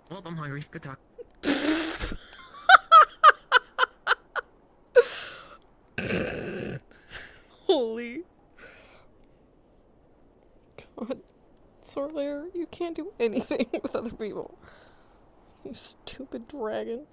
Well, I'm hungry. Good talk. Holy God. Sorlayer, you can't do anything with other people. You stupid dragon.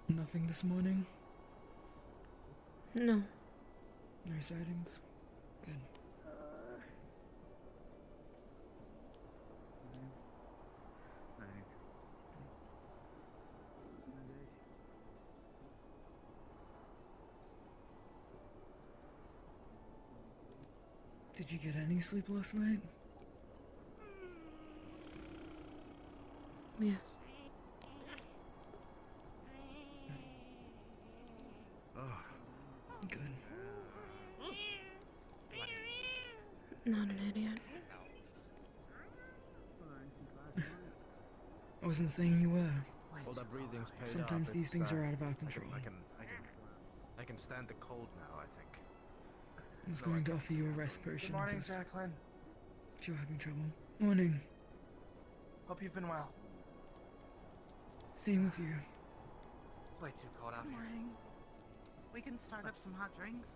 Nothing this morning? No. No sightings? Good. Did you get any sleep last night? Yes. Good. Not an idiot. I wasn't saying you were. All that breathing's paid Sometimes off. these things are out of our control. I can stand the cold now, I think. I was going to offer you a rest potion Good morning, Jacqueline. if you're having trouble. Morning. Hope you've been well. Same with you. It's way too cold out Good here. morning. We can start up some hot drinks.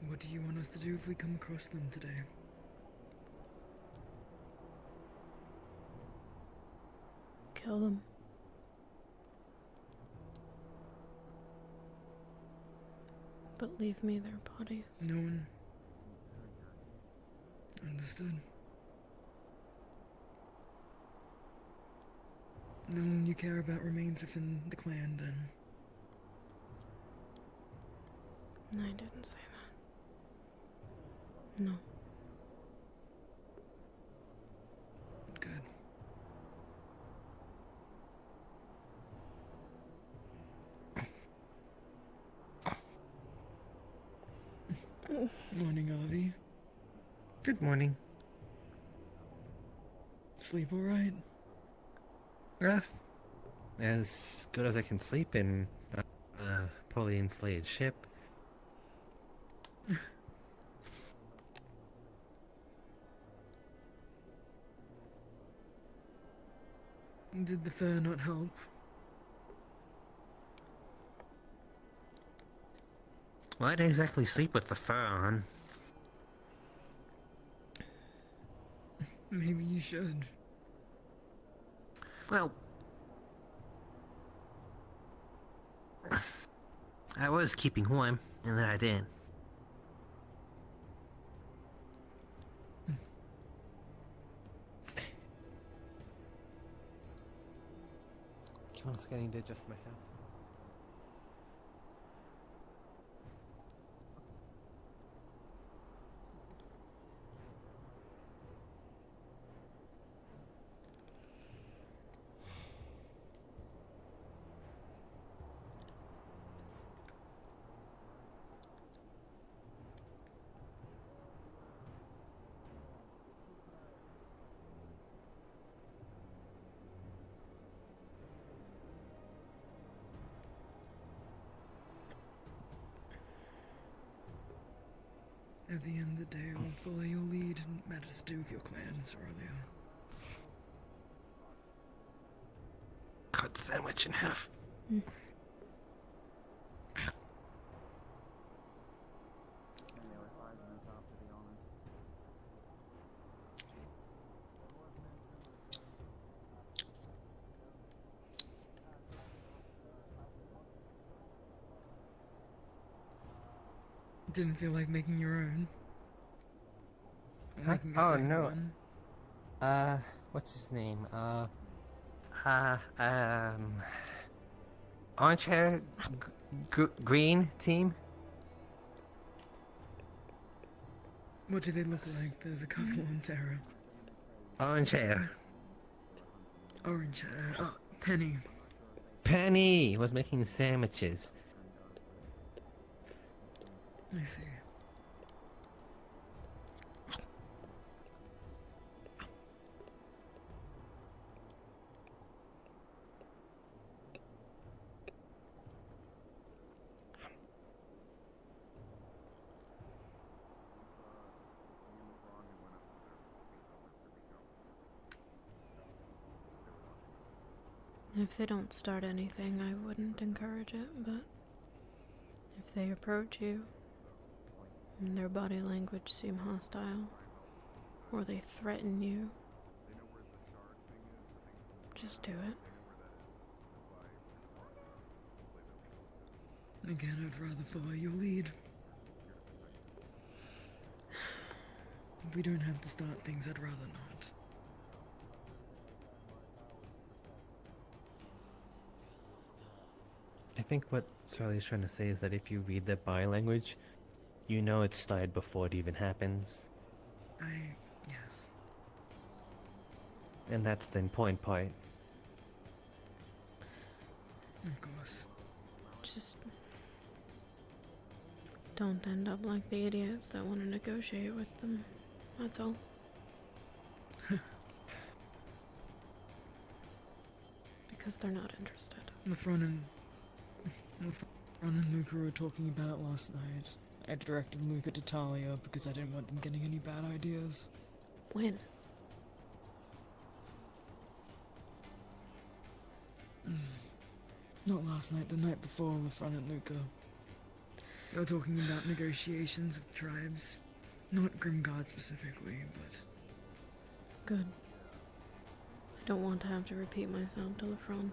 What do you want us to do if we come across them today? Kill them. But leave me their bodies. No one... Understood. No one you care about remains within the clan, then. I didn't say that. No. Good. Morning, Avi. Good morning. Sleep alright? As good as I can sleep in a poorly insulated ship. Did the fur not help? Why'd I exactly sleep with the fur on? Maybe you should. Well, I was keeping warm, and then I didn't. Keep on forgetting to adjust myself. At the end of the day, I'll follow your lead in matters to do with your clans, Aurelia. Cut sandwich in half. Didn't feel like making your own. Or Huh? making a Oh, second no. one. What's his name? Uh, um, Armchair Green team? What do they look like? There's a couple on Terra. Armchair. Orange hair. Oh, Penny. Penny was making sandwiches. I see. If they don't start anything, I wouldn't encourage it, but if they approach you and their body language seem hostile, or they threaten you, just do it. Again, I'd rather follow your lead. If we don't have to start things, I'd rather not. I think what Charlie's trying to say is that if you read their body language, you know it started before it even happens. Yes. And that's the important part. Of course. Just don't end up like the idiots that want to negotiate with them. That's all. Because they're not interested. LeFron and Luca were talking about it last night. I directed Luca to Talia because I didn't want them getting any bad ideas. When? Not last night, the night before, LeFron and Luca. They were talking about negotiations with tribes. Not Grimguard specifically, but... Good. I don't want to have to repeat myself to LeFron.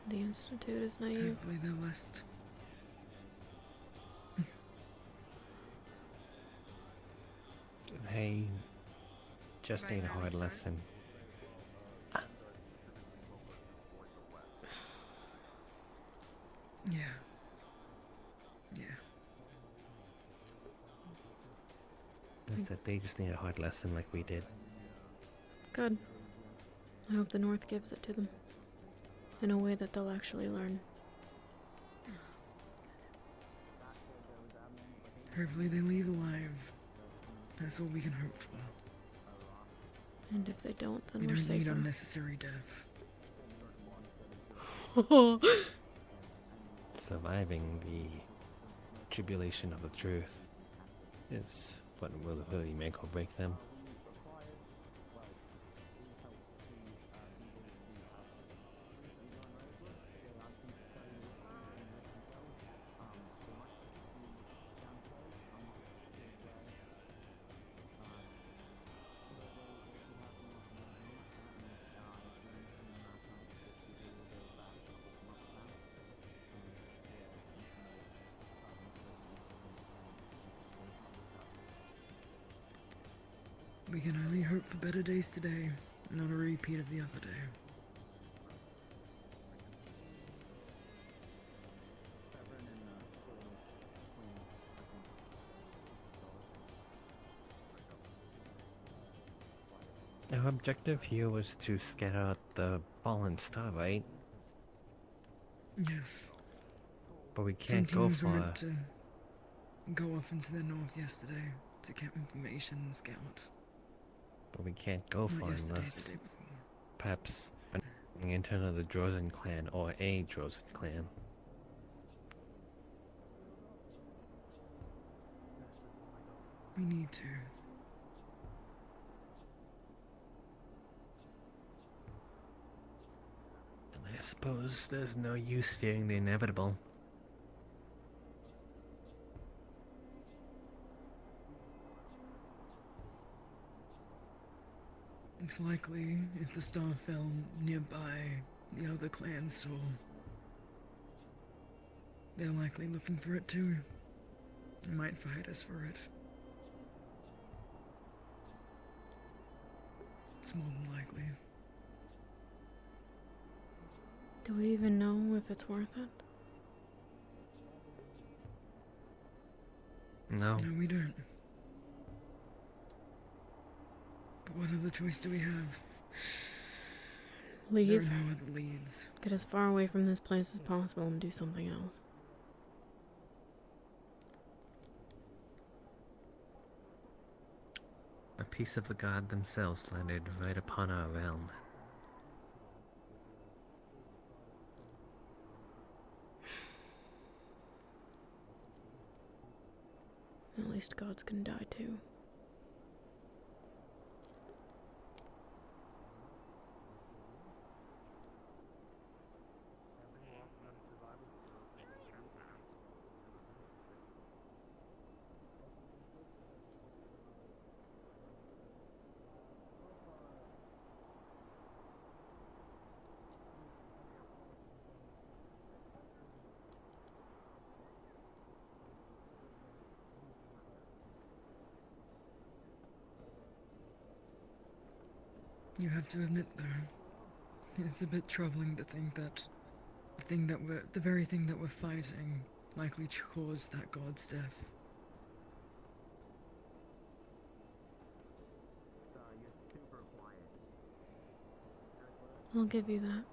The Institute is naive. hopefully they're less... They just Right need a where we hard started? lesson. Yeah. Yeah. That's it. They just need a hard lesson like we did. Good. I hope the North gives it to them. In a way that they'll actually learn. Hopefully they leave alive. That's all we can hope for. And if they don't, then We we're don't need safer. unnecessary death. Surviving the tribulation of the truth. is what will really make or break them. We can only hope for better days today, not a repeat of the other day. Our objective here was to scatter out the fallen star, right? Yes. But we Some can't go teams were far. meant to go off into the north yesterday to get information and scout. But we can't go Not far yesterday, unless the day before. perhaps running into another Drozen clan or a Drozen clan. We need to. And I suppose there's no use fearing the inevitable. It's likely if the star fell nearby the other clans saw. They're likely looking for it too. They might fight us for it. It's more than likely. Do we even know if it's worth it? No. No, we don't. But what other choice do we have? There are Leave. no other leads. Get as far away from this place as possible and do something else. A piece of the god themselves landed right upon our realm. At least gods can die too. You have to admit, though, it's a bit troubling to think that the very thing that we're fighting likely caused that god's death. I'll give you that.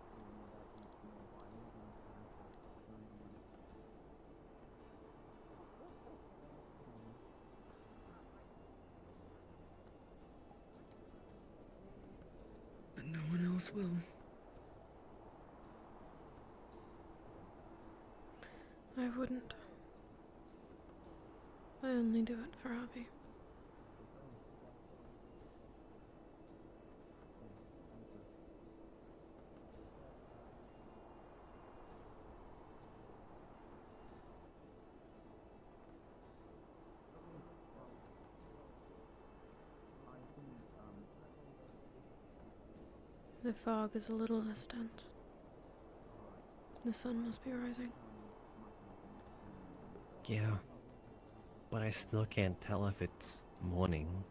But no one else will. I wouldn't. I only do it for Avi. The fog is a little less dense. The sun must be rising. Yeah. But I still can't tell if it's morning.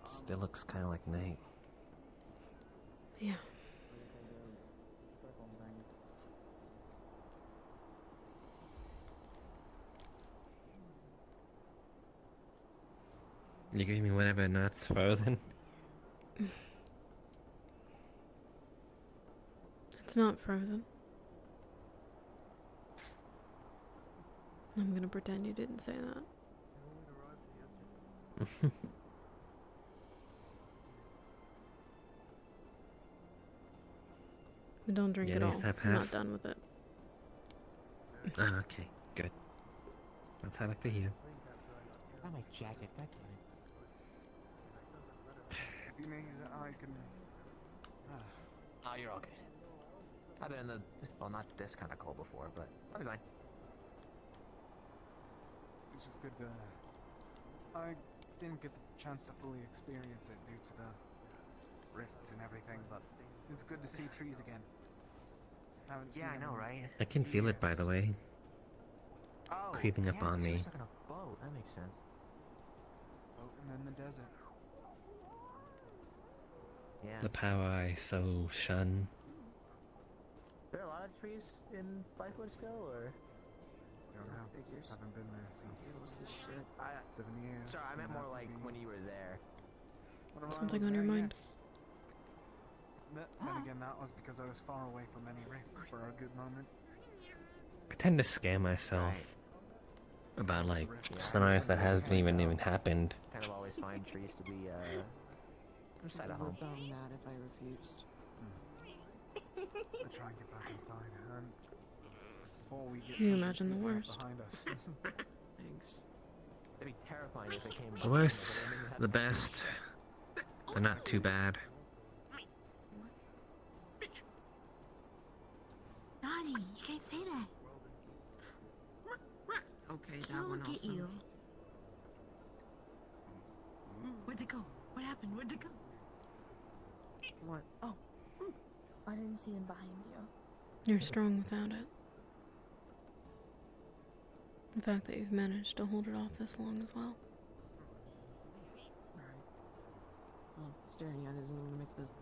Still looks kind of like night. Yeah. You gave me whatever nuts frozen. It's not frozen. I'm gonna pretend you didn't say that. But don't drink Yeah, it at all. least have I'm half. not done with it. Ah, okay, good. That's what I like to hear. forgot my jacket. God damn it. If you need that, I can. Oh, you're all good. I've been in the well, not this kind of cold before, but I'll be fine. It's just good. I didn't get the chance to fully experience it due to the rifts and everything, but it's good to see trees again. Haven't Yeah, I seen know, them right? I can feel it, by the way, Oh, creeping up yeah, on so you're me. stuck in a boat. That makes sense. floating in the desert. Yeah. The power I so shun. There are a lot of trees in Blythewood still, or? Don't know. Figures. Haven't been there since Feels this shit. 7 years. Sorry, I meant and more that like would when be- you were there. Whenever I Something was on your there, mind? yes. But then again, that was because I was far away from any rift for a good moment. I tend to scare myself Right. about like Yeah, scenarios that I hasn't even myself happened. kind of always find trees to be inside People a home. would be mad if I refused. I try and get back inside, and before we get You something imagine the creeping up worst. behind us. Thanks. It'd be terrifying if it came. The worst, the best, they're not too bad. Nani, you can't say that. Okay, that He'll one get also. you. Where'd they go? What happened? Where'd they go? What? Oh. I didn't see them behind you. You're strong without it. The fact that you've managed to hold it off this long as well. Alright. Well, staring at it isn't gonna make this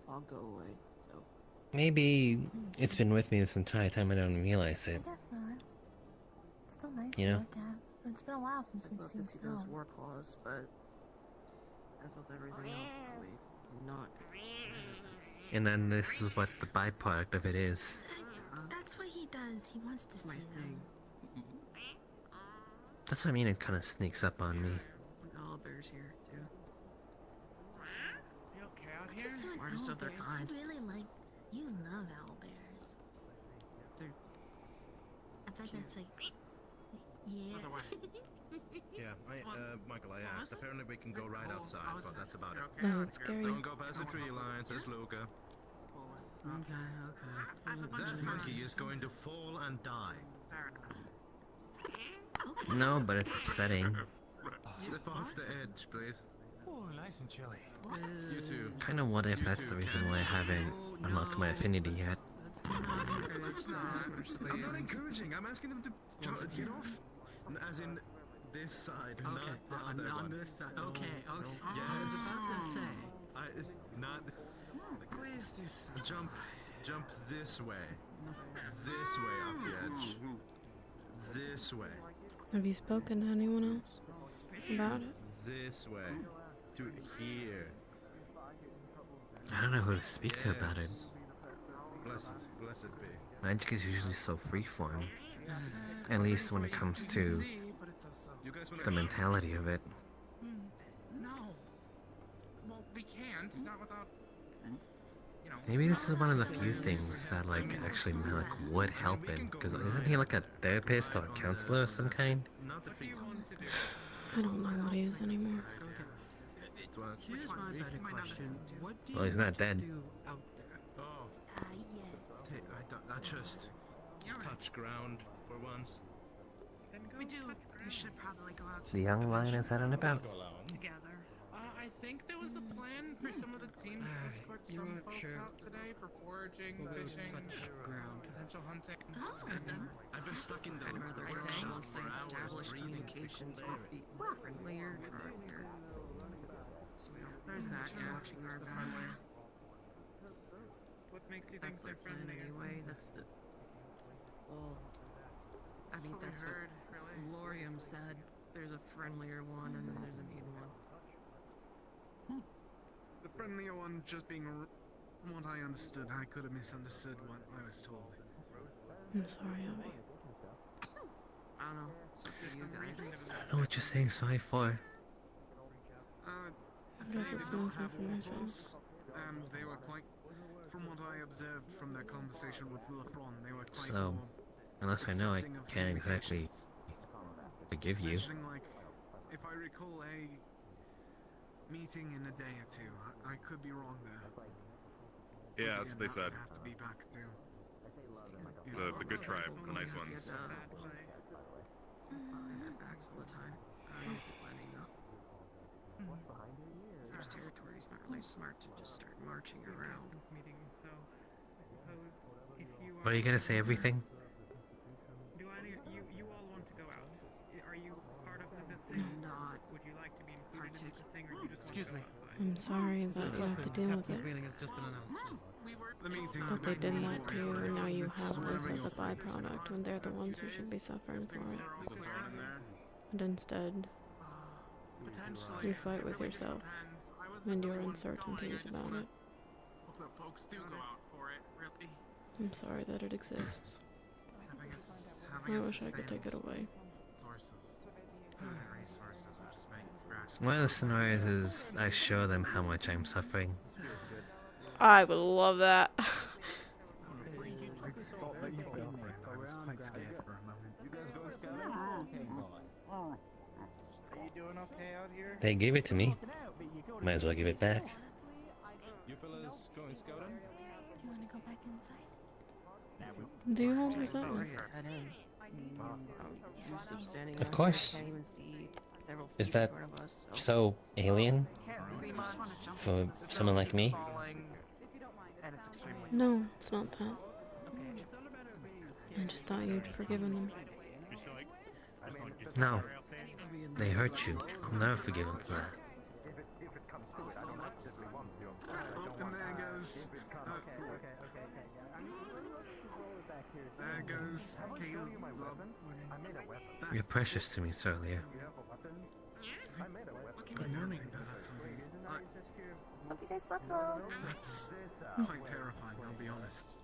fog go away, so. Maybe it's been with me this entire time. I don't realize I it. guess not. It's still nice You to know? look at. It's been a while since I'd we've love seen to see snow. those war claws, but as with everything else, probably not. And then this is what the byproduct of it is. That's what he does. He wants to It's see my them. thing. That's what I mean. It kind of sneaks up on me. Owlbear's here too. You okay out What's here? with you and Smartest of their owlbears? kind. You really like. You love owlbears. They're I bet cute. that's like. Yeah. Other way. Yeah, Michael, I asked. Apparently we can go right outside, but that's about it. Doesn't scare you. Don't go past the tree line, says Luca. Okay. That monkey is going to fall and die. No, but it's upsetting. Slip off the edge, please. Oh, nice and chilly. You too. Kind of what if that's the reason why I haven't unlocked my affinity yet. Let's not encourage that. I'm not encouraging. I'm asking them to get off. As in this side, not the other on one. this side. Okay. Yes. I was about to say. Not. Please, this. Jump this way. This way off the edge. This way. Have you spoken to anyone else about it? This way. To here. I don't know who to speak to about it. Blessed be. Magic is usually so freeform. At least when it comes to But it's also. You guys wanna the mentality of it. No. Well, we can't. Not without. You know. Maybe this is one of the few things that actually would help him. Because isn't he like a therapist or a counselor of some kind? Not the tree. I don't know what he is anymore. Here's my better question. What do Well, he's not dead. do out there? Oh, Yes. I just touch ground for once. We do. We should probably go out The young lion is out and about. together. I think there was a plan for some of the teams to escort you some weren't folks sure. out today for foraging, We'll go fishing, touch ground. potential hunting. That's good then. I've been stuck in the I'd rather work workshop unless for they hours establish breathing communications cold with air. people friendlier, drier. So we don't There's that, be yeah. watching our The backs. friendlier. What makes you think That's their they're plan friendlier? anyway. That's the. Well, I mean, what we that's heard, really. what Lorium said. There's a friendlier one and then there's a mean one. The friendlier one just being. From what I understood, I could have misunderstood what I was told. I'm sorry, Abby. I don't know. It's up to you guys. I don't know what you're saying sorry for. I guess it's mostly for myself. And they were quite. From what I observed from their conversation with Lefron, they were quite. So, unless I know, I accepting of can't exactly communications. forgive you. mentioning, like, if I recall a meeting in a day or two. I could be wrong there. Yeah, Once that's again, what they that said. would have to be back to The good tribe, the nice ones. Acts all the time. I don't keep letting up. There's territory. It's not really smart to just start marching around. Meeting, so I suppose if you What are you gonna say? Everything? Do any you all want to go out? Are you part of this thing? Not Would you like to be included in this thing, or you just Excuse want me. to go outside? I'm sorry that you have to deal with it. meeting has just been announced. the meeting. But they did that to you, and now you have this as a byproduct when they're the ones who should be suffering for it. Is the phone in there? And instead, Potentially. you fight with yourself and your uncertainties about it. Hope that folks do go out for it, really. I'm sorry that it exists. Having I a wish I could take it away. source of food and resources would just make grass. One of the scenarios is I show them how much I'm suffering. I would love that. I thought that you'd be alright. I was quite scared for a moment. You guys going scouting? Are you doing okay out here? They gave it to me. Might as well give it back. You fellas going scouting? You want to go back inside? Do you hold resentment? Of course. Is that so alien for someone like me? No, it's not that. I just thought you'd forgiven them. No. They hurt you. I'll never forgive them for that. And there goes. There goes Caleb. You're precious to me, Celia. Good morning, that's Hope you guys slept well. That's quite terrifying, I'll be honest.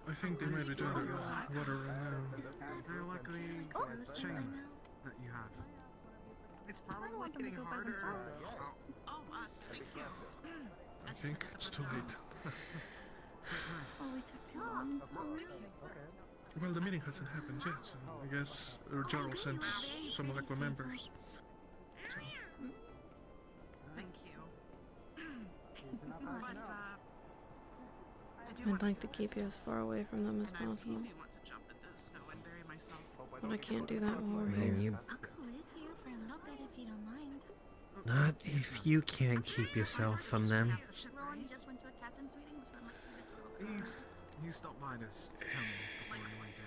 I think they might be doing the water around. Very likely chain that you have. It's I don't probably want them to getting go by harder. themselves. Thank you. I think it's too late. Oh, we took too long. Well, the meeting hasn't happened yet. So I guess Jarl sent some Aqua members. Thank you. I'd like to keep you as far away from them as possible. want to jump into the snow and bury myself. But I can't do that while we're Man, here. you... I'll go with you for a little bit if you don't mind. Not if you can't keep yourself from them. Rowan just went to a captain's meeting, so I might be just a little bit. He stopped by to tell me before he went in.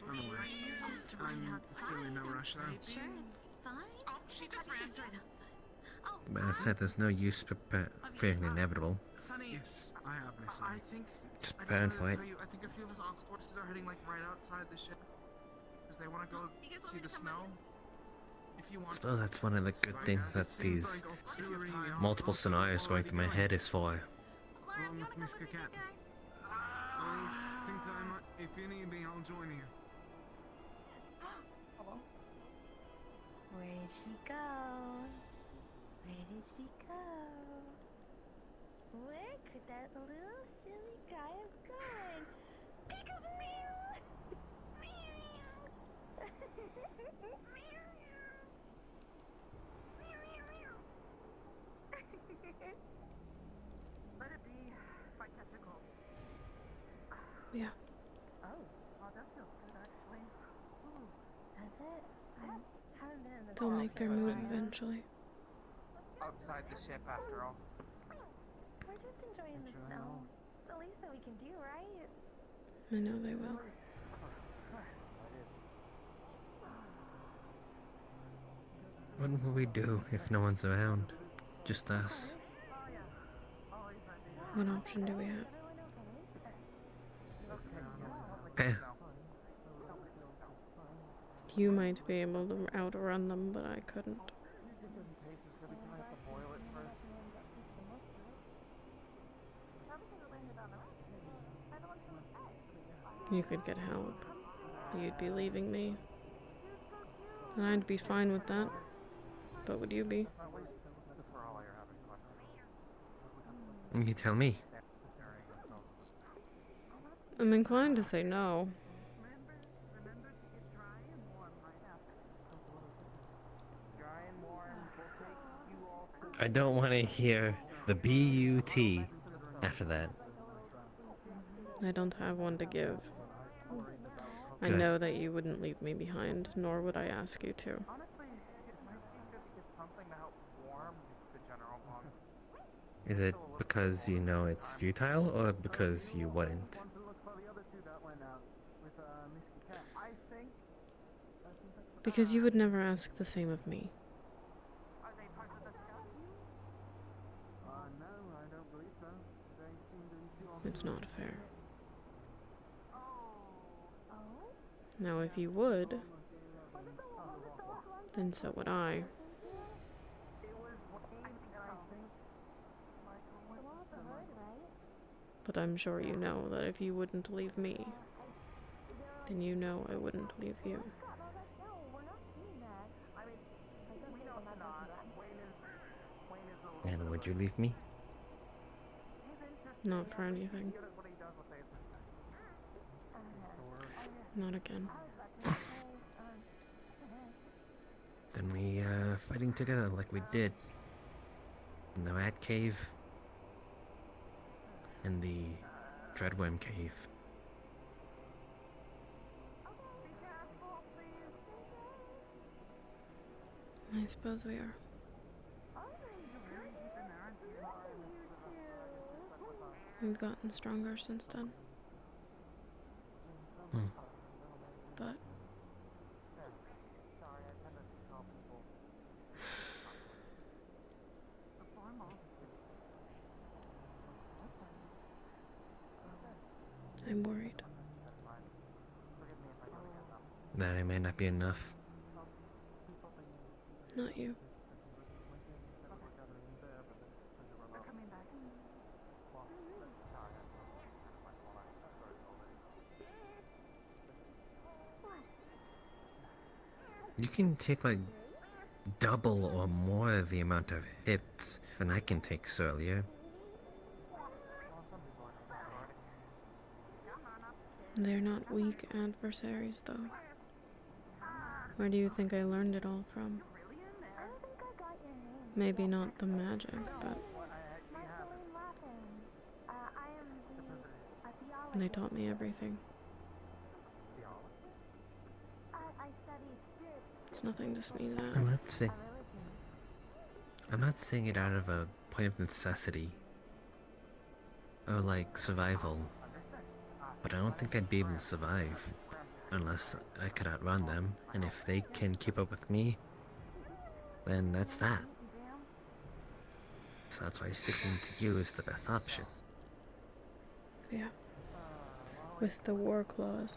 I'm aware. It's just right There's really no rush though. Sure, it's fine. Oh, she just It's ran. just right outside. Oh, But I said there's no use fearing the inevitable. Sonny, Yes, I have listened. I think Just I prepare just for wanted it. to tell you, I think a few of us ox forces are heading like right outside the ship because they want to go You guys want see me the to come snow. If you I want. suppose that's one of the good things that these multiple scenarios going through my head is for. Lauren, you wanna come Miss with me, Cat. big guy? I think I might, if you need me, I'll join you. Where did she go? Where did she go? Where could that little silly guy have gone? Peek-a-meow! Meow! Let it be. Fight catch a cold. Yeah. Oh, well that feels good actually. Ooh, does it? I haven't been in this They'll long make their so move I- eventually. Outside the ship, after all. We're just enjoying the snow. It's the least that we can do, right? I know they will. What will we do if no one's around? Just us. What option do we have? Eh, You might be able to outrun them, but I couldn't. You could get help. You'd be leaving me. And I'd be fine with that. But would you be? you tell me. I'm inclined to say no. I don't want to hear the B-U-T after that. I don't have one to give. I Good. know that you wouldn't leave me behind, nor would I ask you to. Honestly, it might be just to get something to help warm the general bond. Is it because you know it's futile, or because you wouldn't? One to look for the other two that went out with Misky Cat. I think that's Because you would never ask the same of me. Are they part of the scout? No, I don't believe so. They seem to be too It's not fair. Oh? Now, if you would, then so would I. It was Wayne, and I think Michael went with them. But I'm sure you know that if you wouldn't leave me, then you know I wouldn't leave you. We know it's not. Wayne is a little And would you leave me? Not for anything. good at what he does with it. Not again. Then we fighting together like we did in the rat cave and the dreadworm cave. I suppose we are. We've gotten stronger since then. Hmm. But I'm worried. That I may not be enough. Not you. You can take like double or more the amount of hits than I can take earlier. They're not weak adversaries, though. Where do you think I learned it all from? Maybe not the magic, but they taught me everything. It's nothing to sneeze at. I'm not saying it out of a point of necessity or like survival, but I don't think I'd be able to survive unless I could outrun them, and if they can keep up with me, then that's that. So that's why sticking to you is the best option. Yeah. With the war clause.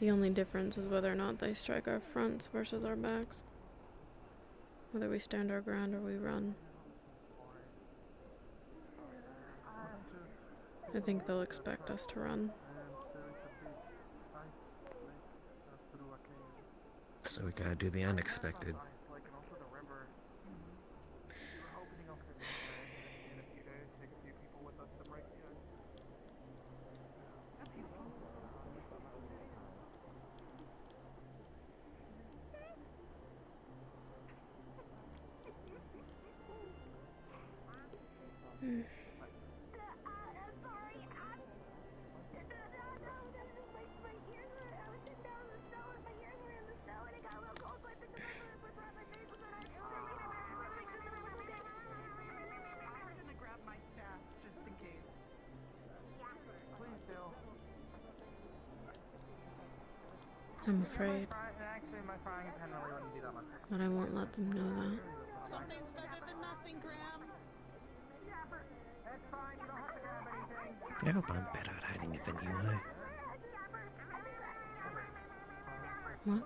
The only difference is whether or not they strike our fronts versus our backs. Whether we stand our ground or we run. I think they'll expect us to run. So we gotta do the unexpected. I'm afraid. Actually, my frying pan really wouldn't be that much. But I won't let them know that. Something's better than nothing, Graham. It's fine, you don't have to grab anything. I hope I'm better at hiding it than you are. What?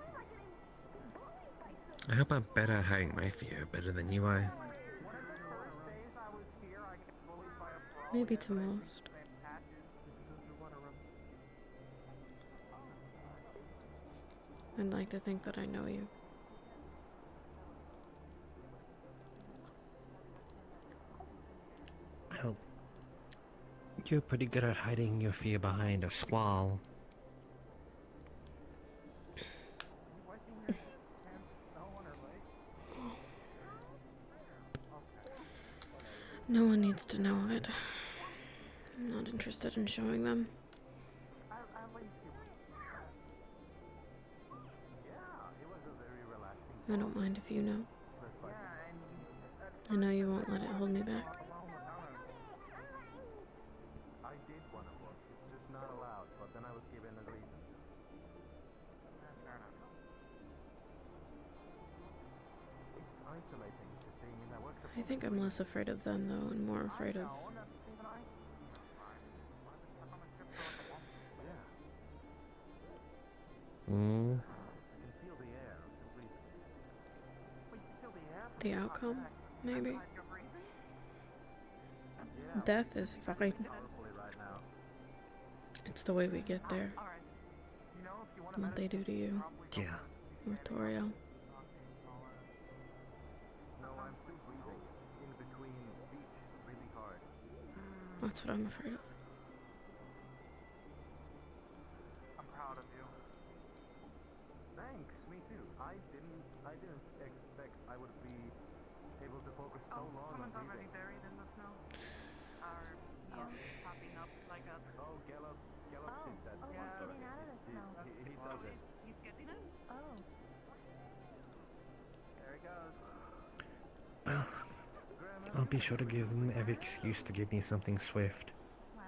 I hope I'm better at hiding my fear better than you are. Maybe to most. I'd like to think that I know you. Well, you're pretty good at hiding your fear behind a squall. No one needs to know it. I'm not interested in showing them. I don't mind if you know. I know you won't let it hold me back. I did want to work, it's just not allowed, but then I was given a reason. It's isolating to see me that works. I think I'm less afraid of them, though, and more afraid of... the outcome, maybe? Death is fine. It's the way we get there. What they do to you. Yeah. Or Toriel. That's what I'm afraid of. I'm proud of you. Thanks, me too. I didn't expect I would be able to focus so long on Someone's already breathing. buried in the snow. Popping up like a... Oh, Gallup did that. He's getting out of the snow. He does it. He's getting it? Oh. There he goes. Well, I'll be sure to give them every excuse to give me something swift,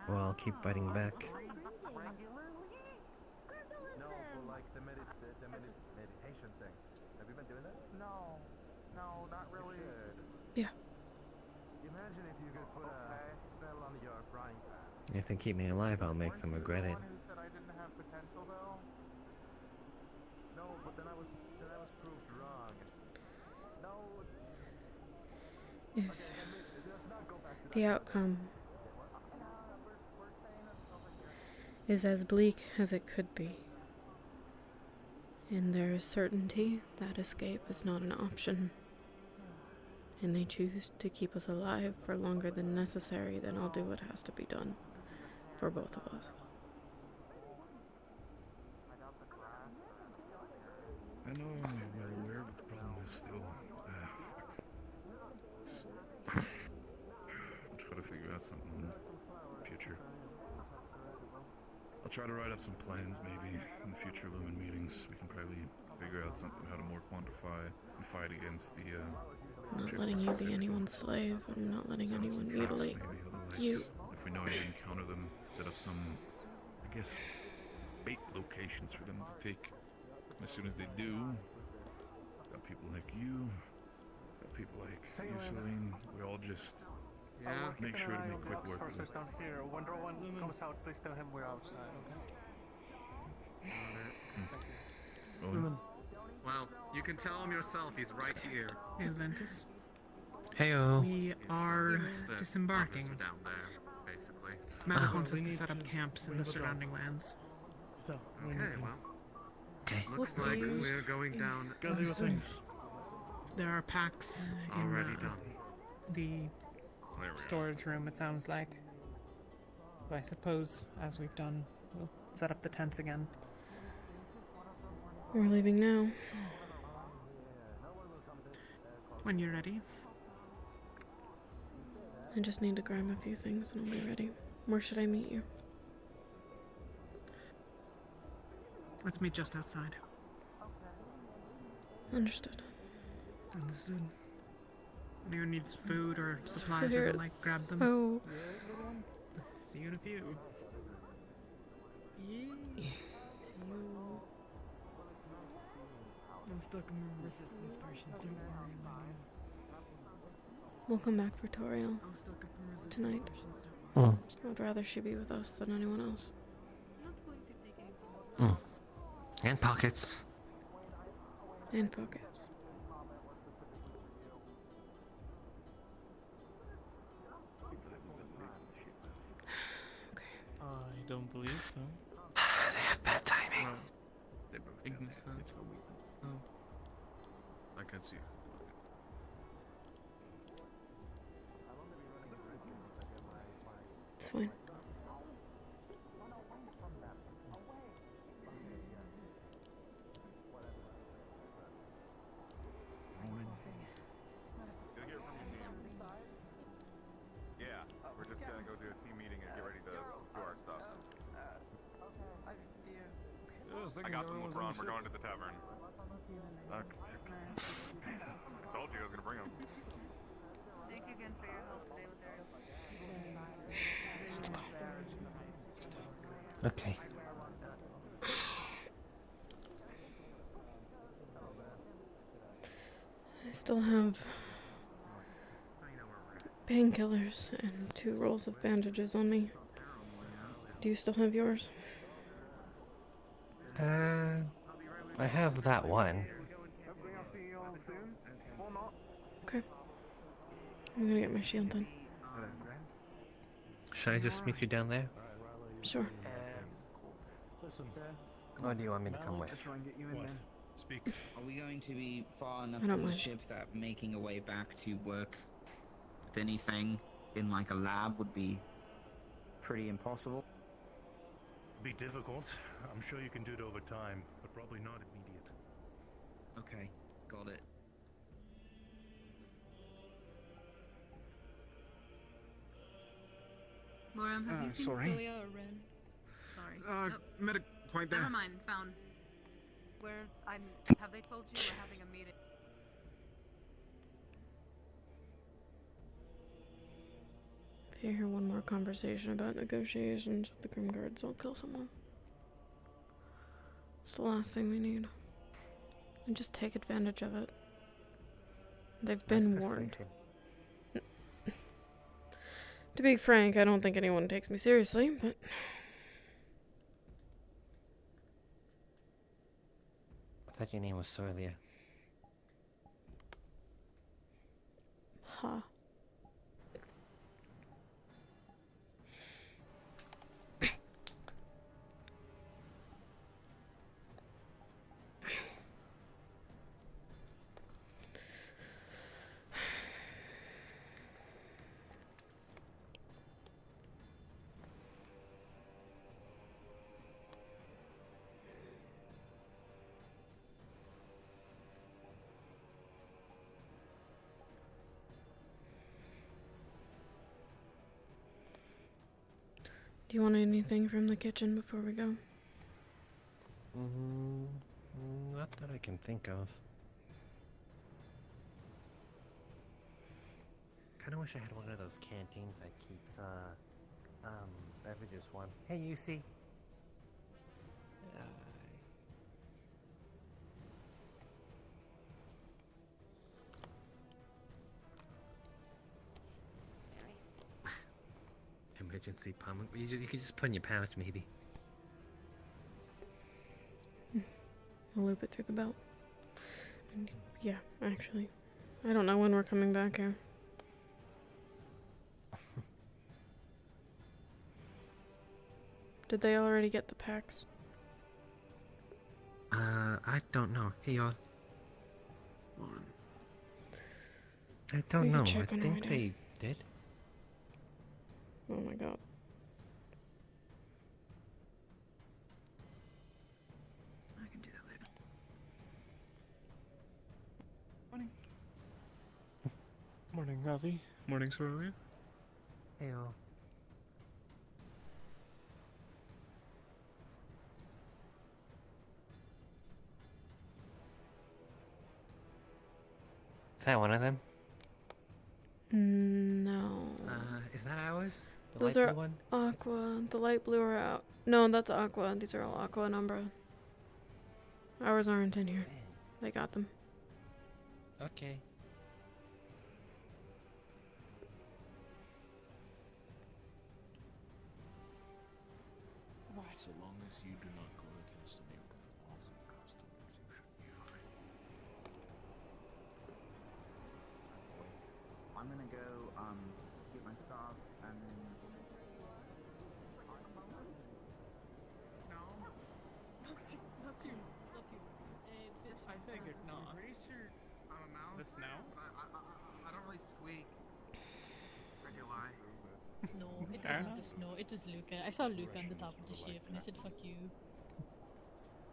or I'll keep fighting back. No, but like the meditation thing. Have you been doing that? No, not really. Yeah. Imagine if you could put a spell on your frying pan. If they keep me alive, I'll make them regret it. Who said I didn't have potential though? No, but then I was proved wrong. No. If the outcome is as bleak as it could be, and there is certainty that escape is not an option, and they choose to keep us alive for longer than necessary, then I'll do what has to be done for both of us. I know I'm well aware, but the problem is still... I'll try to figure out something in the future. I'll try to write up some plans, maybe, in the future Lumen meetings. We can probably figure out something, how to more quantify and fight against the, I'm not letting you be anyone's slave. I'm not letting anyone mutilate you. If we know you encounter them, set up some, I guess, bait locations for them to take. As soon as they do, got people like you, got people like you, Celine. We all just make sure to make quick work of it. Down here. When Rowan comes out, please tell him we're outside, okay? Rowan? Well, you can tell him yourself, he's right here. Hey, Ventus. Heyo. We are disembarking. Down there, basically. Malik wants us to set up camps in the surrounding lands. So, Okay, well. Okay. Looks like we're going down. gather your things. There are packs in Already done. the There we are. Storage room, it sounds like. But I suppose, as we've done, we'll set up the tents again. We're leaving now. when you're ready. I just need to grab a few things and I'll be ready. Where should I meet you? Let's meet just outside. Understood. Understood. Anyone needs food or supplies or the like, grab them. So... See you in a few. Yeah. See you. I'm stuck in my resistance potions, don't worry, Lena. We'll come back for Toriel I'm stuck up in resistance tonight. potions, don't worry. I'd rather she be with us than anyone else. And pockets. And pockets. I don't believe so. They have bad timing. No, they broke down. Ignis, Oh. I can see it. It's fine. do a team meeting and get ready to do our stuff. I got them, LeBron. We're going to the tavern. I told you I was gonna bring them. Thank you again for your help today with Eric. Okay. I still have painkillers and 2 rolls of bandages on me. Do you still have yours? I have that one. Hopefully I'll see you all soon. Or not. Okay. I'm gonna get my shield then. Should I just meet you down there? Sure. Or do you want me to come with? Try and get you in What? then. Speak. Are we going to be far enough I don't from the mind. ship that making a way back to work with anything in like a lab would be pretty impossible? Be difficult. I'm sure you can do it over time, but probably not immediate. Okay, got it. Laura, have you seen sorry. Julia or Ren? Sorry. Met it quite there. Never mind. Found. Where have they told you we're having a meeting? If you hear one more conversation about negotiations with the Grim Guards, I'll kill someone. It's the last thing we need. And just take advantage of it. They've been warned. To be frank, I don't think anyone takes me seriously, but... I thought your name was Sorlia. Ha. Do you want anything from the kitchen before we go? Not that I can think of. Kinda wish I had one of those canteens that keeps, beverages warm. Hey, UC. Emergency pump. You could just put in your pouch, maybe. I'll loop it through the belt. And yeah, actually. I don't know when we're coming back here. Did they already get the packs? I don't know. Hey, y'all. Lauren. I don't We could know. I check on think our they did. Oh my god. I can do that later. Morning, Avi. Morning, Sorlia. Hey, y'all. Is that one of them? No. Is that ours? The Those light are blue one? aqua. The light blue are out. No, that's aqua. These are all aqua and umbra. Ours aren't in here. They got them. Okay. Right. So long as you do not go against any of the laws and customs, you should be fine. I'm gonna go, get my stuff and then... No. Not you. I figured not. I'm pretty sure I'm a mouse. The snow? I don't really squeak. I do lie. No, it wasn't the snow. It was Luca. I saw Luca on the top of the ship and I said, fuck you.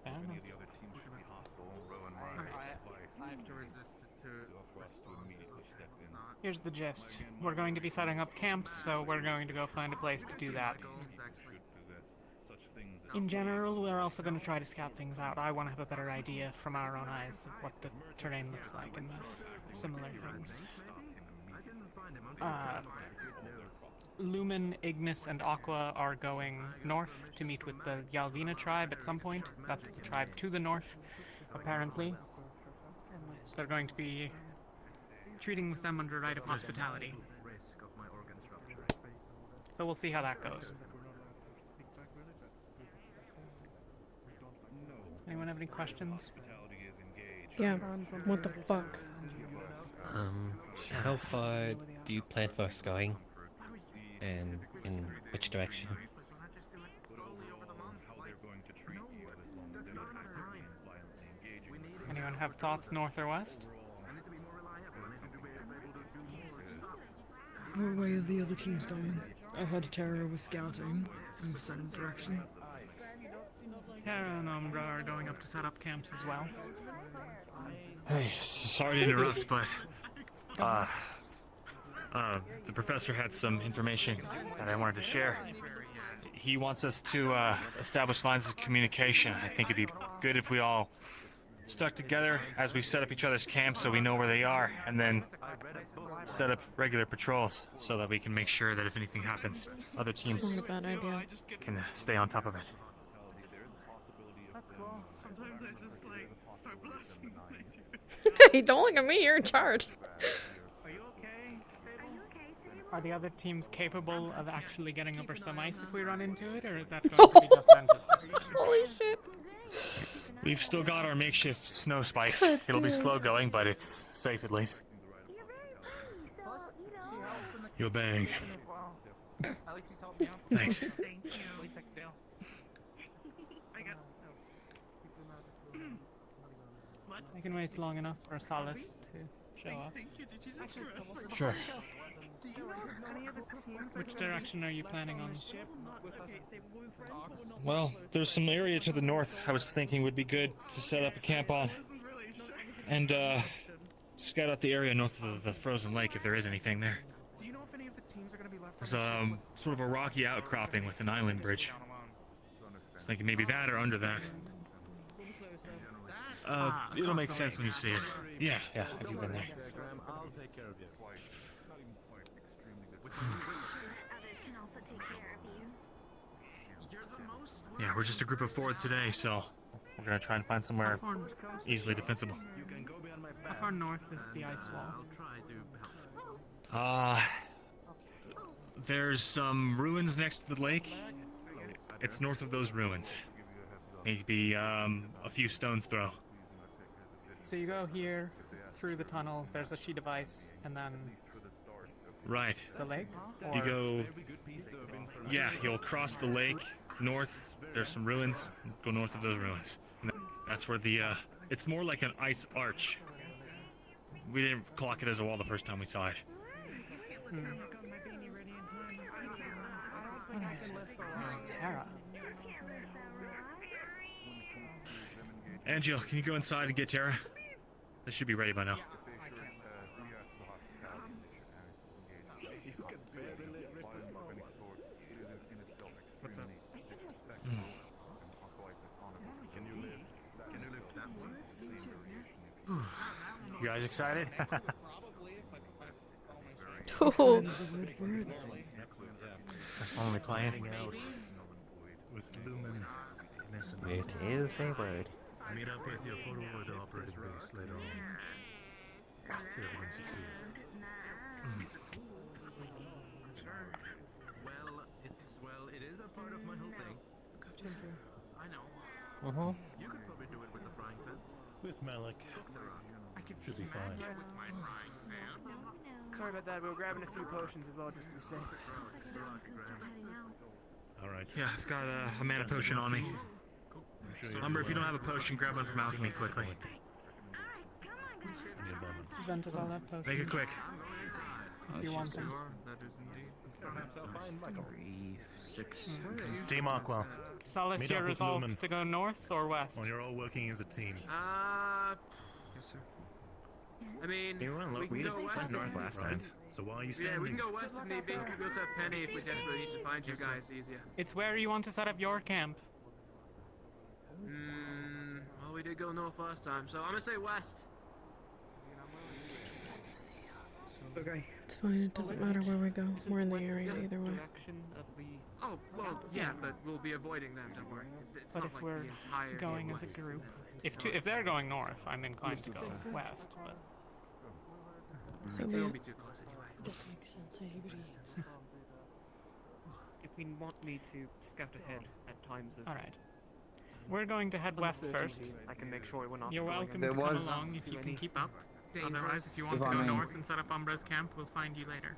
Fair Any enough. of the other teams should be hostile. Rowan I Ryan. have to resist it to For us to immediately step in. not. Here's the gist. We're going to be setting up camps, so we're going to go find a place to do that. In general, we're also going to try to scout things out. I want to have a better idea from our own eyes of what the terrain looks like and the similar things. Lumen, Ignis, and Aqua are going north to meet with the Yalvina tribe at some point. That's the tribe to the north, apparently. They're going to be treating with them under right of hospitality. So we'll see how that goes. Anyone have any questions? Yeah, what the fuck? How far do you plan for us going? And in which direction? Anyone have thoughts north or west? What way are the other teams going? I heard Terra was scouting in the same direction. Terra and Umbra are going up to set up camps as well. Hey, sorry to interrupt, but the professor had some information that I wanted to share. He wants us to establish lines of communication. I think it'd be good if we all stuck together as we set up each other's camps so we know where they are, and then set up regular patrols so that we can make sure that if anything happens, other teams Not a bad idea. can stay on top of it. That's cool. Sometimes I just like start blushing. Hey, don't look at me, you're in charge. Are you okay? Are the other teams capable of actually getting over some ice if we run into it, or is that going to be just Ventus? Holy shit. We've still got our makeshift snow spikes. God It'll be damn. slow going, but it's safe at least. Your bag. Thanks. Thank you. I can wait long enough for Solace to show up. Sure. Which direction are you planning on? Well, there's some area to the north I was thinking would be good to set up a camp on. And, scout out the area north of the frozen lake if there is anything there. Do you know if any of the teams are going to be left? There's, sort of a rocky outcropping with an island bridge. I was thinking maybe that or under that. It'll make sense when you see it. Yeah, have you been there? I'll take care of you. Yeah, we're just a group of 4 today, so we're gonna try and find somewhere easily defensible. How far north is the ice wall? There's some ruins next to the lake. It's north of those ruins. Maybe, a few stones throw. So you go here, through the tunnel, there's a sheet of ice, and then... Right. The lake? You Or- go... Yeah, you'll cross the lake, north, there's some ruins, go north of those ruins. And that's where the, it's more like an ice arch. We didn't clock it as a wall the first time we saw it. Where's Terra? Angel, can you go inside and get Tara? They should be ready by now. What's up? You guys excited? Oh. Excited is a word for it. Only playing. With Lumen, Ignis, and It is a word. meet up with your forward operating base later on. If everything succeeds. Well, it is a part of my whole thing. I know. Uh-huh. You could probably do it with the frying pan. With Malik, should be fine. Sorry about that, we were grabbing a few potions as well, just to be safe. All right. Yeah, I've got a mana potion on me. Umber, if you don't have a potion, grab one from alchemy quickly. Ventus, I'll have potions. Make it quick. If you want them. That is indeed. 3, 6. Team Aqua. Solace, Meet your up with resolve Lumen. to go north or west? When you're all working as a team. Yes, sir. I mean, You wanna we look? can We go west went north if- last time. So why are you Yeah, we standing? can go west if need be. We also have Penny if we desperately need to find you guys easier. It's where you want to set up your camp. Well, we did go north last time, so I'm gonna say west. Okay. It's fine, it doesn't matter where we go. We're in the area either way. Oh, well, yeah, but we'll be avoiding them, don't worry. It's But not if like we're the entire going as a group, if they're going north, I'm inclined to go west. But So we be won't it. be too close anyway. That makes sense, I agree. If we want me to scout ahead at times of... all right, we're going to head west first. I can make sure we're not You're going welcome There to come was- along if you can keep up. Dangerous. Otherwise, if you want If to I go may. north and set up Umbra's camp, we'll find you later.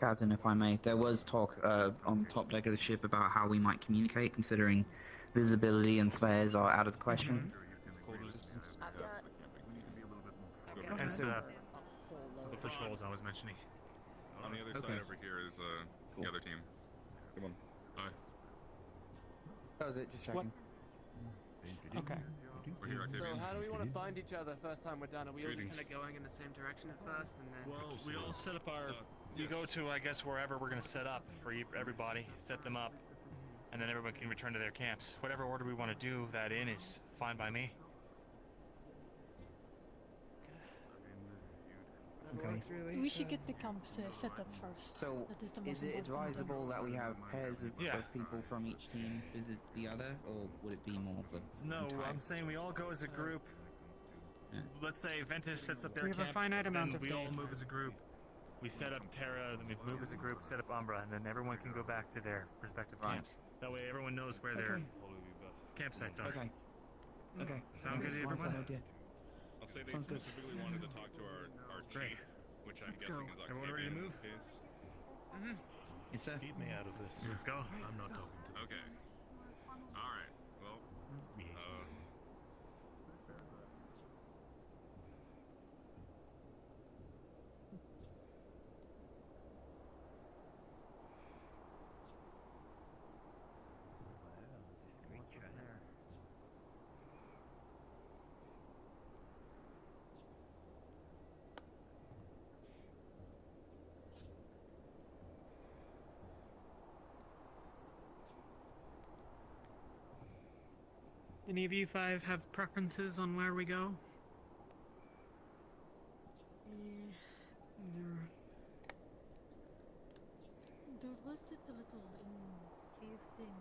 Captain, if I may, there was talk on the top deck of the ship about how we might communicate, considering visibility and flares are out of the question. Hence the patrols I was mentioning. On the other Okay. side over here is the other team. Come on. Hi. That was it, just checking. Okay. We're here, Octavian. So how do we want to find each other first time we're done? Are we all just Greetings. kind of going in the same direction at first, and then... Well, we all set up our. We go to, I guess, wherever we're gonna set up for everybody. Set them up, and then everyone can return to their camps. Whatever order we want to do that in is fine by me. Okay. We should get the camps set up first. So, that is the is most it important advisable that we have pairs of Yeah. people from each team visit the other, or would it be more of a No, time? I'm saying we all go as a group. Yeah. Let's say Ventus sets up their We have a camp. finite amount then of we all data. move as a group. We set up Terra, then we move as a group, set up Umbra, and then everyone can go back to their respective Right. camps. That way everyone knows where their Okay. campsites are. Okay. Okay. Sound good to Sounds everyone? good idea. I'll say they Sounds good. specifically wanted to talk to our Great. chief, which I'm Let's guessing go. is Everyone ready to Octavian in move? this case. Yes, sir. Keep me out of this. Let's go. I'm not talking to Okay. Alright. Well, Any of you five have preferences on where we go? There was the little cave thing,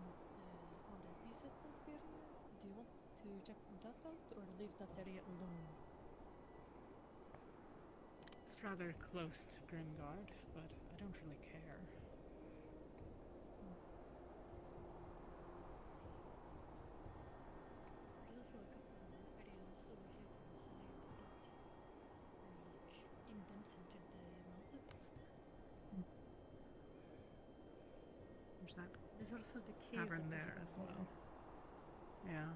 how that is set up area. Do you want to check that out or leave that area alone? It's rather close to Grimguard, but I don't really care. There's also a couple of areas over here on the side that are like indents into the mountains. There's that There's also the cave cavern that is there over as there. well. Yeah.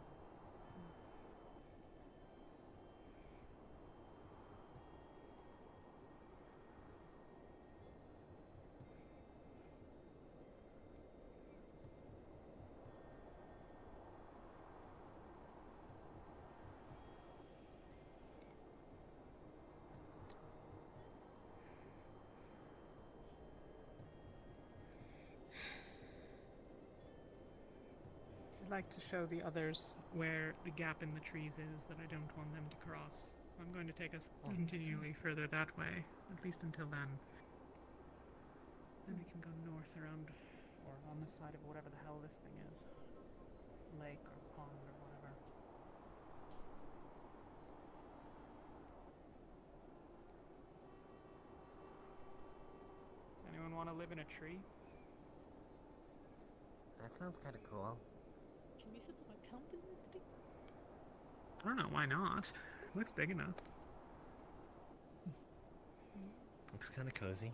I'd like to show the others where the gap in the trees is that I don't want them to cross. I'm going to take us continually further that way, at least until then. Then we can go north around, or on the side of whatever the hell this thing is. Lake or pond or whatever. Anyone want to live in a tree? That sounds kind of cool. Can we set up a camp in the tree? I don't know, why not? Looks big enough. Looks kind of cozy.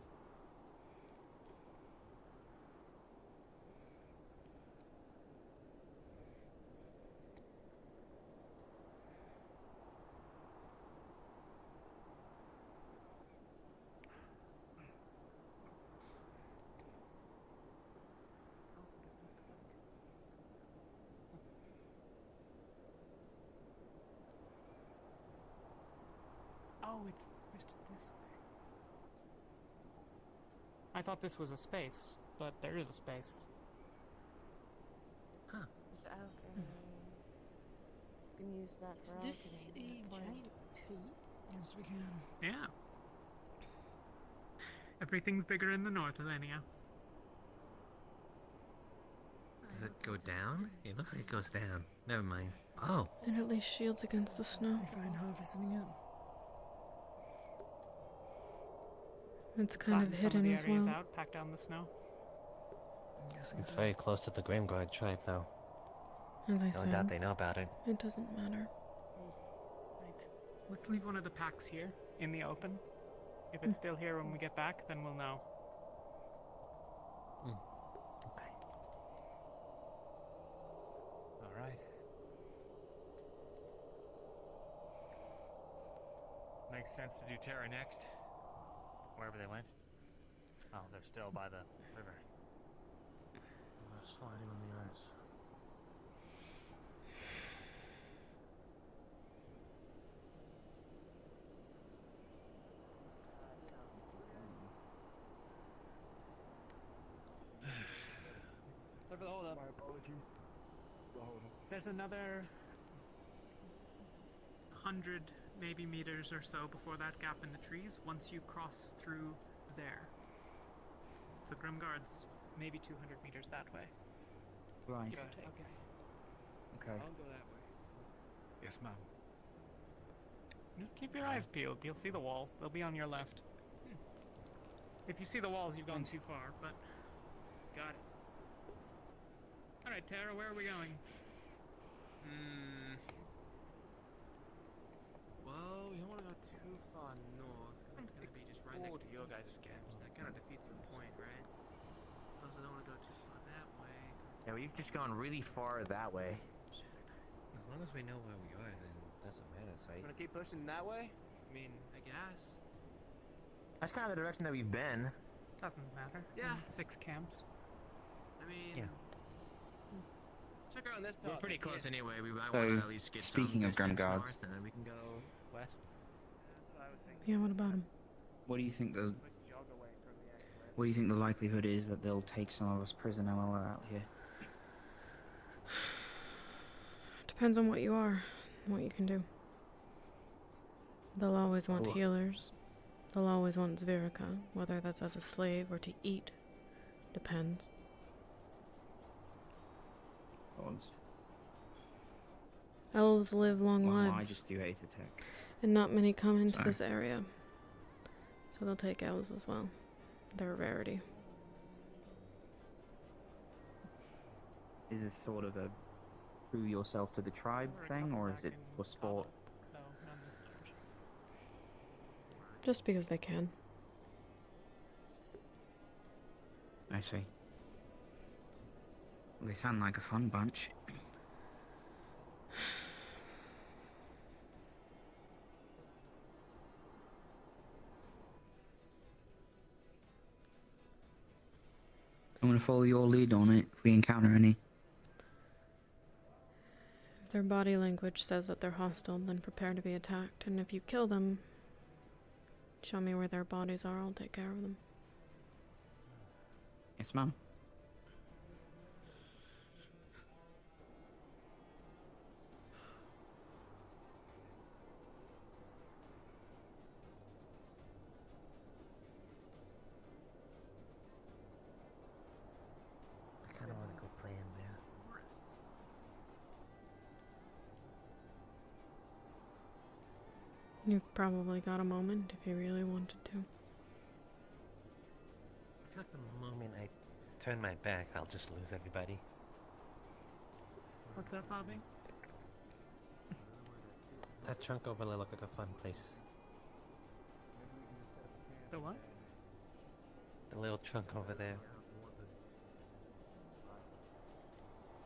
Oh, Oh, it's twisted this way. I thought this was a space, but there is a space. Huh. It's alchemy. You can use that for Is this alchemy. a giant tree? Yes, we can. Yeah. Everything's bigger in the north, Elenia. Does it go down? It looks like it goes down. Never mind. Oh! It at least shields against the snow. Fine harvesting it. It's kind of Flatten some hidden the as areas well. out, pack down the snow. It's very close to the Grimguard tribe, though. As I No doubt said, they know about it. it doesn't matter. Right. Let's leave one of the packs here, in the open. If it's still here when we get back, then we'll know. Okay. Alright. Makes sense to do Terra next. Wherever they went. Oh, they're still by the river. Sliding on the ice. Sorry for the hold up. My apologies. The hold up. There's another 100 maybe meters or so before that gap in the trees once you cross through there. So Grimguard's maybe 200 meters that way. Right. Give or take. Okay. I'll go that way. Yes, ma'am. Just keep your eyes peeled. You'll see the walls. They'll be on your left. If you see the walls, you've gone too far, but... Got it. Alright, Tara, where are we going? Well, we don't want to go too far north, because it's going to be just right next to your guys' camps. That kind of defeats the point, right? Also, don't want to go too far that way. Yeah, we've just gone really far that way. As long as we know where we are, then it doesn't matter, right? Want to keep pushing that way? I mean, I guess. That's kind of the direction that we've been. Doesn't matter. Yeah. 6 camps. I mean... Yeah. check around this We're part. pretty close anyway. We might So, want to at least get speaking some of Grim distance Guards. north, and then we can go west. Yeah, what about him? What do you think the likelihood is that they'll take some of us prisoner while we're out here? Depends on what you are, and what you can do. They'll always want Cool. healers. They'll always want Zvirica, whether that's as a slave or to eat. Depends. Odds. Elves live long Well, I lives, just do hate attack. and not many come into So- this area. So they'll take elves as well. They're a rarity. Is this sort of a prove yourself to the tribe thing, or is it for sport? No, none this large. Just because they can. I see. Well, they sound like a fun bunch. I'm gonna follow your lead on it if we encounter any. If their body language says that they're hostile, then prepare to be attacked. And if you kill them, show me where their bodies are, I'll take care of them. Yes, ma'am. I kind of want to go play in there. You've probably got a moment if you really wanted to. I feel like the moment I turn my back, I'll just lose everybody. What's that, Bobby? That trunk over there looked like a fun place. The what? The little trunk over there.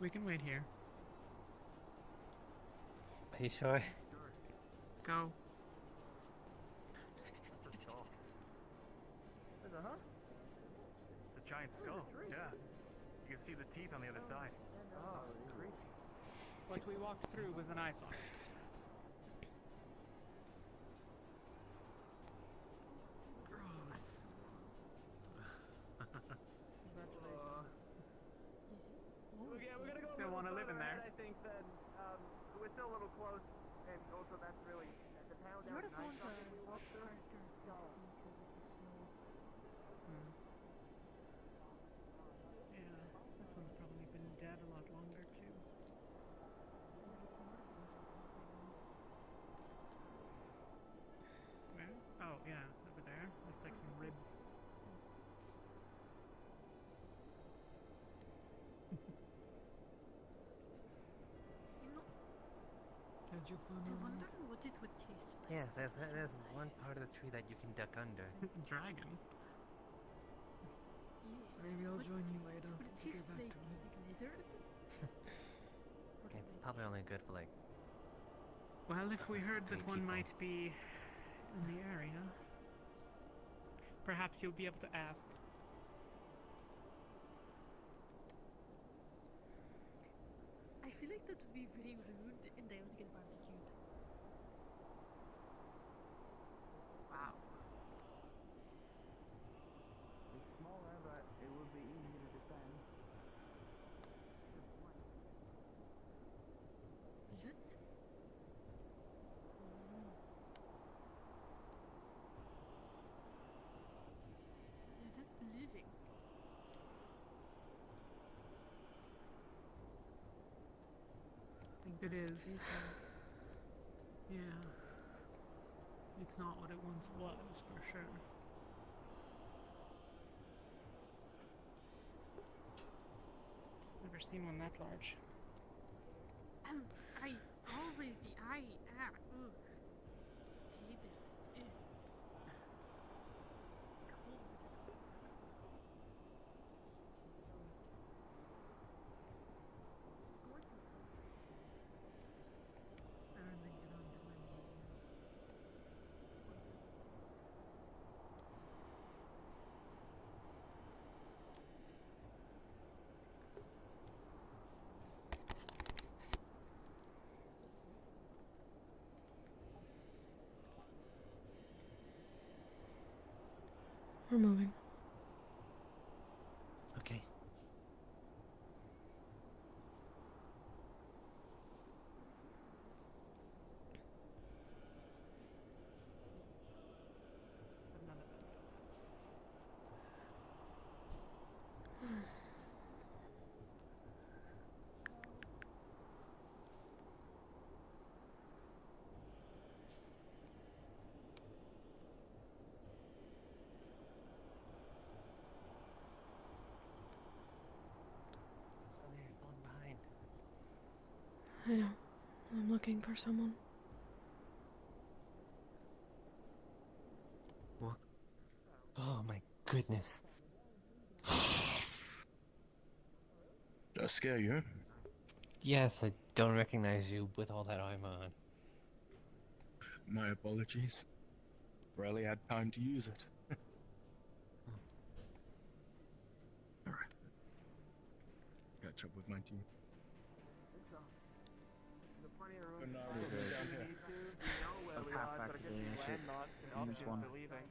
We can wait here. Are you sure? Go. The giant skull, yeah. You can see the teeth on the other side. Oh, creepy. What we walked through was an eye socket. I think then we're still a little close, and also that's really the town down You're the night one something we walked through. Yeah, this one's probably been dead a lot longer too. Where? Oh yeah, over there. Looks like some ribs. You know, Can't you find I a wonder what it would taste like. Yes, if it was there's alive. one part of the tree that you can duck under. Dragon. Yeah. Maybe I'll join you later. Would it to get taste back like to it. lizard? It's probably only good for like. Well, if we heard that three one people. might be in the area, perhaps you'll be able to ask. I feel like that would be very rude and I would get barbecued. Wow. It's smaller, but it would be easy to defend. Is it? Is that living? It is. Yeah. It's not what it once was, for sure. Never seen one that large. I always the I ugh. Hate it. Ew. Cold. We're moving. Okay. I know. I'm looking for someone. What? Oh my goodness. Did I scare you? Yes, I don't recognize you with all that armor on. My apologies. Rarely had time to use it. Alright. Catch up with my team. Plenty of room. Good night, If everybody. you need to, you know where we Path are. back Gotta to get the the ship landmark and in this options one. for leaving.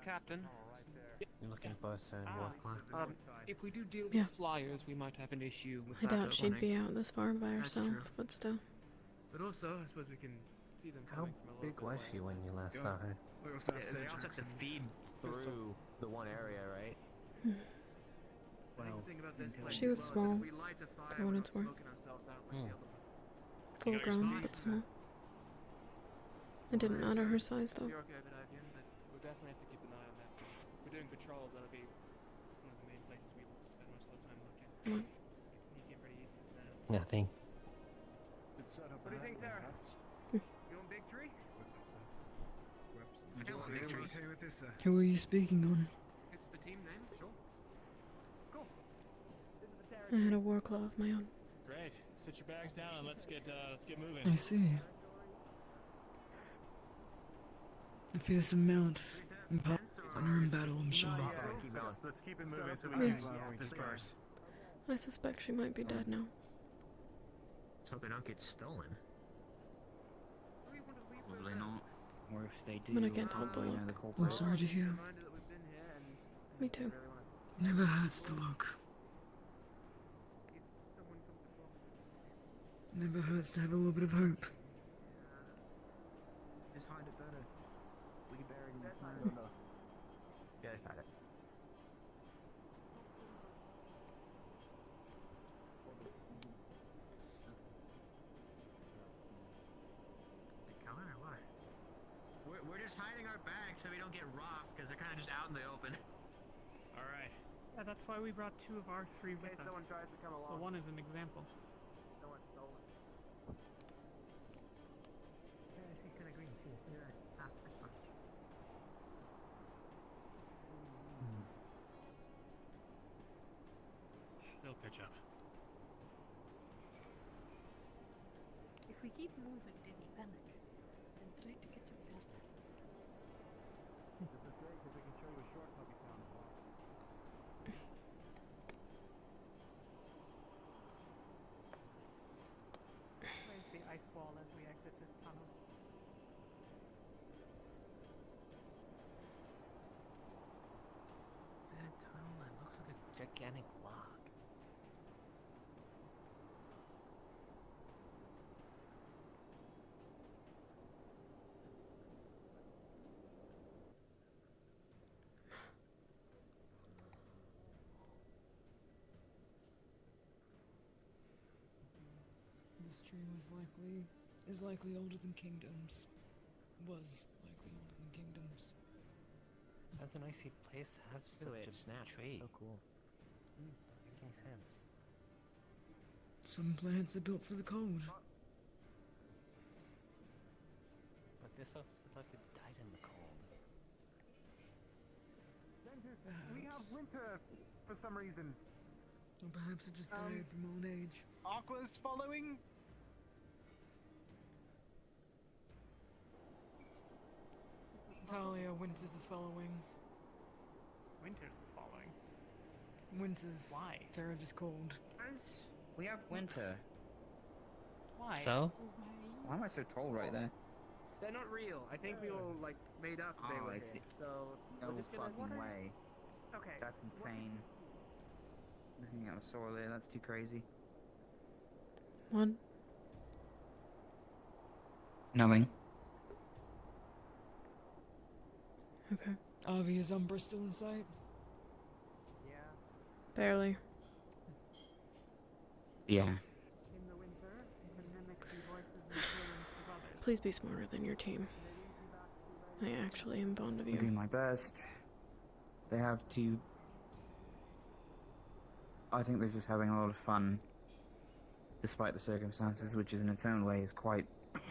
Captain. You're looking for us in Warclaw? If we do deal Yeah. with flyers, we might have an issue with I doubt backup she'd running. be out this far by That's herself, true. but still. But also, I suppose we can see them How coming from a little big bit was away. she when you last saw her? We also have they Sir also have to Jackson's feed through the one area, right? I think the thing about this place She was as well small, is if we light a fire, for we're what not it's worth. smoking ourselves out like the other one. Full grown, but small. It didn't matter her size though. You're okay with that, Ian, but we'll definitely have to keep an eye on that. If we're doing patrols, that'll be one of the main places we spend most of the time looking. What? Can sneak in pretty easy from that. Nothing. What do you think, Sarah? You want big tree? I want big tree. Okay with this, sir? Who are you speaking on? It's the team name, sure. Cool. This is the Sarah. I had a war claw of my own. Great. Sit your bags down and let's get moving. I see. A fearsome mount. And partner in battle, I'm sure. Let's keep it moving so we Yeah. can disperse. I suspect she might be dead now. Let's hope they don't get stolen. Probably not. Or if they do, But I can't help but we know look. the I'm culprit. sorry to hear. Me too. Never hurts to look. Never hurts to have a little bit of hope. Just hide it better. We can bury it in the sand. No. Yeah, just hide it. Coming or what? We're just hiding our bags so we don't get robbed because they're kind of just out in the open. All right. Yeah, that's why we brought 2 of our 3 with us. Someone tries to come along. The one is an example. Someone stole it. Yeah, she's kind of green too. Yeah. That's fine. They'll catch up. If we keep moving, then you panic. Then try to catch up faster. This is great because we can show you a shortcut we found. Where's the ice wall as we exit this tunnel? Is that a tunnel? It looks like a gigantic lock. This tree is likely older than kingdoms. Was likely older than kingdoms. That's a nice place to have such a tree. So cool. Making sense. Some plants are built for the cold. But this also looks like it died in the cold. We have winter for some reason. Or perhaps it just died from old age. Aqua's following? Talia, Winters is following. Winter's following. Winters. Why? Terra just called. We have winter. Why? So? Why am I so tall right there? They're not real. I think we all like made up they Oh, were I here. see. So No we're just gonna. fucking way. Okay. That's insane. Looking at the soil there, that's too crazy. What? Nothing. Okay. Avi, is Umbra still in sight? Yeah. Barely. Yeah. In the winter, you can mimic the voices and feelings of others. Please be smarter than your team. I actually am fond of I'm doing you. my best. They have to. I think they're just having a lot of fun, despite the circumstances, which is in its own way is quite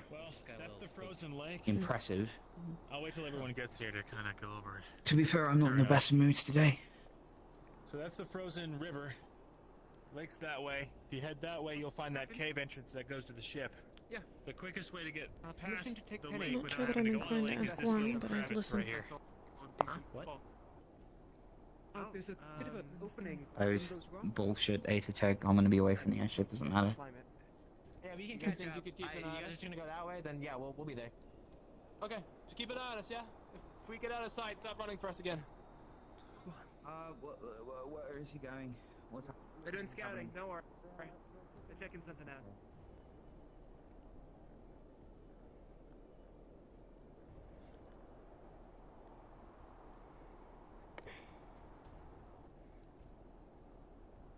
Well, that's the frozen lake. impressive. I'll wait till everyone gets here to kind of go over it. To be fair, I'm not in the best mood today. So that's the frozen river. Lake's that way. If you head that way, you'll find that cave entrance that goes to the ship. Yeah. The quickest way to get permission past to take the pity. lake I'm not without sure that having I'm to go on the inclined to lake is ask this why, little but I'd crevice listen. right here. What? There's a bit of an opening Those in those rocks. bullshit A to tech. I'm gonna be away from the airship. Doesn't matter. Yeah, we can Catch catch up. You could keep an You eye. guys- If it's gonna go that way, then yeah, we'll be there. Okay, just keep an eye on us, yeah. If we get out of sight, stop running for us again. Where is he going? What's They're doing scouting. Don't worry. They're checking something out.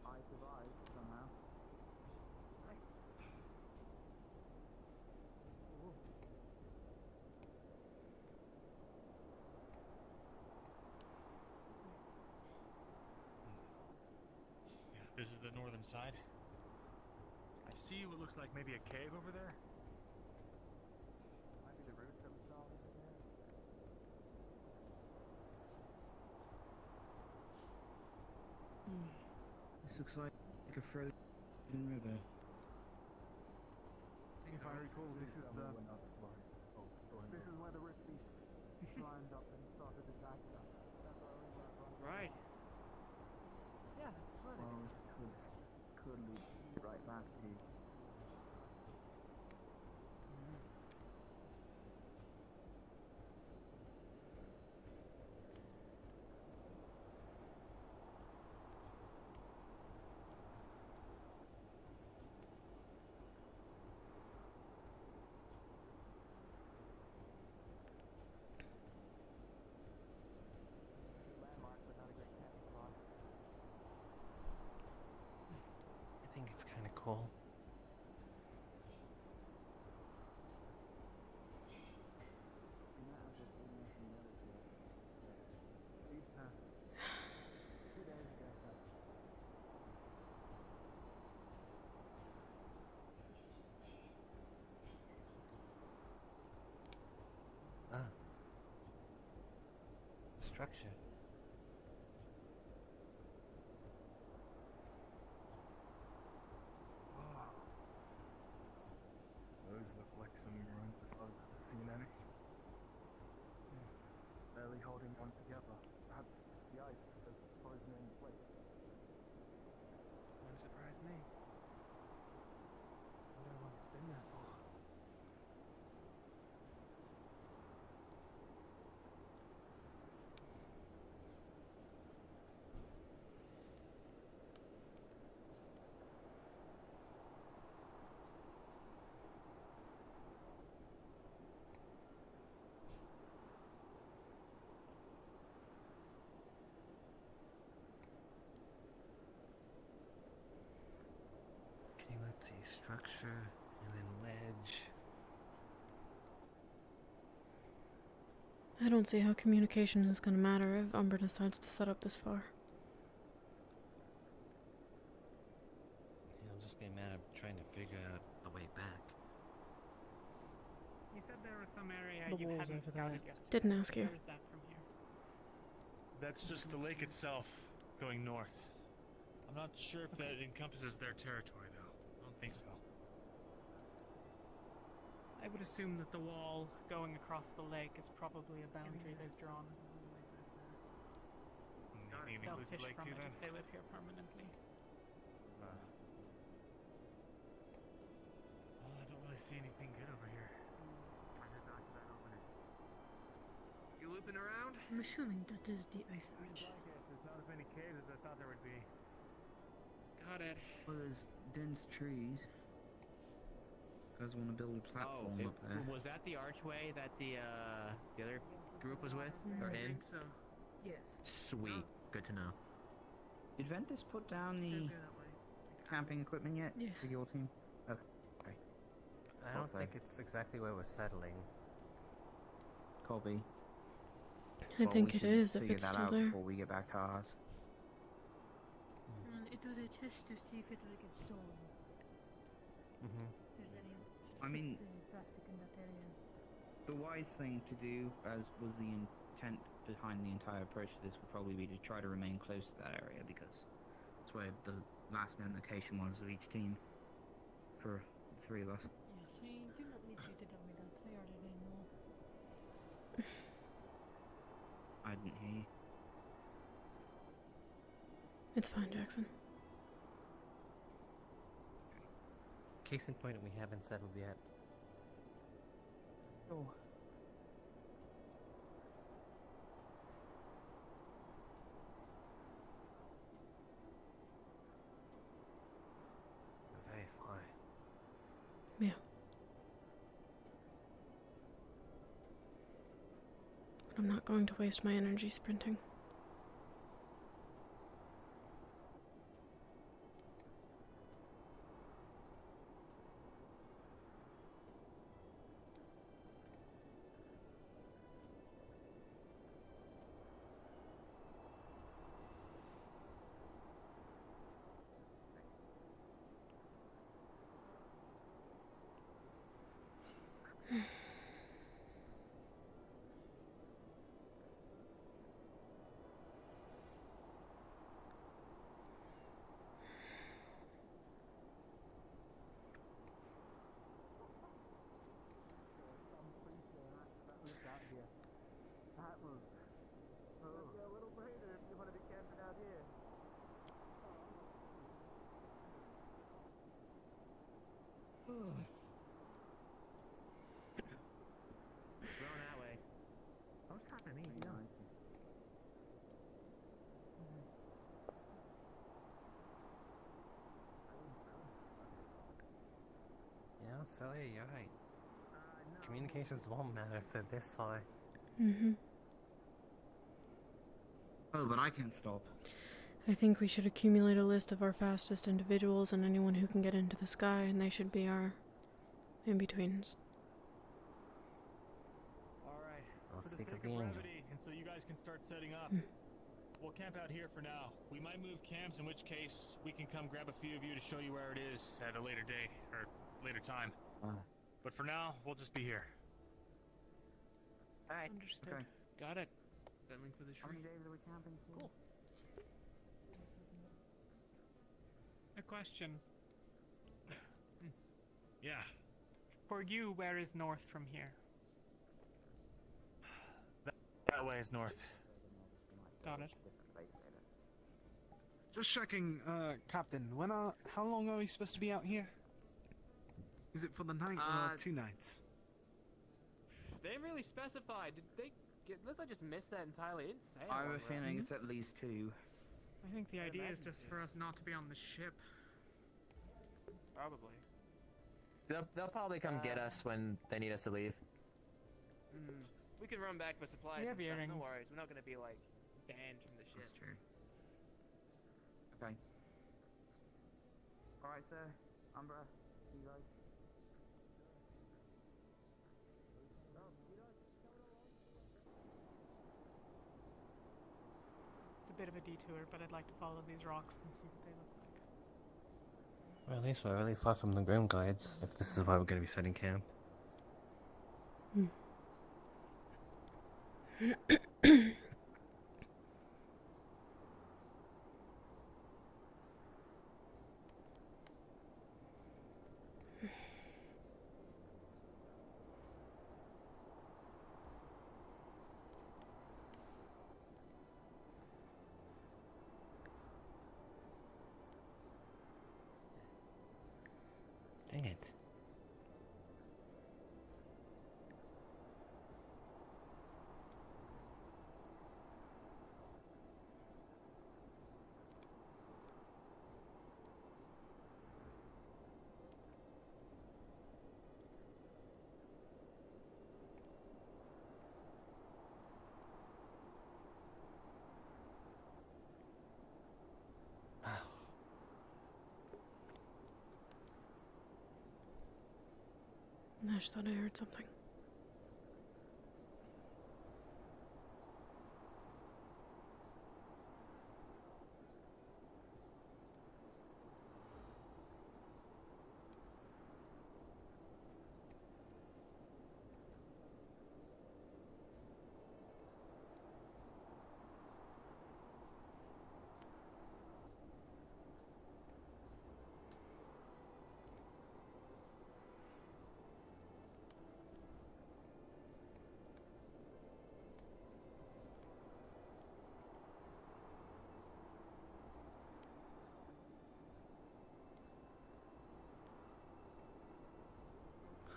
I survived somehow. Yeah, this is the northern side. I see what looks like maybe a cave over there. Might be the roots of the song. This looks like a frozen river. If I recall, this is the. This is where the rift beast climbed up and started attacking us. That's where we were from. Right. Yeah, that's right. Well, this could lead right back to. hole. Ah. Structure. Those look like some ruins if I've ever seen any. Barely holding one together. Perhaps the ice has frozen in place. Wouldn't surprise me. Wonder how long it's been there for. Okay, let's see. Structure and then wedge. I don't see how communication is going to matter if Umber decides to set up this far. It'll just be a matter of trying to figure out a way back. You said there was some area The you walls hadn't over there. scouted yet. Didn't ask you. Where is that from here? That's just the lake itself, going north. I'm not sure if that encompasses their territory, though. I don't think so. I would assume that the wall going across the lake is probably a boundary they've drawn. Maybe They'll include the fish lake from too, it then? if they live here permanently. I don't really see anything good over here. You looping around? I'm assuming that is the ice arch. There's not as many caves as I thought there would be. Got it. Well, there's dense trees. You guys want to build a platform up there? Was that the archway that the other group was with? Or I in? think so. Yes. Sweet. Good to know. Did Ventus put down the camping equipment yet? Yes. For your team? Okay. I don't think it's exactly where we're settling. Copy. I Well, think we it should is if figure it's that still out there. before we get back to ours. It was a test to see if it will get stolen. Mm-hmm. If there's any I mean, traffic in that area. the wise thing to do, as was the intent behind the entire approach to this, would probably be to try to remain close to that area because that's where the last known location was of each team for the three of us. Yes, I do not need you to tell me that. I already know. I didn't hear you. It's fine, Jackson. Case in point, we haven't settled yet. Oh. Very far. Yeah. But I'm not going to waste my energy sprinting. That was a little brighter if you want to be camping out here. Going that way. I was kind of neat, you know. Yeah, Celia, you're right. Communications won't matter if they're this far. Mm-hmm. Oh, but I can't stop. I think we should accumulate a list of our fastest individuals and anyone who can get into the sky, and they should be our in-betweens. Alright, I'll for the speak sake of of the angel. brevity, and so you guys can start setting up, Mm. we'll camp out here for now. We might move camps, in which case we can come grab a few of you to show you where it is at a later date, or later time. But for now, we'll just be here. Alright. Understood. Okay. Got it. That link for the How tree. many days are we camping for? Cool. A question. Yeah. For you, where is north from here? That way is north. Got it. Just checking, Captain. How long are we supposed to be out here? Is it for the night or 2 nights? They didn't really specify. Did they get, unless I just missed that entirely? It didn't say. I have a long run. feeling it's at least 2. I think the I idea is imagine just so. for us not to be on the ship. Probably. They'll probably come get us when they need us to leave. We can run back for supplies. We have and stuff, earrings. No worries. We're not gonna be like banned from the ship. That's true. Okay. Alright, sir. Umbra, you guys. It's a bit of a detour, but I'd like to follow these rocks and see what they look like. Well, at least we're really far from the ground guides, if this is why we're going to be setting camp. Dang it. I just thought I heard something.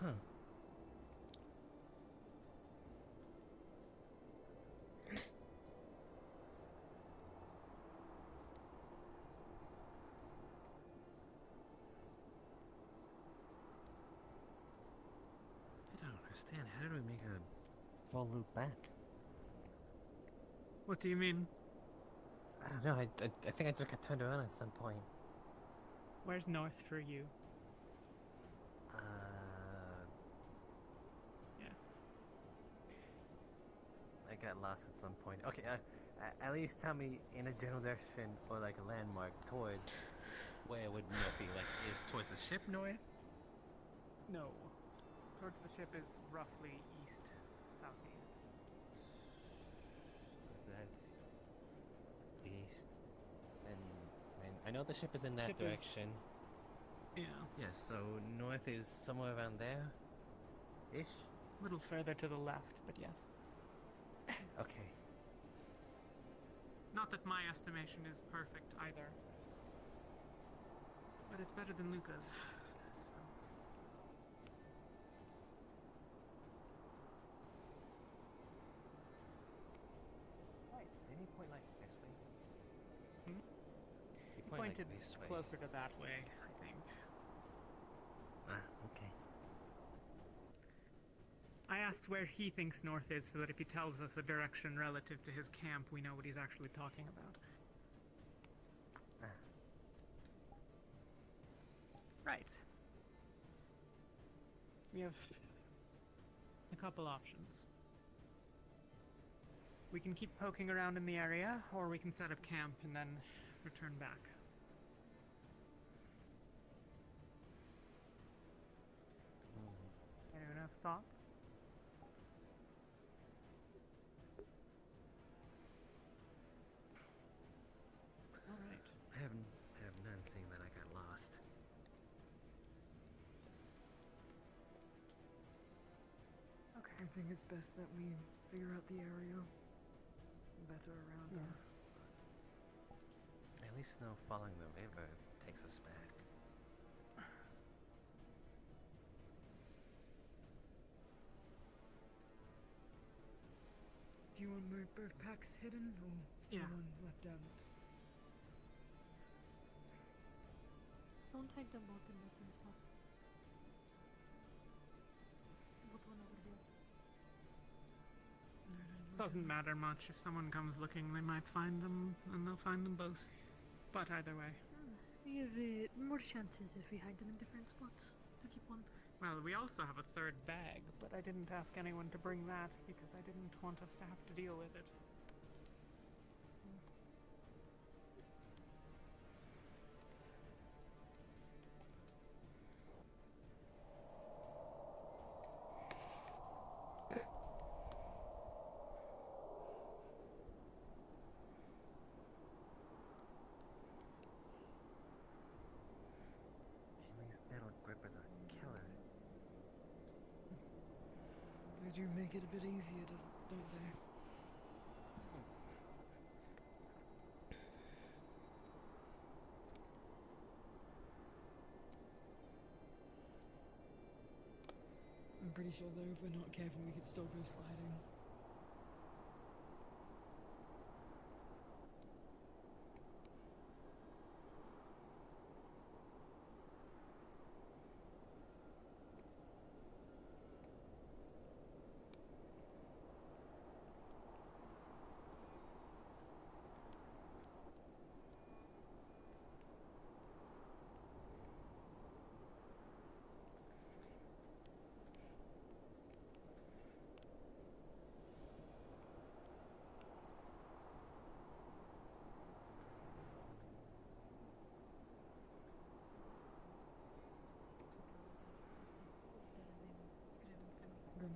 Huh. I don't understand. How did we make a full loop back? What do you mean? I don't know. I think I just got turned around at some point. Where's north for you? Yeah. I got lost at some point. Okay, at least tell me in a general direction or like a landmark towards where would north be? Like, is towards the ship north? No. Towards the ship is roughly east, southeast. That's east. And I know the ship is in that Ship is- direction. Yeah. Yes, so north is somewhere around there? Ish? A little further to the left, but yes. Okay. Not that my estimation is perfect either. But it's better than Luca's. So. Right. Did he point like this way? Hmm? He He pointed pointed like this way. closer to that way, I think. Ah, okay. I asked where he thinks north is so that if he tells us a direction relative to his camp, we know what he's actually talking about. Alright. We have a couple options. We can keep poking around in the area, or we can set up camp and then return back. Anyone have thoughts? Alright. I have none, seeing that I got lost. Okay. I think it's best that we figure out the area better around us. At least know following the river takes us back. Do you want both packs hidden or still one left out? Don't hide them both in the same spot. Put one over here. Doesn't matter much. If someone comes looking, they might find them, and they'll find them both. But either way. We have more chances if we hide them in different spots to keep one. Well, we also have a third bag, but I didn't ask anyone to bring that because I didn't want us to have to deal with it. These metal grippers are killer. They do make it a bit easier, don't they? I'm pretty sure though if we're not careful we could still go sliding.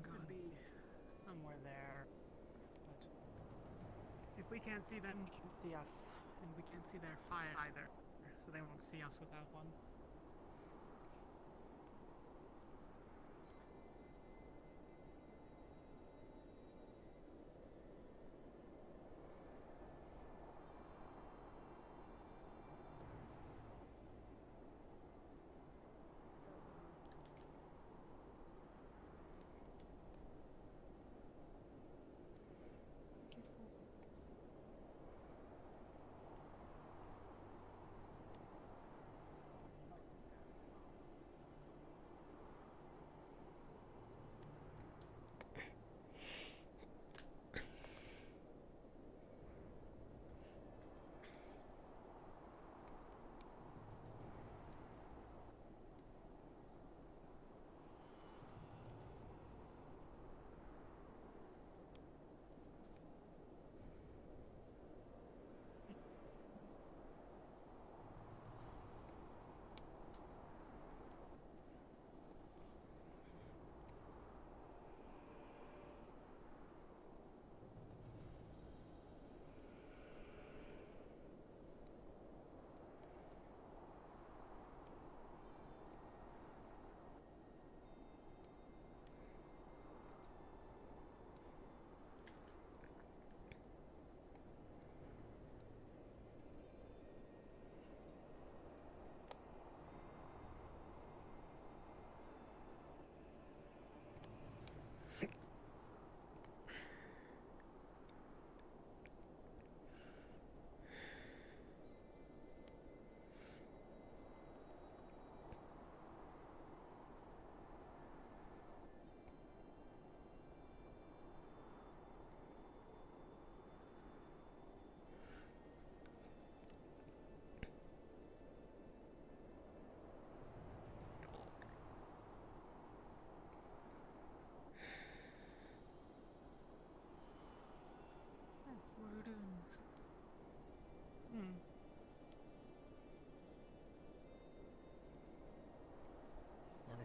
Could be somewhere there. But if we can't see them, you can see us. And we can't see their fire either. So they won't see us without one.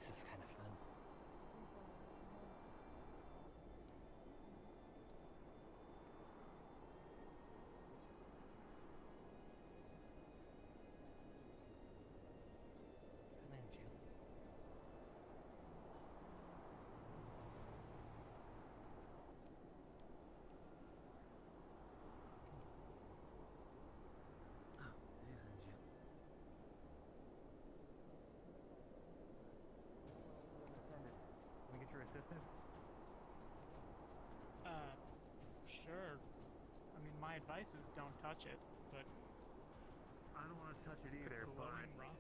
This is kind of fun. Come in, Jill. Oh, it is in Jill. Can we get your assistance? Sure. I mean, my advice is don't touch it, but I don't want to touch it either, but glowing rock.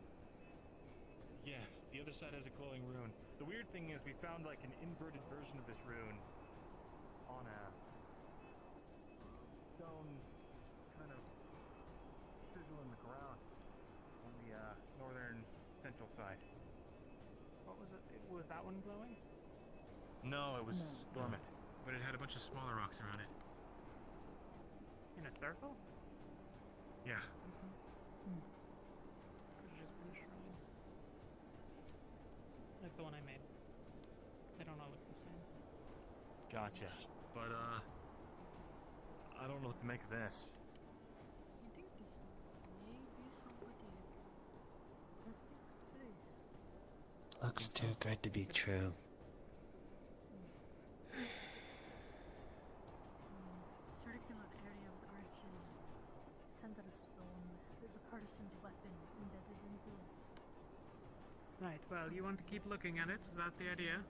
Yeah, the other side has a glowing rune. The weird thing is we found like an inverted version of this rune on a stone kind of chisel in the ground on the northern central side. What was it? Was that one glowing? No, it was dormant. But it had a bunch of smaller rocks around it. In a circle? Yeah. Could have just been a shrine. Like the one I made. They don't all look the same. Gotcha. But I don't know what to make of this. I think this may be somebody's resting place. Looks too good to be true. Circular area of the arches, center of stone with the partisan's weapon embedded into it. Right, well, you want to keep looking at it? Is that the idea?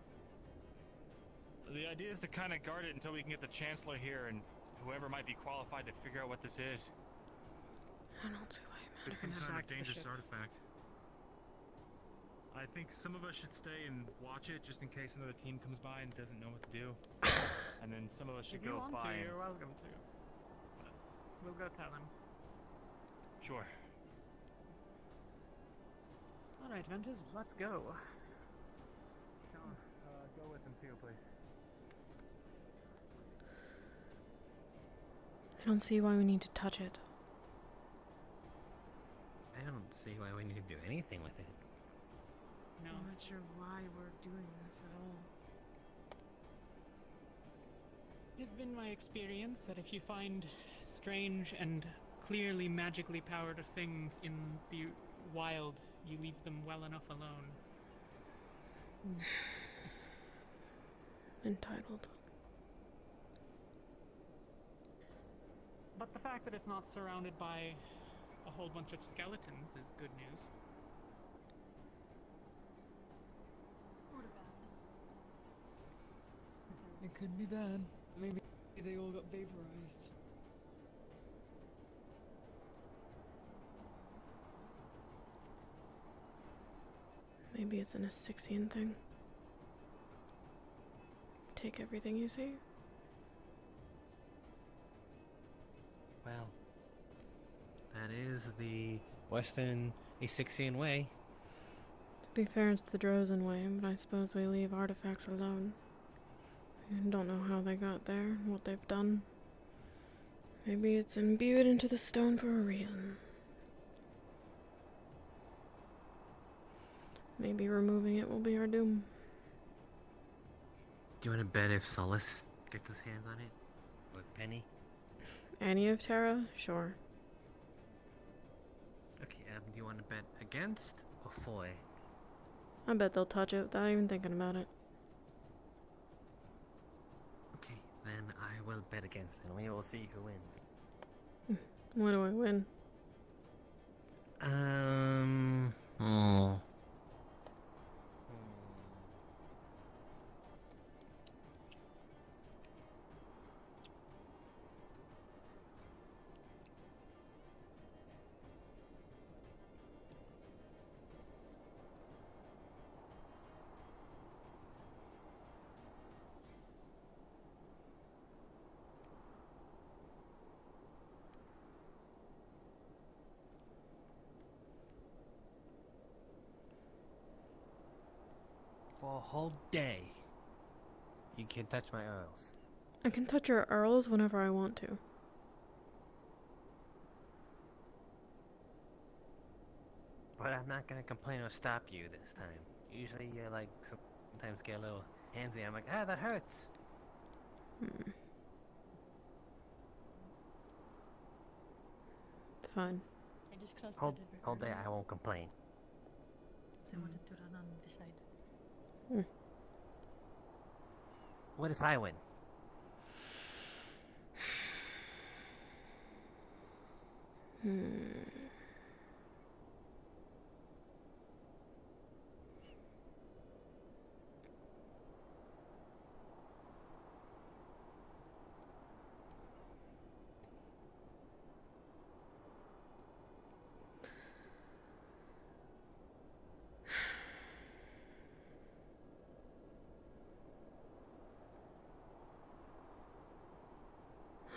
The idea is to kind of guard it until we can get the Chancellor here and whoever might be qualified to figure out what this is. I don't see why It's some kind of dangerous artifact. I think some of us should stay and watch it just in case another team comes by and doesn't know what to do. And then some of us should If you go want by to, and... you're welcome to. But we'll go tell him. Sure. Alright, Ventus, let's go. Go with him too, please. I don't see why we need to touch it. I don't see why we need to do anything with it. No. I'm not sure why we're doing this at all. It's been my experience that if you find strange and clearly magically powered things in the wild, you leave them well enough alone. Entitled. But the fact that it's not surrounded by a whole bunch of skeletons is good news. It could be bad. Maybe they all got vaporized. Maybe it's an Astyxian thing. Take everything you see. Well, that is the Western Astyxian way. To be fair, it's the Drozen way, but I suppose we leave artifacts alone. I don't know how they got there, what they've done. Maybe it's imbued into the stone for a reason. Maybe removing it will be our doom. Do you want to bet if Solus gets his hands on it? Or Penny? Any of Terra? Sure. Okay, do you want to bet against or for? I bet they'll touch it without even thinking about it. Okay, then I will bet against, and we will see who wins. What do I win? Oh. For a whole day, you can't touch my earls. I can touch your earls whenever I want to. But I'm not gonna complain or stop you this time. Usually you like sometimes get a little handsy. I'm like, ah, that hurts. Fine. I just crossed Whole, the river. whole day earlier, I won't complain. so I wanted to run on this side. What if I win?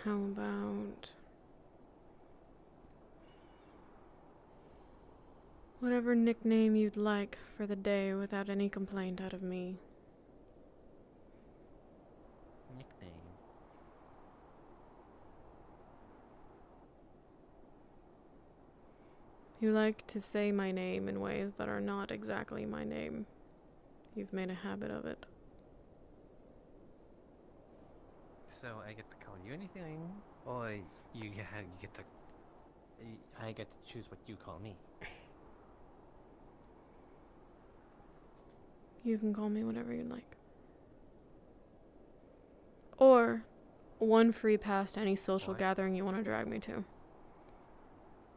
How about whatever nickname you'd like for the day without any complaint out of me? Nickname. You like to say my name in ways that are not exactly my name. You've made a habit of it. So I get to call you anything, or you get to I get to choose what you call me. You can call me whatever you'd like. Or one free pass to any social gathering you want to drag me to.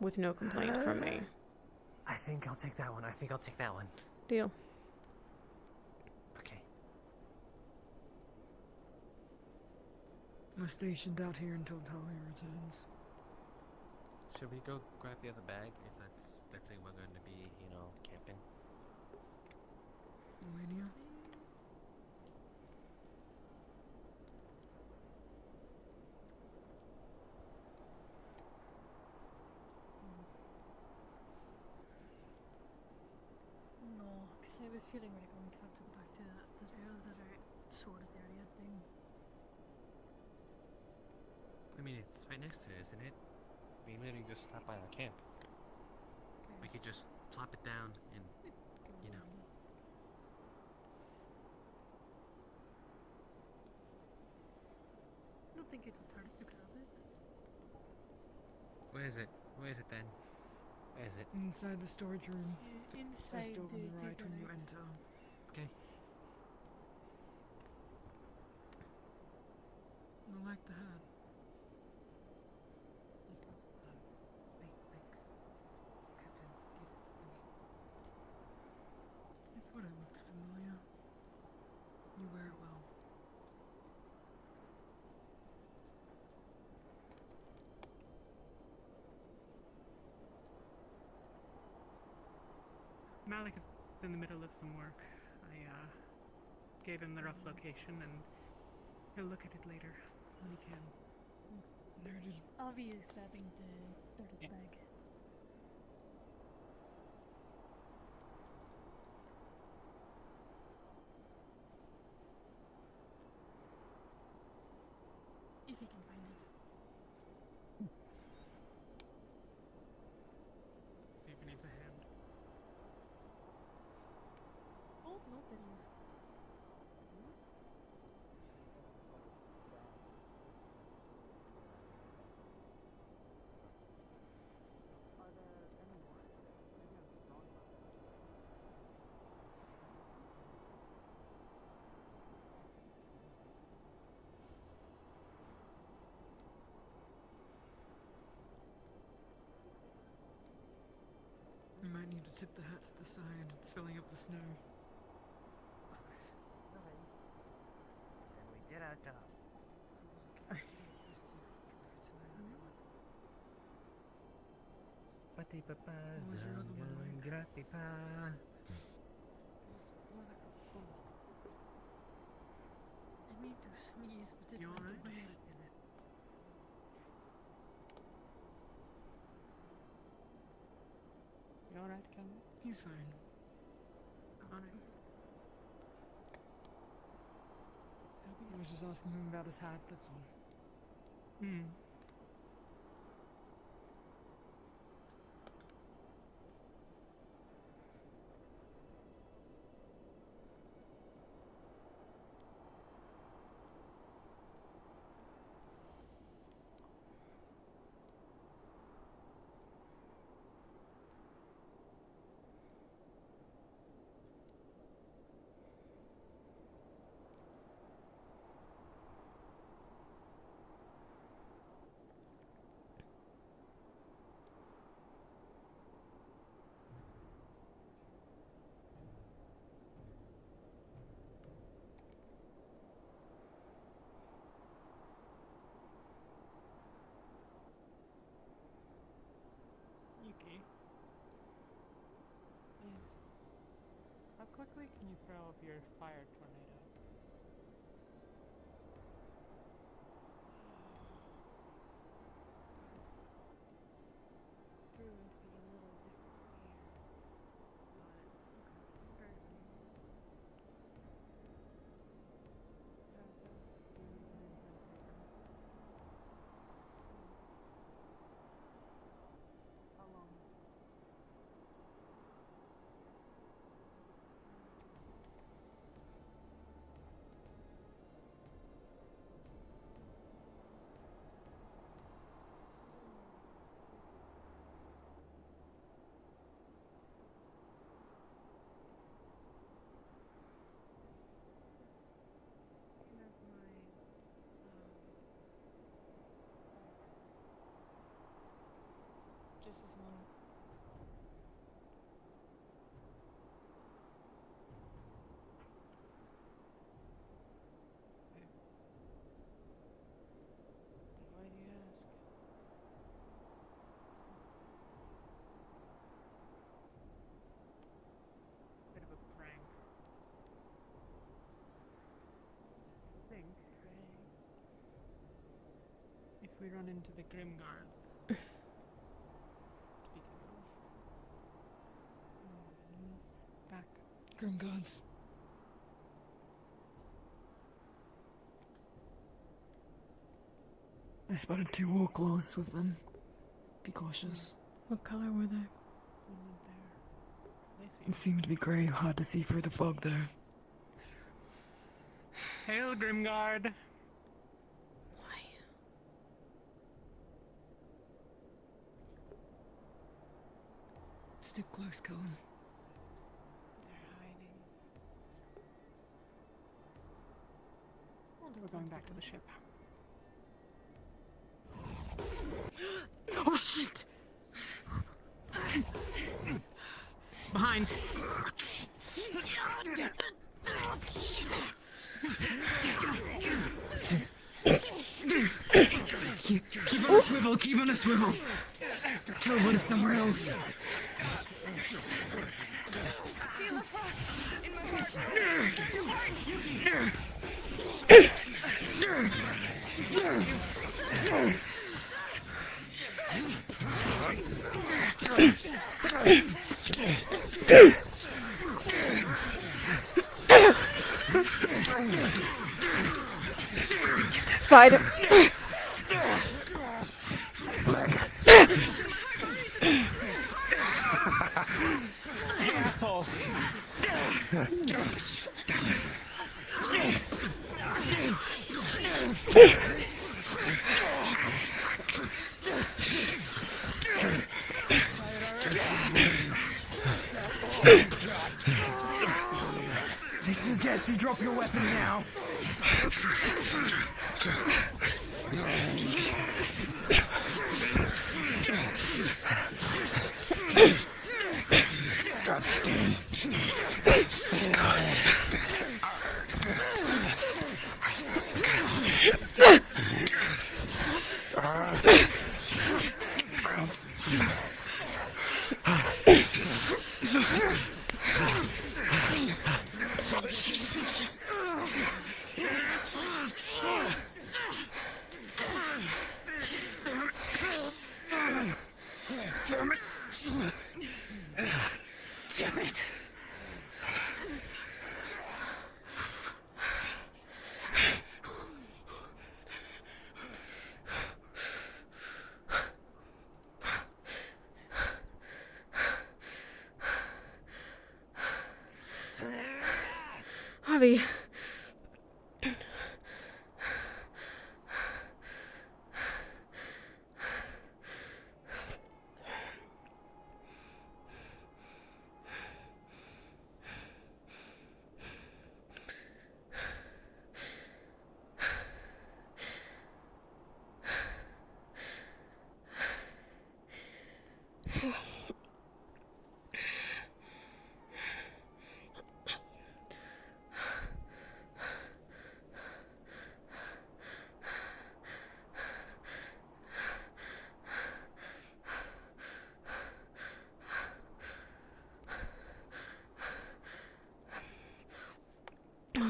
With no complaint from me. I think I'll take that one. I think I'll take that one. Deal. Okay. I'm stationed out here until Talia returns. Should we go grab the other bag if that's definitely we're going to be, camping? Melania? No, because I have a feeling we're going to have to go back to that other sort of area thing. I mean, it's right next to it, isn't it? We literally just stop by our camp. We could just plop it down and, I don't think it would hurt to grab it. Where is it? Where is it then? Where is it? Inside the storage room. Inside Just over on the right when you right. enter. Okay. I like the hat. I thought it looked familiar. You wear it well. Malik is in the middle of some work. I gave him the rough location, and he'll look at it later when he can. Noted. Avi is grabbing the dirty bag. If he can find it. See if he needs a hand. Oh, no, there he is. You might need to tip the hat to the side. It's filling up with snow. And we did our job. Pati papa zangan grapi pa. I mean to sneeze, but it You went alright? away. You alright, Ken? He's fine. Alright. I was just asking him about his hat, that's all. quickly? Can you throw up your fire tornado? Just as long. Why do you ask? Bit of a prank. I think, if we run into the Grim Guards. Speaking of. Back. Grim gods. I spotted 2 war claws with them. Be cautious. What color were they? It seemed to be grey, hard to see through the fog there. Hail, Grimguard! Stick close, Cullen. We're going back to the ship. Oh shit! Behind. Keep on a swivel, keep on a swivel. Teleport it somewhere else. Feel the frost in Side. Asshole. This is Jesse. Drop your weapon now. God damn. Damn it. Javi.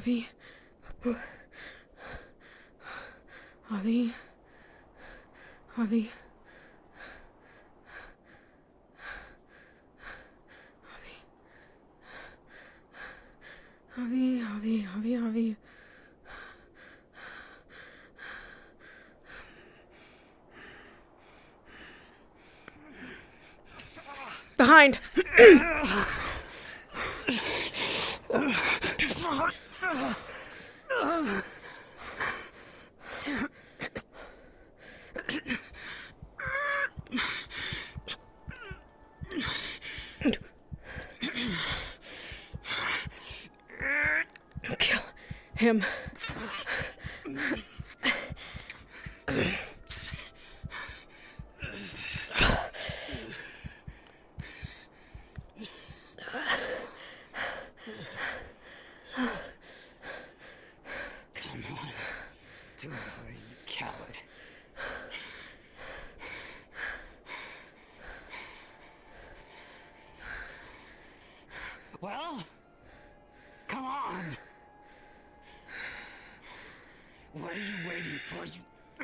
Avi. Avi. Avi. Avi. Behind! Kill him. Come on. Do it, you coward. Well? Come on! What are you waiting for,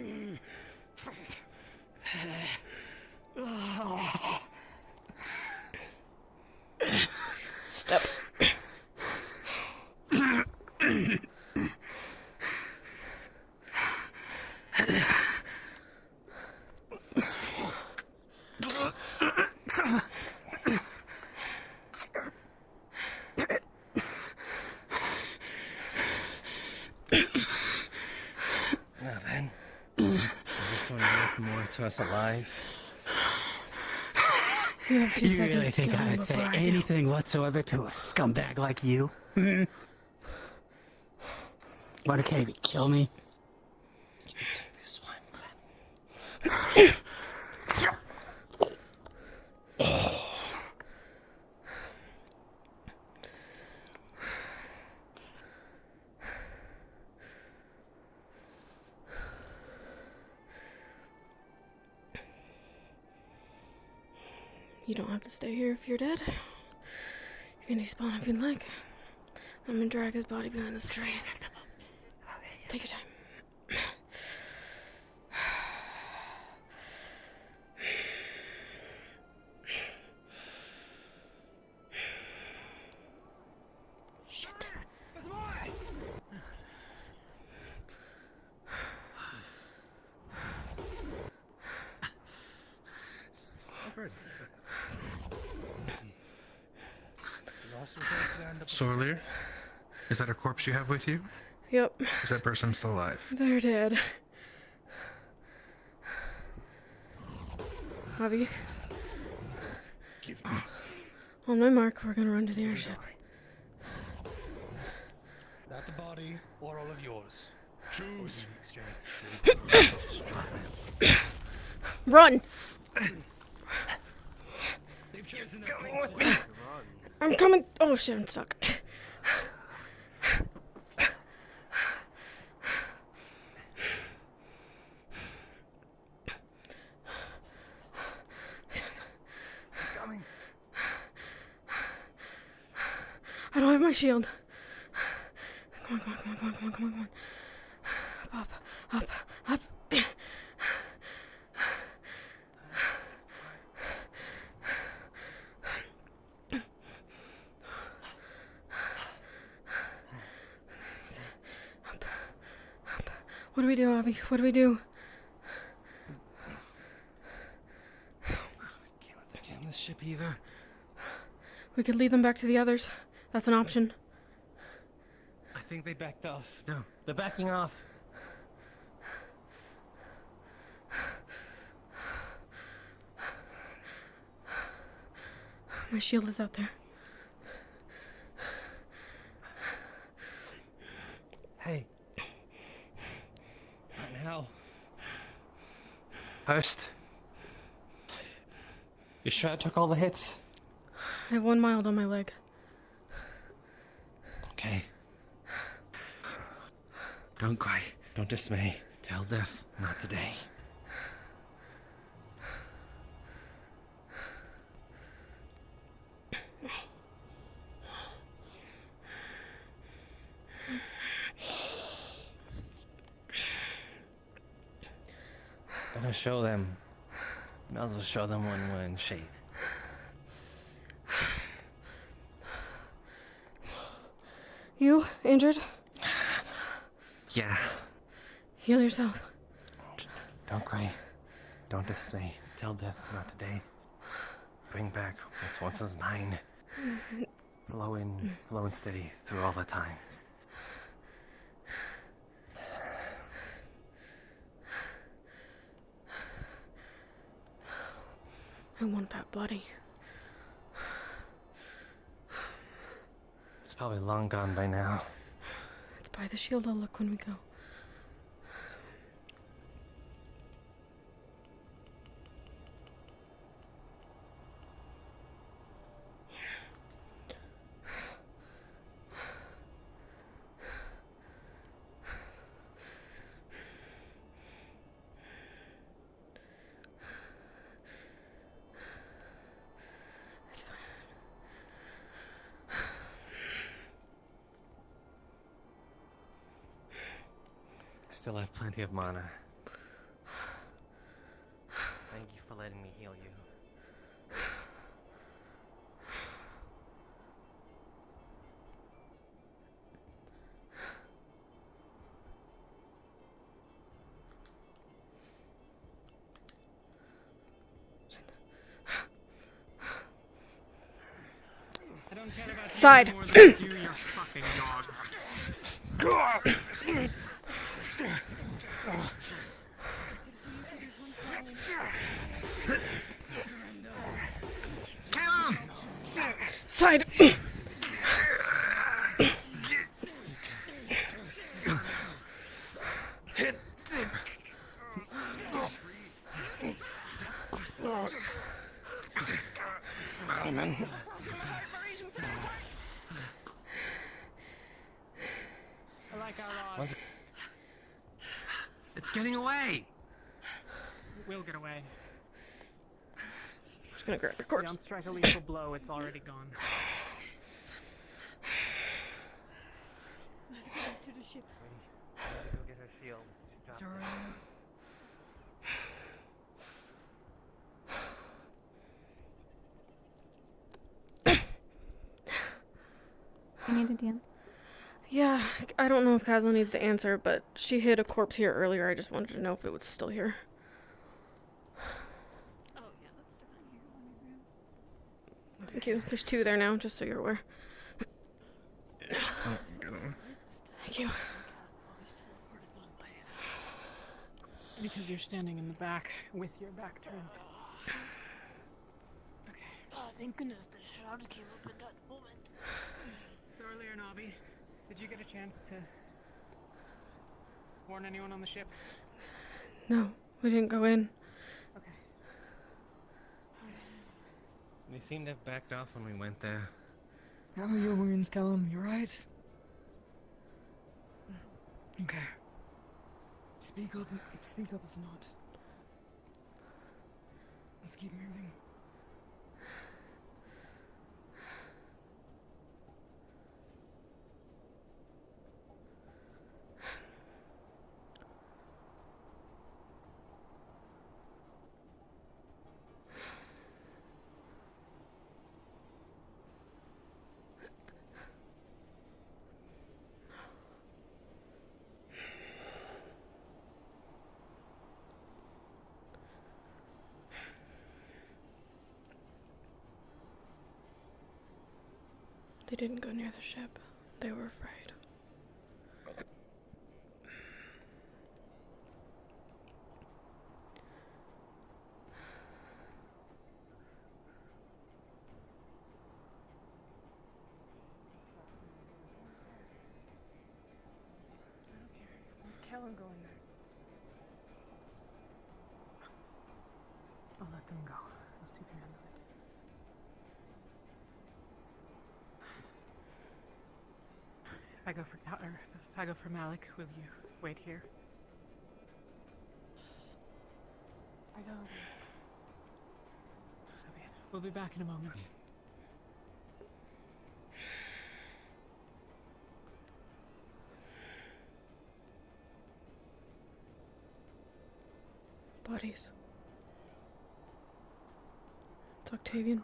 you... Step. Now then, is this one worth more to us alive? You have 2 You seconds really to think kill I him would say before I do. anything whatsoever to a scumbag like you? Why can't even kill me? You can take this one. You don't have to stay here if you're dead. You can despawn if you'd like. I'm gonna drag his body behind this tree. Take your time. Shit. Sorlier? Is that a corpse you have with you? Yep. Is that person still alive? They're dead. Javi. On my mark, we're gonna run to the airship. Not the body or all of yours. Choose. Run! Coming with me. I'm coming. Oh shit, I'm stuck. Coming. I don't have my shield. Come on. Up. What do we do, Avi? What do we do? Can't let them get in this ship either. We could lead them back to the others. That's an option. I think they backed off. No, they're backing off. My shield is out there. Hey. Not now. First. You sure I took all the hits? I have 1 mild on my leg. Okay. Don't cry. Don't dismay. Tell death, not today. show them. Might as well show them when we're in shape. You injured? Yeah. Heal yourself. Don't cry. Don't dismay. Tell death not today. Bring back what's once was mine. Flow in steady through all the times. I want that body. It's probably long gone by now. It's by the shield. I'll look when we go. Still have plenty of mana. Thank you for letting me heal you. I don't care about Side. you more than I do your fucking dog. Side. Man. I like our odds. It's getting away! We'll get away. Just gonna grab your corpse. Don't strike a lethal blow, it's already gone. Let's get to the ship. Go get her shield. You need a dance? Yeah, I don't know if Kazla needs to answer, but she hid a corpse here earlier. I just wanted to know if it was still here. Oh, yeah, that's different here. Thank you. There's 2 there now, just so you're aware. Thank you. Because you're standing in the back with your back turned. Okay. Oh, thank goodness the shroud came up at that moment. So earlier, Navi, did you get a chance to warn anyone on the ship? No, we didn't go in. Okay. They seemed to have backed off when we went there. How are your wounds, Callum? You right? Okay. Speak up if not. Let's keep moving. They didn't go near the ship. They were afraid. Kill and go in there. I'll let them go. Those 2 can handle it. If I go for Malik, will you wait here? I go with you. So be it. We'll be back in a moment. Bodies. It's Octavian.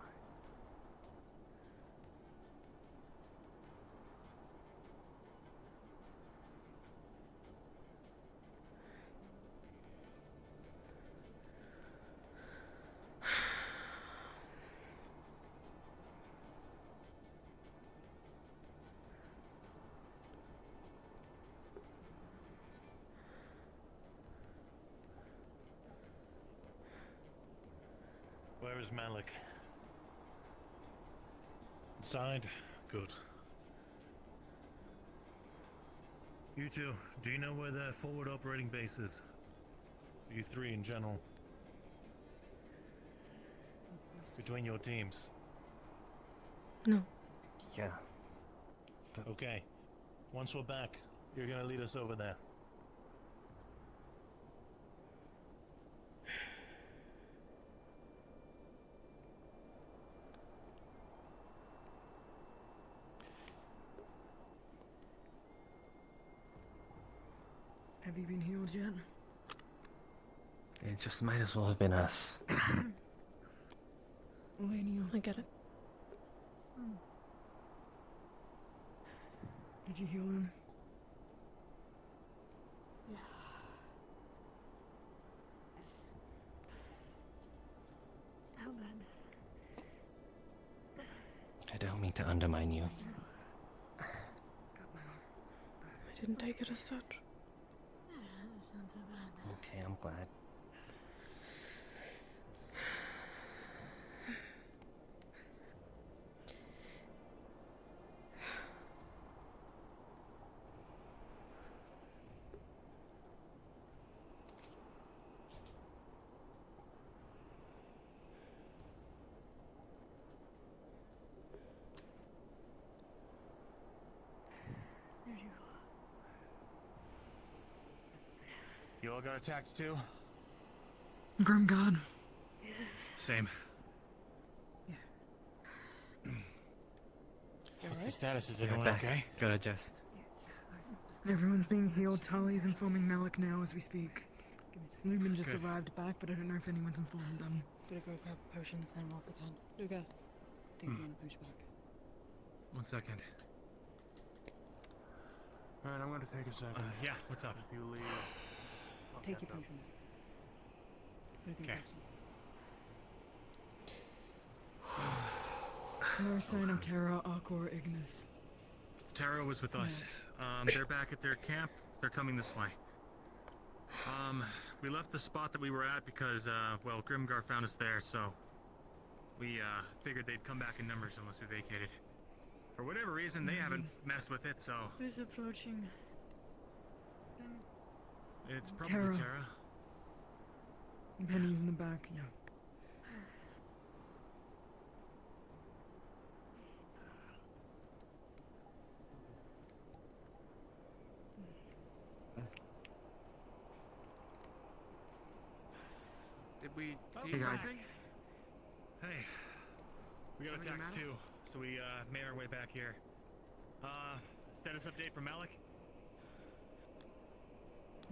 Where is Malik? Inside? Good. You two, do you know where the forward operating base is? You three in general. Between your teams. No. Yeah. Okay. Once we're back, you're gonna lead us over there. Have you been healed yet? It just might as well have been us. Elenia. I get it. Did you heal him? Yeah. How bad? I don't mean to undermine you. I didn't take it as such. It's not that bad. Okay, I'm glad. There you go. You all got attacked too? Grim God. Yes. Same. What's the status? Is You're everyone back. okay? Gotta adjust. Everyone's being healed. Tali is informing Malik now as we speak. Lumen just arrived back, but I don't know if anyone's informed them. Gonna go grab potions then whilst I can. Luca, do you want to push back? 1 second. Alright, I'm gonna take a second. Yeah, what's up? If you leave, I'll Take catch your up. potion. Go Okay. grab some. No sign of Terra, Aqua, or Ignis. Tara was with us. They're back at their camp. They're coming this way. We left the spot that we were at because, well, Grimgar found us there, so we figured they'd come back in numbers unless we vacated. For whatever reason, they haven't messed with it, so Who's approaching? it's probably Tara. Tara. Penny's in the back, yeah. Did we see Hey, guys. something? Hey, we got Something attacked matter? too, so we made our way back here. Status update from Malik?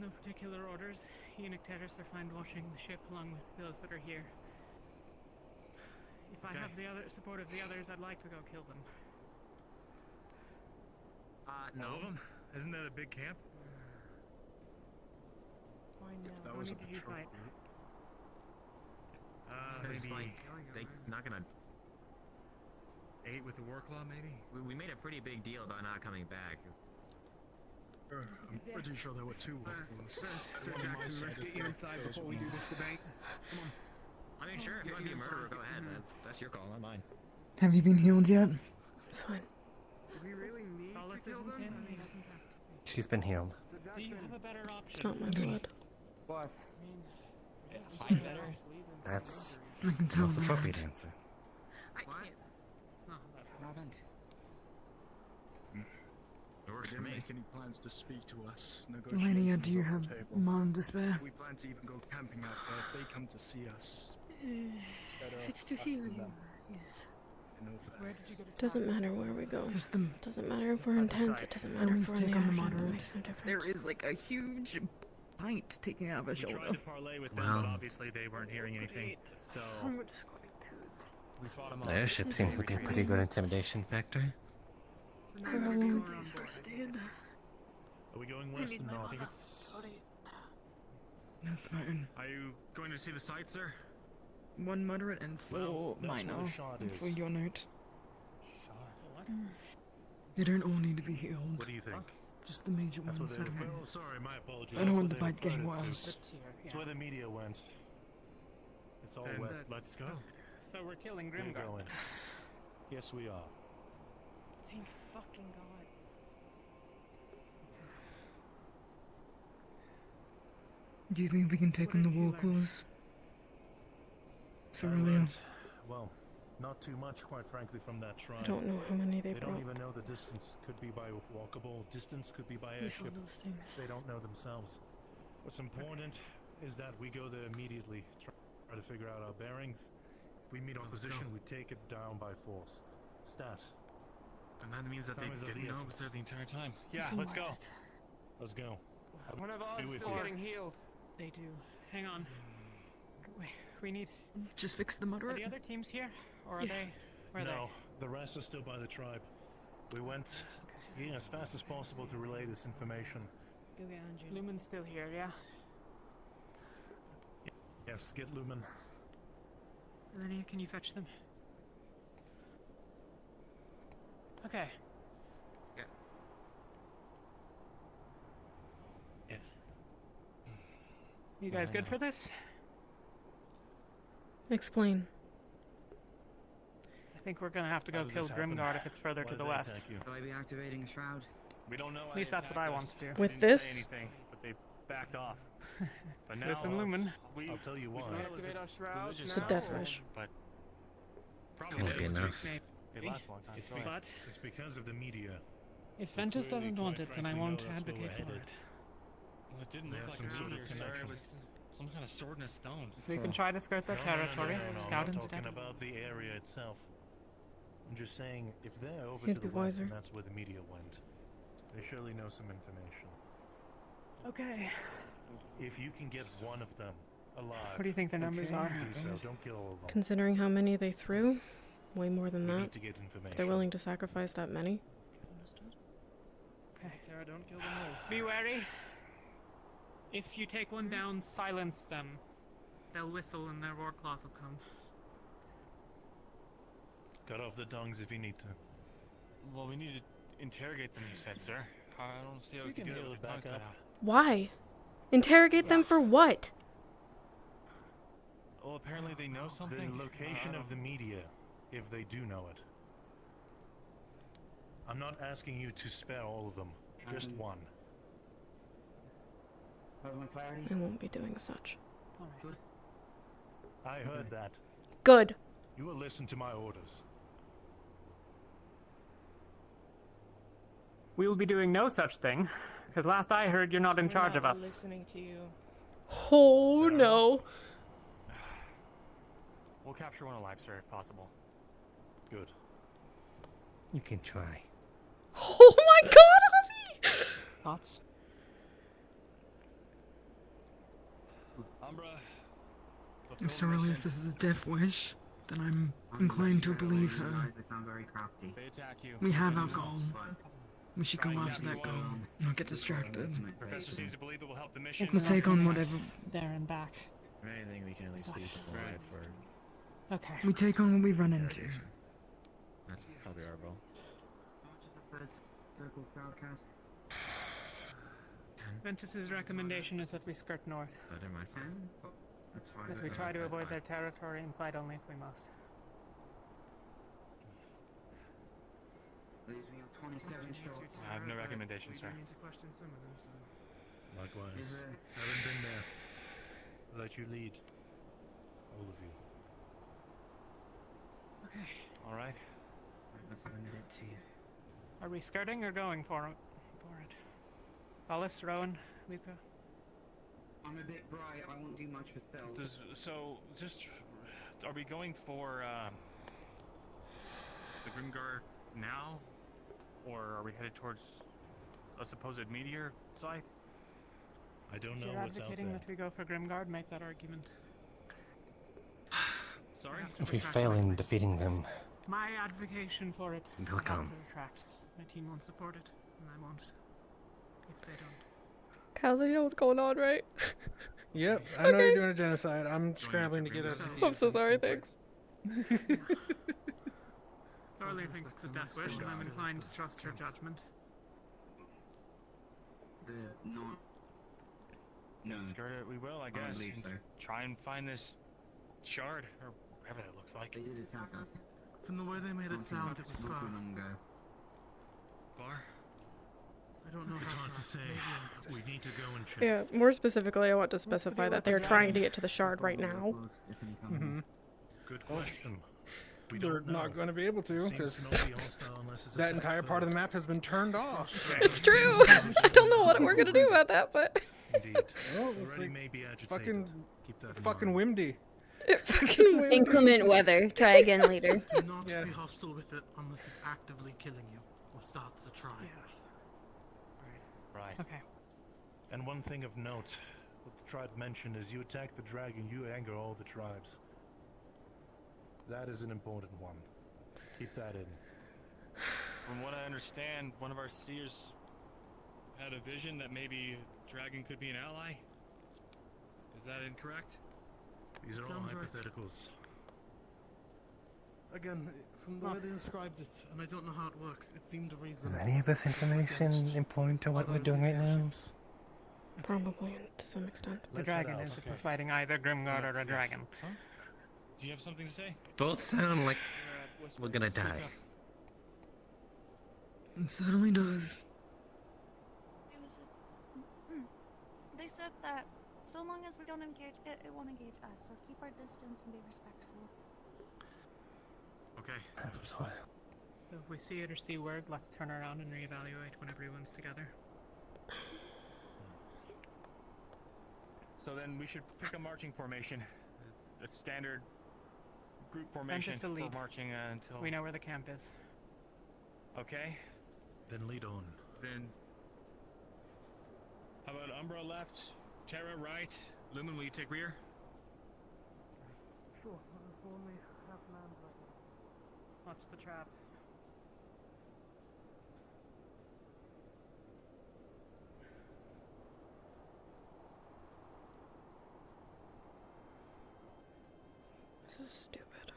No particular orders. He and Icteris are fine watching the ship along with those that are here. If I have the other support of the others, I'd like to go kill them. No. All of them? Isn't that a big camp? Why no? If that How was a many did you patrol fight? group. It's Maybe like, they not gonna... 8 with the war claw, maybe? We made a pretty big deal about not coming back. I'm pretty sure there were 2 wolves. Sir Jackson, let's get you inside before we do this debate. Come on. I mean, sure, if you want to be a murderer, go ahead. That's your call, not mine. Have you been healed yet? Fine. Do we really need Solace to kill isn't them? in, and he hasn't have to. She's been healed. Do you have a better option? It's not my blood. What? Hide better? That's I can the tell most that. appropriate answer. I can't. It's not how that works. It works We for didn't me. make any plans to speak to us. Elenia, do you Negotiations have off the table. Mana to spare? We plan to even go camping out there if they come to see us. Better It's to us heal than you. them. Yes. No Where did you thanks. get attacked? Doesn't matter where we go. Just them. Doesn't matter if we're intense. It doesn't matter Always if we're in take the on the action. It moderates. makes no difference. There is like a huge bite taken out of a We shoulder. tried to parlay with them, Well. but obviously they weren't hearing anything. So we fought them off. The airship seems to be a pretty good intimidation factor. So now we're gonna go around first board. aid. Are we going I west need or my north? mother. Sorry. That's fine. Are you going to see the site, sir? 1 moderate and 4 Well, that's where minor. the shard For is. your note. What? They don't all need to be healed. What do you think? Just the major That's ones. where I they don't oh, want. sorry, my apologies. I don't want the That's where bite they getting referred it to. worse. It's where the media went. It's all Then west. let's go. So we're killing We're Grimgar. going. Yes, we are. Thank fucking God. Do you think we can take on the war claws? So earlier. Well, not too much, quite frankly, from that tribe. I don't know how many they They brought. don't even know the distance. Could be by walkable distance, could be by We saw airship. those things. They don't know themselves. What's important is that we go there immediately, try to figure out our bearings. If we meet opposition, we take it down by force. Stat. And that means that Time they is of the didn't know it essence. was there the entire time. Yeah, So let's go. what? Let's go. One of us Be with still you. getting healed. They do. Hang on. We need. Just fix the Are moderate. the other teams here, or are Yeah. they? Where are No, the rest are still by the tribe. We went as fast as possible to relay this information. Go get Andrew. they? Lumen's still here, yeah. Yes, get Lumen. Linnea, can you fetch them? Okay. Yeah. Yeah. You guys good for this? Explain. I think we're gonna have to How go did kill this happen? Grimguard if it's further Why to did the they west. attack you? Will I be activating a shroud? We don't know why At least they that's what I attacked want us. to do. They With didn't this? say anything, but they backed off. But now, Listen, Lumen. we I'll tell you we why. feel as Activate a our shrouds religious now, The death or- wish. But Won't be enough. they last a long time. It's, so- But it's because of the media. if Ventus clearly, doesn't want quite it, then I frankly, won't know that's where we're advocate for headed. it. Well, it didn't They look have like some a sort of meteor, sir. It connection. was some kind of sword and a stone. We can try to skirt their territory, No, scout I'm not instead. talking about the area itself. I'm just saying, if they're over He'd to be the west wiser. and that's where the media went, they surely know some information. Okay. If you can get one of them alive, What do you think their numbers are? do so. Don't kill all of them. Considering how many they threw, way more than We that. need to get information. If they're willing to sacrifice that many. Okay. Sarah, don't kill them all. Be wary. If you take one down, silence them. They'll whistle and their war claws will come. Cut off the tongues if you need to. Well, we need to interrogate them, you said, sir. I don't see how we We can can do it heal with it their back tongues cut up. out. Why? Interrogate them for what? Well, apparently they know The something. location of the media, if they do know it. I'm not asking you to spare all of them, just one. I won't be doing such. Alright. I heard that. Good. You will listen to my orders. We will be doing no such thing, because last I heard you're not in charge of us. Listening to you. Oh no. We'll capture one alive, sir, if possible. Good. You can try. Oh my god, Avi! Thoughts? Umbra. If Cerilius is a death wish, then I'm inclined to believe her. If they attack you, We have our goal. We should go after that goal, not get distracted. Professor seems to believe it will help the mission. We'll take on whatever. There and back. If anything, we can at least leave them alive for. Okay. We take on what we run into. That's probably our goal. Ventus's recommendation is that we skirt north. Never mind. That we try to avoid their territory and fight only if we must. I have no recommendation, sir. We need to question some of them, so. Likewise. Haven't been there. I'll let you lead. All of you. Okay. All right. Are we skirting or going for it? Hollis, Rowan, Luca? I'm a bit bright, I won't do much for stealth. Are we going for the Grimgar now, or are we headed towards a supposed meteor site? I don't If know you're what's out advocating there. that we go for Grimguard, make that argument. Sorry? If we fail in defeating them, My advocation for it, They'll I have come. to retract. My team won't support it, and I won't. If they don't. Kaz, you know what's going on, right? Yep, I know you're doing a genocide. I'm scrambling to get us. I'm so sorry, thanks. Charlie thinks it's a death wish, and I'm inclined to trust her judgment. No. Skirt it, we will, I guess. believe and so. Try and find this shard, or whatever that looks like. They did attack us. From the way they made it sound, it was Not far. too long ago. Far? I don't know It's how hard far. to say. We need to go and check. Yeah, more specifically, I want to specify that they're trying to get to the shard right now. Mm-hmm. Good question. We They're don't know. not going to be able to Seems because to not be hostile unless it's that attacked entire part of the first. map has been turned off. It's true. I don't know what we're gonna do about that, but Indeed. Well, it's Already like may be agitated. fucking, Keep that in fucking mind. windy. Inclement weather. Try again later. Do not Yeah. be hostile with it unless it's actively killing you or starts a try. Right. Okay. And one thing of note, what the tribe mentioned is you attack the dragon, you anger all the tribes. That is an important one. Keep that in. From what I understand, one of our seers had a vision that maybe Dragon could be an ally. Is that incorrect? These are all Sounds right. hypotheticals. Again, from the way they described it, and I don't know how it works, it seemed is reasonable. any of this information important to what we're doing right now? probably to some extent. The dragon is if we're fighting either Grimguard or a dragon. Huh? Do you have something to say? Both sound like we're gonna die. It certainly does. They said that so long as we don't engage it, it won't engage us. So keep our distance and be respectful. Okay. So if we see it or see word, let's turn around and reevaluate when everyone's together. So then we should pick a marching formation. A standard group formation Prentice a for lead. marching until... We know where the camp is. Okay. Then lead on. Then... How about Umbra left, Terra right, Lumen, will you take rear? Sure. Only half land right now. Watch the trap. This is stupid.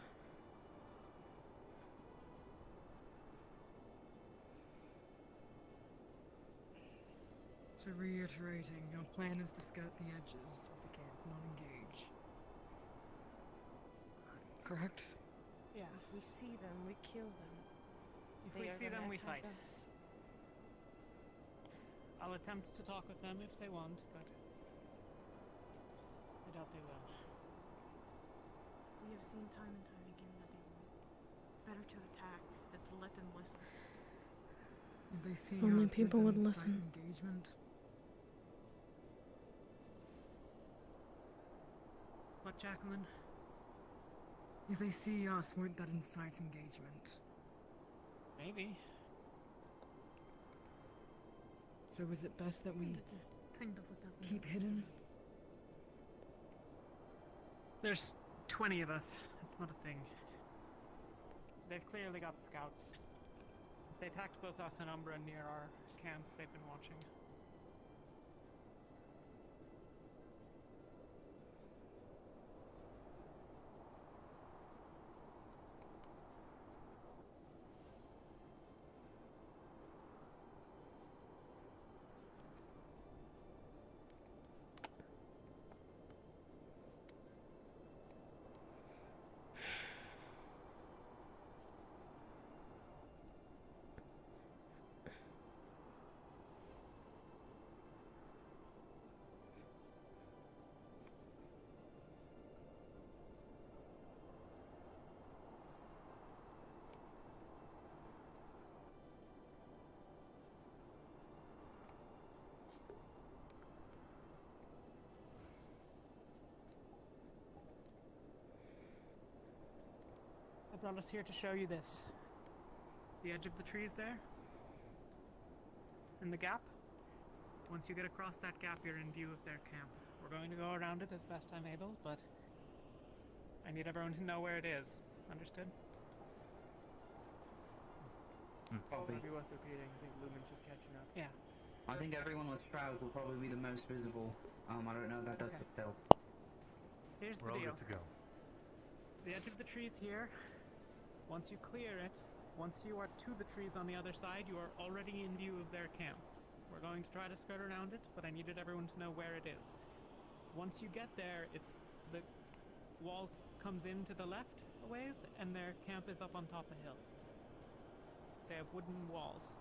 So reiterating, our plan is to skirt the edges of the camp, not engage. Correct? Yeah, if we see them, we kill them. If They we are see them, gonna we attack fight. us. I'll attempt to talk with them if they want, but I doubt they will. We have seen time and time again that they won't. Better to attack than to let them listen. If they see Only us, let people them would incite listen. engagement. What, Jacqueline? If they see us, won't that incite engagement? Maybe. So is it best that we That is kind of what that keep means. hidden? There's 20 of us. It's not a thing. They've clearly got scouts. If they attacked both us and Umbra near our camp, they've been watching. I brought us here to show you this. The edge of the trees there? In the gap? Once you get across that gap, you're in view of their camp. We're going to go around it as best I'm able, but I need everyone to know where it is. Understood? Probably be worth repeating. I think Lumen's just catching up. Yeah. I think everyone with shrouds will probably be the most visible. I don't know if that does for stealth. Here's We're the all deal. good to go. The edge of the tree's here. Once you clear it, once you are to the trees on the other side, you are already in view of their camp. We're going to try to skirt around it, but I needed everyone to know where it is. Once you get there, it's the wall comes in to the left a ways, and their camp is up on top of a hill. They have wooden walls,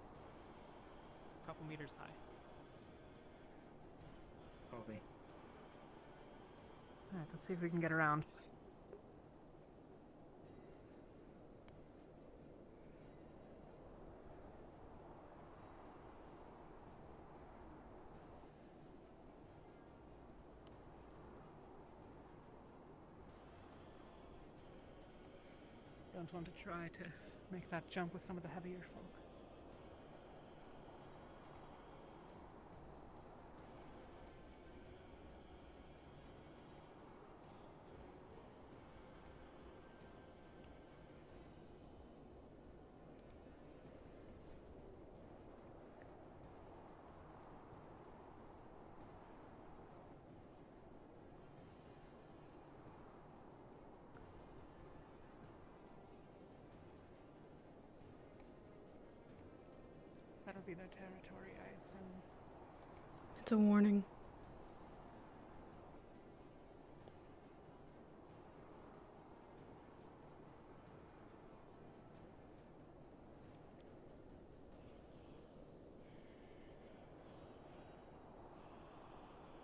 a couple meters high. Copy. Alright, let's see if we can get around. Don't want to try to make that jump with some of the heavier folk. That'll be their territory, I assume. It's a warning.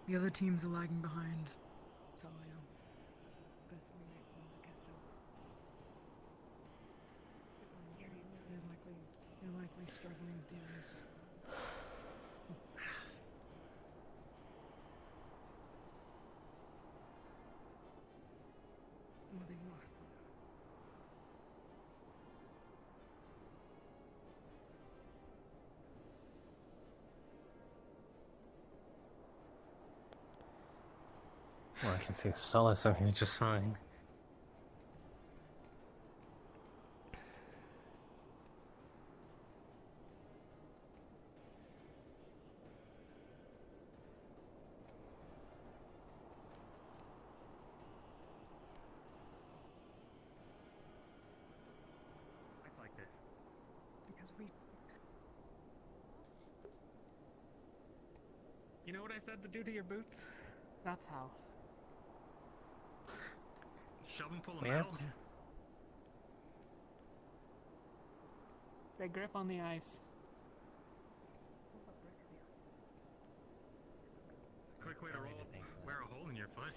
The other teams are lagging behind. Talia. It's best we wait for them to catch up. You're likely struggling with the ice. Moving north. Well, I can see Solace out here just fine. Like this. Because we... You know what I said to do to your boots? That's how. Shove them full of Yeah. metal? They grip on the ice. Quick way to roll. Wear a hole in your foot.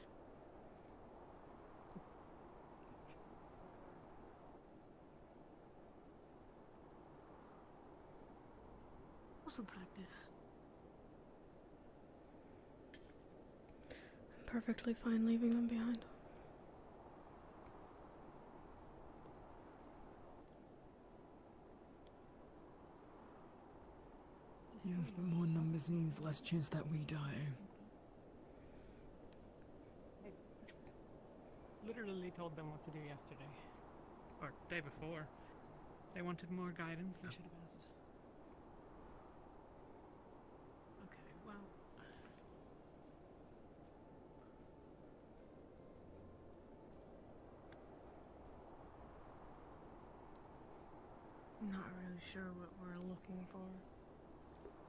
Also practice. I'm perfectly fine leaving them behind. Yes, but more numbers means less chance that we die. Literally told them what to do yesterday. Or day before. They wanted more guidance, they should have asked. Okay, well... Not really sure what we're looking for.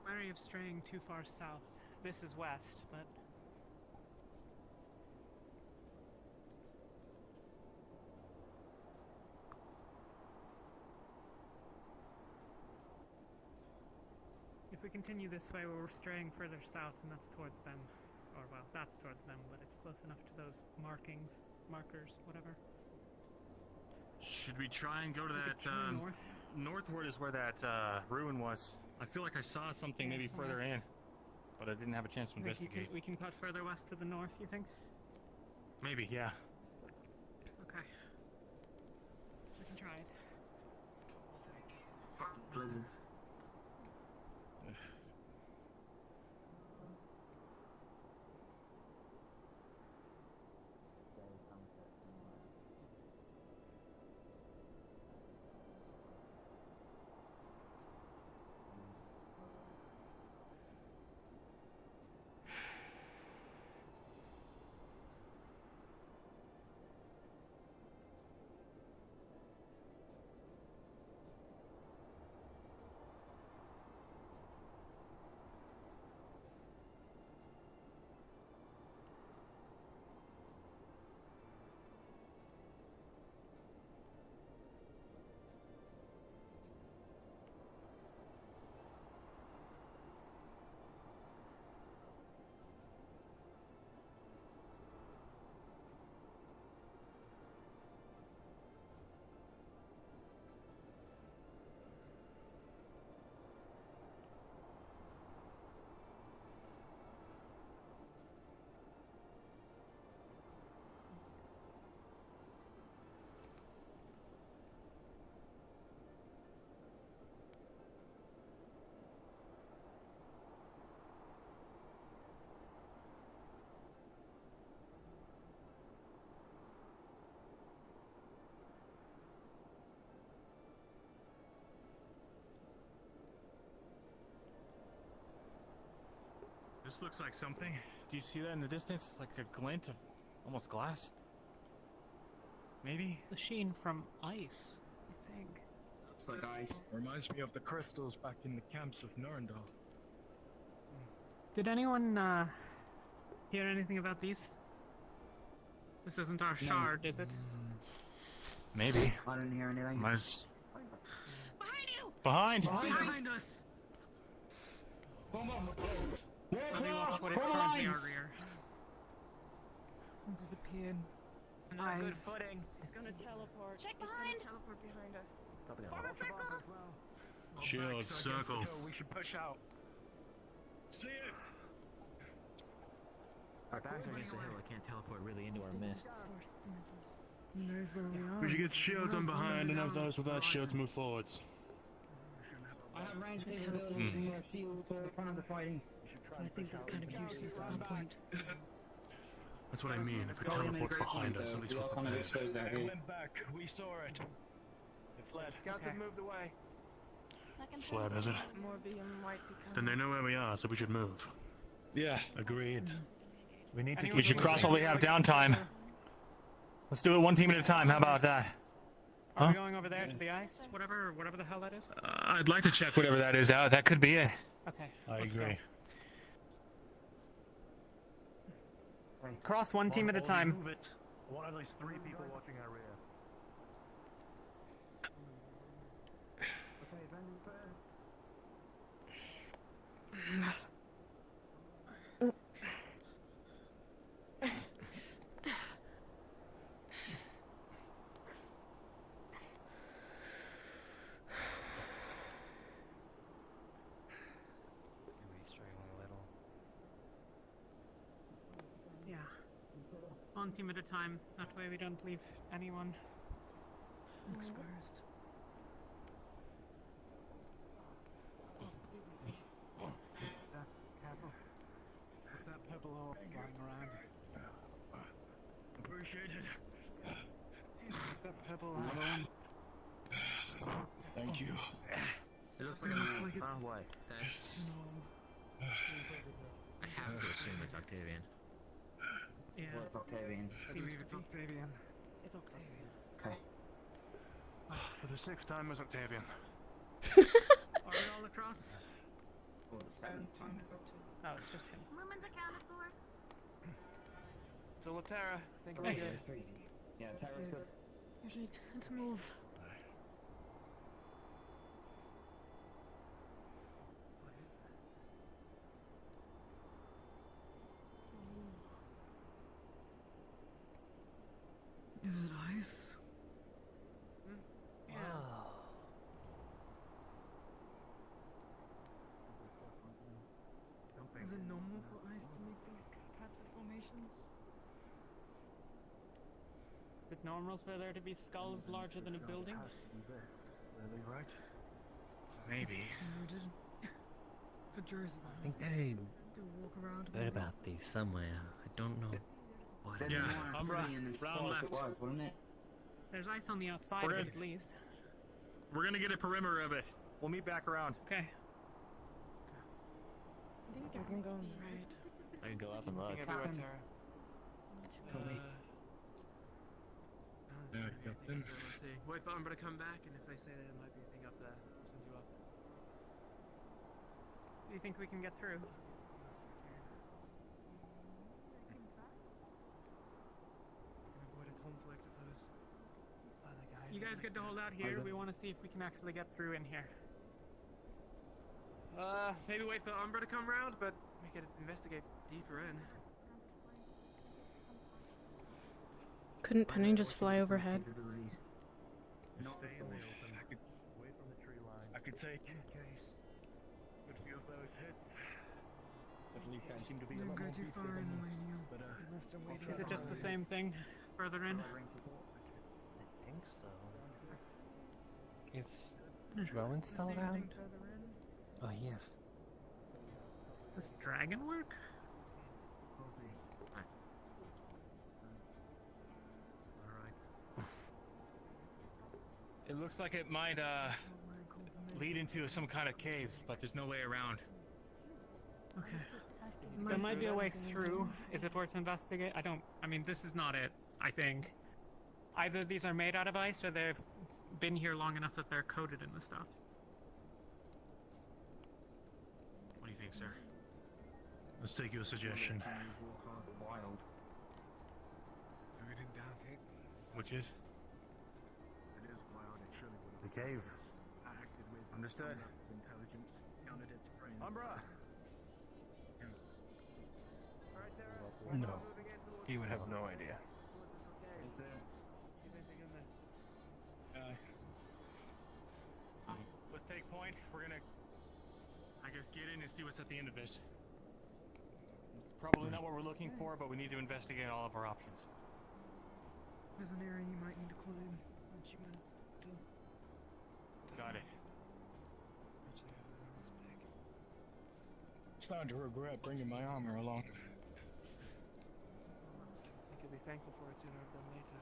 Wary of straying too far south. This is west, but... If we continue this way, we're straying further south, and that's towards them. Or, well, that's towards them, but it's close enough to those markers, whatever. Should we try and go to We that, could try north. northward is where that, ruin was. I feel like I saw something maybe further in, but I didn't have a chance to You think investigate. we can cut further west to the north, you think? Maybe, yeah. Okay. We can try it. Fucking blizzards. This looks like something. Do you see that in the distance? It's like a glint of almost glass. Maybe? The sheen from ice, I think. Looks like ice. Reminds me of the crystals back in the camps of Nurendal. Did anyone hear anything about these? This isn't our shard, is it? Maybe. I didn't hear anything. Behind you! Behind! Behind us! Let me watch what is currently our rear. It disappeared. Not good Eyes. footing. It's gonna teleport. Check It's behind. gonna teleport behind us. Form a circle! Shield, circle. We should push out. See it! Back against the hill, I can't teleport really into our mist. He knows where we are. We should get shields on behind and have those without shields move forwards. I have range They're capability teleporting. to shields to the front of the fighting. So I think that's kind of useless at that point. That's what I mean. If it teleports behind us, at least we're kind of prepared. exposed out Pull here. him back. We saw it. It fled. Scouts have moved away. Fled, is it? Morbium might be Then they know where we are, so we should move. Yeah, agreed. We need to. Anyone We should who cross wants while we to have go downtime. Let's do it one team at a time. How about that? Are we Huh? going over there to the ice? Whatever the hell that is? I'd like to check Whatever that is out, that could be it. Okay. I let's agree. Go. Cross one team at a time. Move it. I want at least 3 people watching our rear. Okay, then Everybody's struggling a little. Yeah. One team at a time. That way we don't leave anyone Exposed. Careful. Put that pebble off flying around. Appreciate it. Is that pebble alone? Thank you. It looks like it's far away. That's. I have to assume it's Octavian. Yeah. Well, it's Octavian. I believe it's Octavian. It's Octavian. Okay. For the 6th time as Octavian. Are we all across? For the 7th time it's Octavian. Oh, it's just him. Lumen's accounted for. So Latara, think Hey. we good. Yeah, Tara's good. Alright, let's move. Is it ice? Yeah. Is it normal for ice to make these types of formations? Is it normal for there to be skulls larger than a building? Really, right? Maybe. No, did for Jersey. I think I Do a walk around. read about these somewhere. I don't know what it Yeah, is. Umbra, round left. It was, wasn't it? There's ice on the outside We're of it good. at least. We're gonna get a perimeter of it. We'll meet back around. Okay. I think we can go on the right. I can go up and look. Looking everywhere, Tara. Yeah, Captain. Let's see. Wait for Umbra to come back, and if they say there might be a thing up there, we'll send you up. Do you think we can get through? Avoid a conflict of those other guys. You guys get to hold out here. We want to see if we can actually get through in here. Maybe wait for Umbra to come round, but we could investigate deeper in. Couldn't Penny just fly overhead? Not Stay in the open. Away from the tree line. I could take in case. Good few of those hits. At least I seem to be a Don't lot go more too beautiful far in, than Millennial. But Is it just the same thing further in? I think so. Is Rowan still around? Oh, yes. Does dragon work? It looks like it might lead into some kind of cave, but there's no way around. Okay. There might be a way through. Is it worth investigate? I mean, this is not it, I think. Either these are made out of ice or they've been here long enough that they're coated in the stuff. What do you think, sir? Let's take your suggestion. Wild. I wouldn't doubt it. Which is? It is wild, it surely would. The cave. I acted with Understood. intelligence. Candidate's brain. Umbra! No. He would have no idea. Let's take point. We're gonna, I guess, get in and see what's at the end of this. It's probably not what we're looking for, but we need to investigate all of our options. There's an area you might need to climb. Once you went to... Got it. Starting to regret bringing my armor along. I think you'll be thankful for it sooner than later.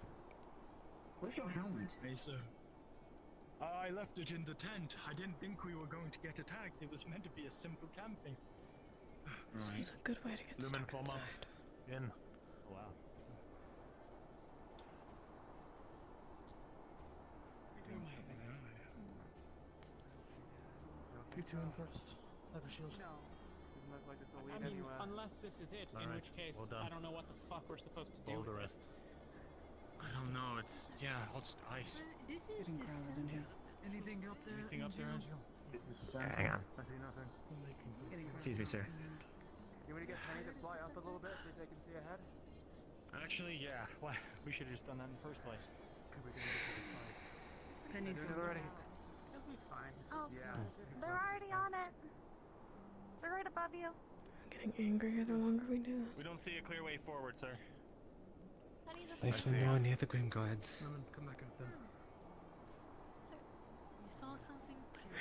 Where's your helmet? Hey, sir. I left it in the tent. I didn't think we were going to get attacked. It was meant to be a simple camping. This is a good way to get Lumen stuck form up. inside. In. Wow. You two in first. Have a shield. No. Doesn't look like it's a I lead mean, anywhere. unless this is it, in Alright, which case, well done. I don't know what the fuck we're supposed to do. Hold the with rest. it. I don't know. It's all just ice. This is Getting crowded in here. Anything up there? Anything up there, Angel? Angel? Hang on. I see nothing. Excuse me, sir. You want me to get Penny to fly up a little bit so they can see ahead? Actually, yeah. Well, we should have just done that in the first place. Could we get to the side? Penny's Doing it going already. to It'll be fine. Oh, Yeah. they're already on it. They're right above you. I'm getting angrier the longer we do this. We don't see a clear way forward, sir. Penny's up Nice there. one nowhere near the Grim Guards. Lemon, come back out then. We saw something pretty.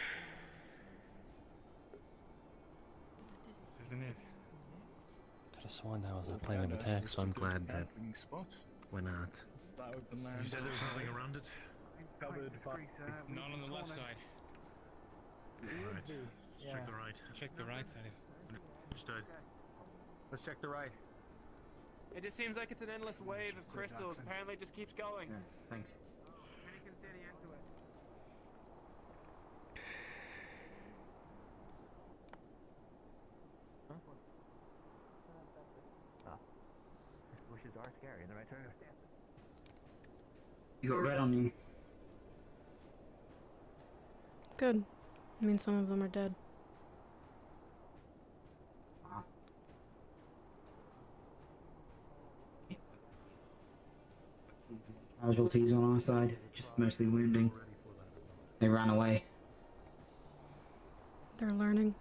This isn't it. Could have sworn that was a plane of attack, so I'm glad that Spot. we're not. That open land. You said there was nothing around it? Covered by... Not on the left side. Alright. Yeah. Check the right. Check the right side. Understood. Let's check the right. It just seems like it's an endless wave of Sir crystals. Jackson. Apparently, it just keeps going. Thanks. Penny can see the end to it. Bushes are scary in the right turn. You got red on you. Good. I mean, some of them are dead. Casualties on our side, just mostly wounding. They ran away. They're learning.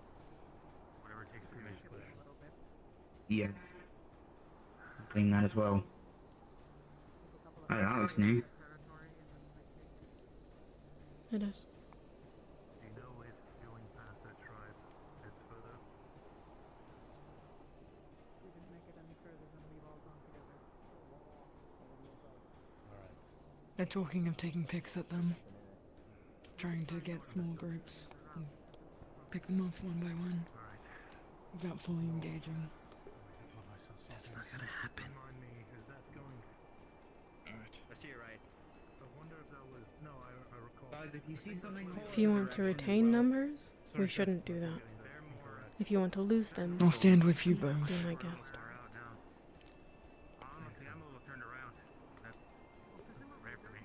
Whatever it takes to make it. Yeah. Clean that as well. Oh, that looks new. It is. Do you know if going past that tribe heads further? We didn't make it any further than we've all gone together. They're talking of taking picks at them. Trying to get small groups. And pick them off one by one. Without fully engaging. That's not gonna happen. Remind me, is that going? Alright. Let's see it right. I wonder if that was. No, I recall. Guys, if you see something. If you want to retain numbers, we shouldn't do that. If you want to lose them, I'll stand with you both. be my guest. Honestly, I'm a little turned around. That's rare for me.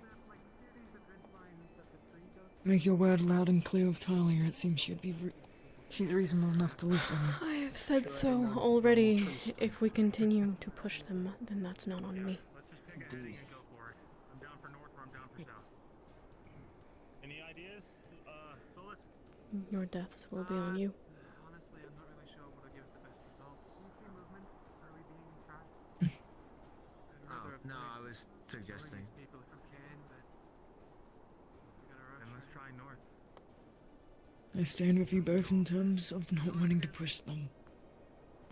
Make your word loud and clear with Talia. It seems she's reasonable enough to listen. I have said so already. If we continue to push them, then that's not on me. Let's just pick a heading and go for it. I'm down for north or I'm down for south. Any ideas? Solus? Your deaths will be on you. Honestly, I'm not really sure what'll give us the best results. Do you see movement? Are we being tracked? No, I was suggesting. People if we can, but we gotta rush. Then let's try north. I stand with you both in terms of not wanting to push them.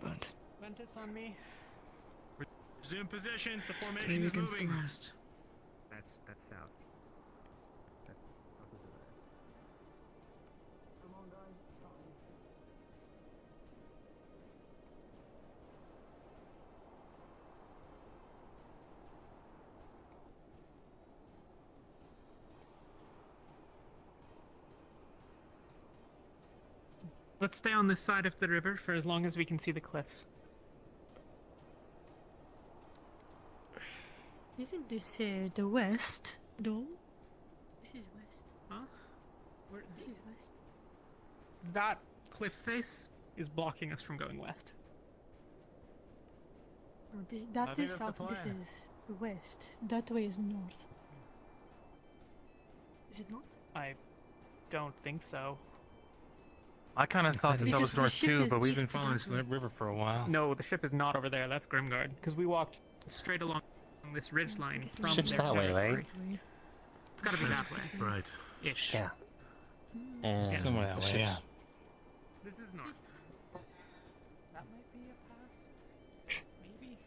But Ventus on me. Resume positions. The it's formation three is against the moving. rest. That's south. That's opposite of that. Come on, guys. Let's stay on this side of the river for as long as we can see the cliffs. Isn't this the west, though? This is west. Huh? This is west. That cliff face is blocking us from going west. No, I that think is that's the south. This plan. is west. That way is north. Is it not? I don't think so. I kind of thought that Because was the north ship too, is but we've been east following that this way. river for a while. No, the ship is not over there. That's Grimguard. Because we walked straight along this ridge line from Ship's their that way, territory. right? It's gotta be that way. Right. Ish. Yeah. And Somewhere that the way, yeah. ships- This is north. That might be a pass. Maybe.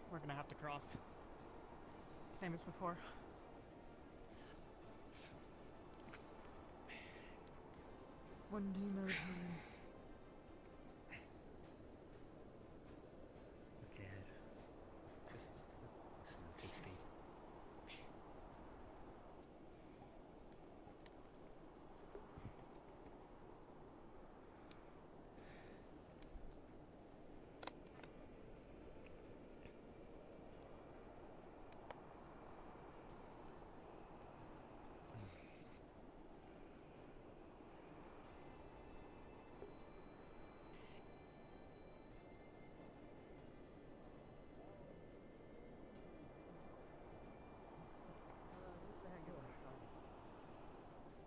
We're gonna have to cross. Same as before. One demo time. Okay. This isn't too steep.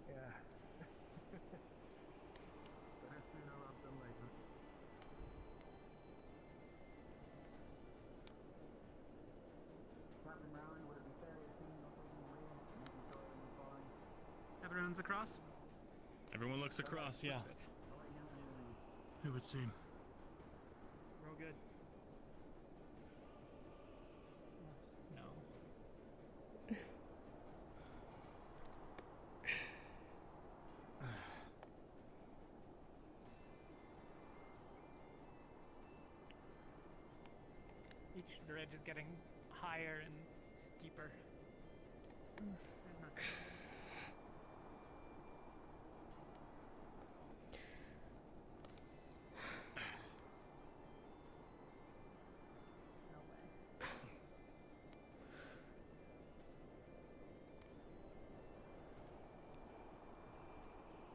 Yeah. Better sooner rather than later. Captain Rowley, would it be fair to team up on the wheel, making sure everyone's fine? Everyone's across? Everyone looks across, yeah. It would seem. Real good. No. Each ridge is getting higher and steeper. There's nothing.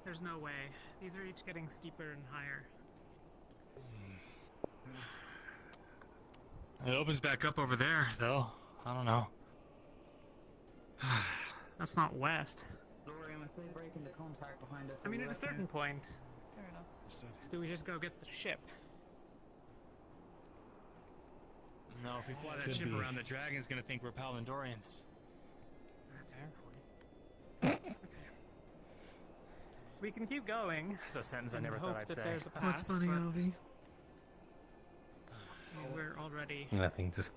There's no way. These are each getting steeper and higher. It opens back up over there, though. I don't know. That's not west. Dorian, if they break into contact behind us, I mean, at a certain point, Fair enough. do we just go get the ship? No, if we fly that Could ship be. around, the dragon's gonna think we're Palindorians. That's fair. We can keep going. That's a sentence I and never hope thought I'd that say. there's a pass, What's funny, but, Alvy? I mean, we're already. Nothing, just...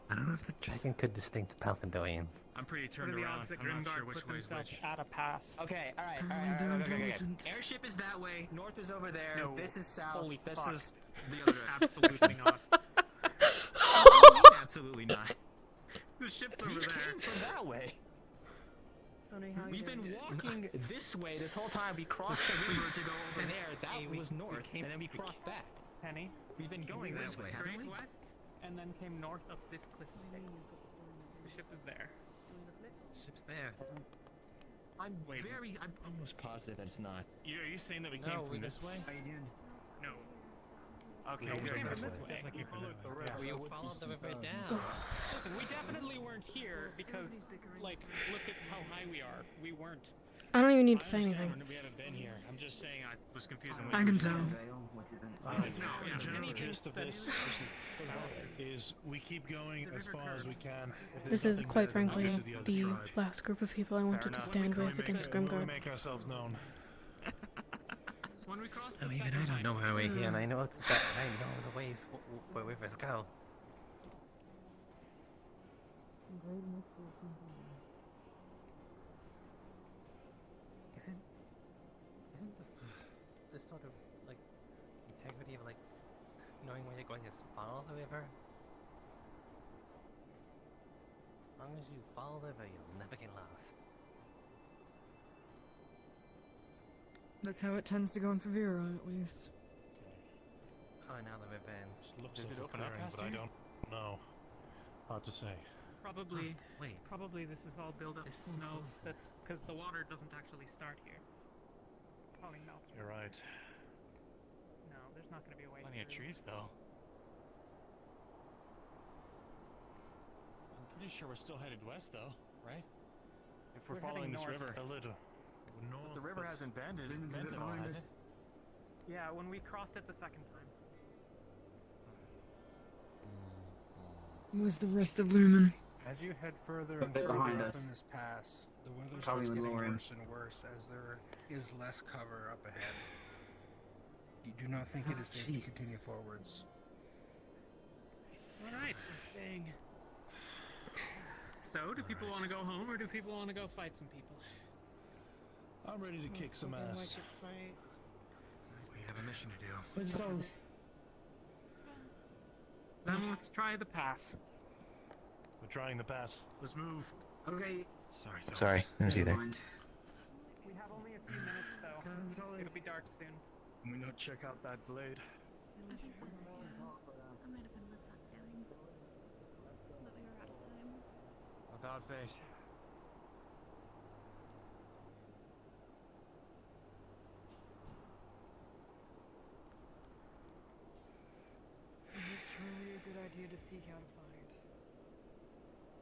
I don't know if the dragon could distinct Palindorians. I'm pretty What turned are the around. odds that I'm not Grimguard sure which put way is themselves which. at a pass? Okay, alright, Apparently alright, they're alright, okay. intelligent. Airship is that way, north is over there, No. this is south, Holy this fuck. is the other Absolutely not. Absolutely not. The ship's We over there. came from that way. We've been walking this way this whole time. We crossed the river to go over there. That was north, and then we crossed back. Penny, We've been going we this went way, haven't straight we? west and then came north up this cliff face. The ship is there. Ship's there. I'm almost positive that it's not. Are you saying that we No, came we from this just- way? No. Okay, No, we good. came from This this way. Definitely came from that way. We followed the river down. Listen, we definitely weren't here because, like, look at how high we are. We weren't. I don't even need to I say understand anything. We haven't been here. I'm just saying I was confused on what I you can were tell. saying. The general Anything gist of that this is we keep going as far as we can. If This there's is nothing quite there, then we'll frankly get to the other the tribe. last group of people I wanted to enough. stand with against When we Grimguard. make ourselves known. When we crossed Oh, the even second I don't time- know our way here, and I know that I know the ways where rivers go. Isn't the sort of like integrity of like knowing where you're going is follow the river? As long as you follow the river, you'll never get lost. That's how it tends to go in Favira, at least. Oh, now the river ends. Does it open up past but I here? don't know. Hard to say. Probably. Wait. Probably this is all build-up This is snow. closer. That's because the water doesn't actually start here. Probably melts. You're right. No, there's not going to be a way. Plenty of through. trees, though. I'm pretty sure we're still headed west, though, right? If we're following heading this north. river. A little. North. But the river hasn't bended at all, has it? Yeah, when we crossed it the second time. Was the rest of Lumen? As you head further A and bit further behind up us. in this pass, the weather Probably starts with getting Lauren. worse and worse as there is less cover up ahead. You do not think it is safe to continue forwards. Alright. Dang. So, do people want to go home or do people want to go fight some people? I'm ready to kick some ass. We have a mission to do. Then let's try the pass. We're trying the pass. Let's move. Okay. Sorry, I was either. We have only a few minutes, though. It'll be dark soon. Can we not check out that blade? I think that, yeah, I might have been with that feeling. That we were out of time. About face. Is it truly a good idea to seek out a fight?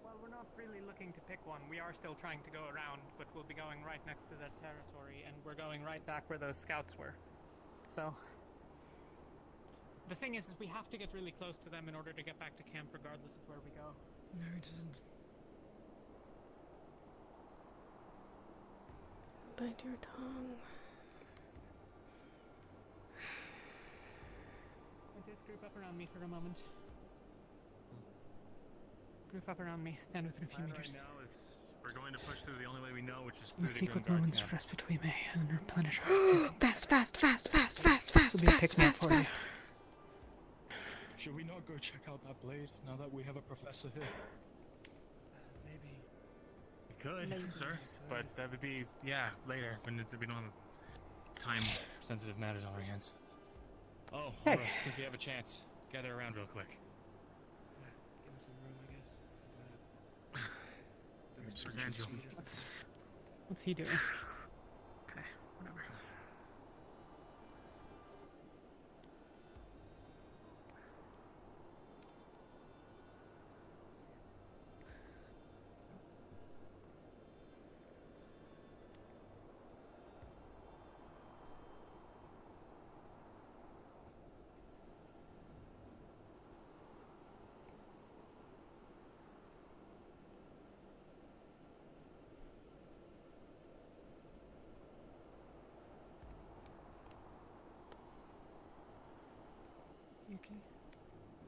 Well, we're not really looking to pick one. We are still trying to go around, but we'll be going right next to that territory, and we're going right back where those scouts were. So, the thing is we have to get really close to them in order to get back to camp regardless of where we go. Noted. Bite your tongue. Group up around me for a moment. Group up around me. Stand within a few meters. Right now, we're going to push through the only way we know, which is We'll through the seek what Grimguard moments camp. of respite we may and replenish our Fast, fast, fast, fast, fast, fast, This'll be a fast, pick-me-up fast, for you. fast. Should we not go check out that blade now that we have a professor here? Maybe. We could, sir, but that would be, later, when we don't have time-sensitive matters on our hands. Oh, Hey. hold on, since we have a chance, gather around real quick. Give us some room, I guess. Present you. What's he doing? Okay, whatever. Yuki,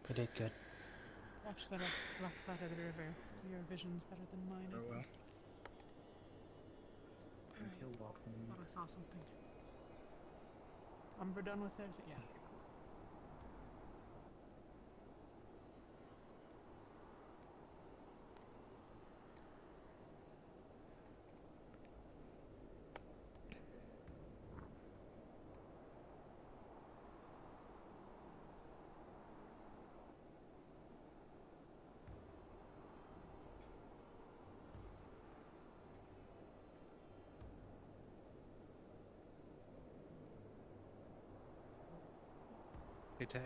We did good. watch the left side of the river. Your vision's better than mine. I think. Thought I saw something. We're done with it? Yeah. Cool. Hey, Tay.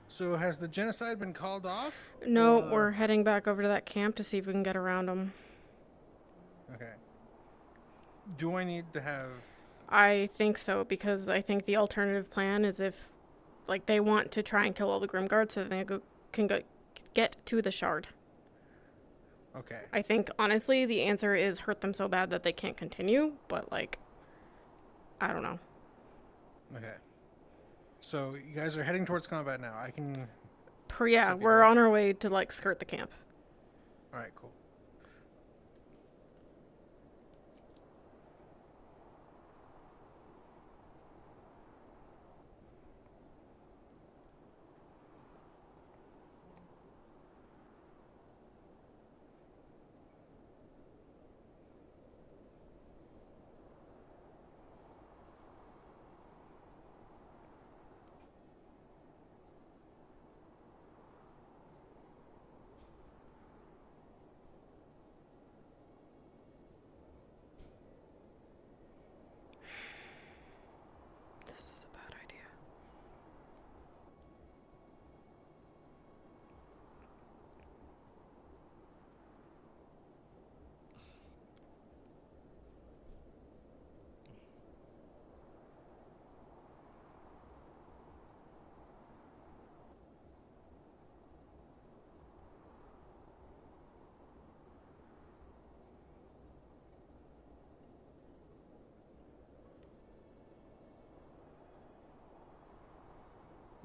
So has the genocide been called off? No, or- we're heading back over to that camp to see if we can get around them. Okay. Do I need to have... I think so, because I think the alternative plan is if, like, they want to try and kill all the Grimguards so that they can get to the shard. Okay. I think, honestly, the answer is hurt them so bad that they can't continue, but, like, I don't know. Okay. So you guys are heading towards combat now. I can... Yeah, we're on our way to, like, skirt the camp. Alright, cool.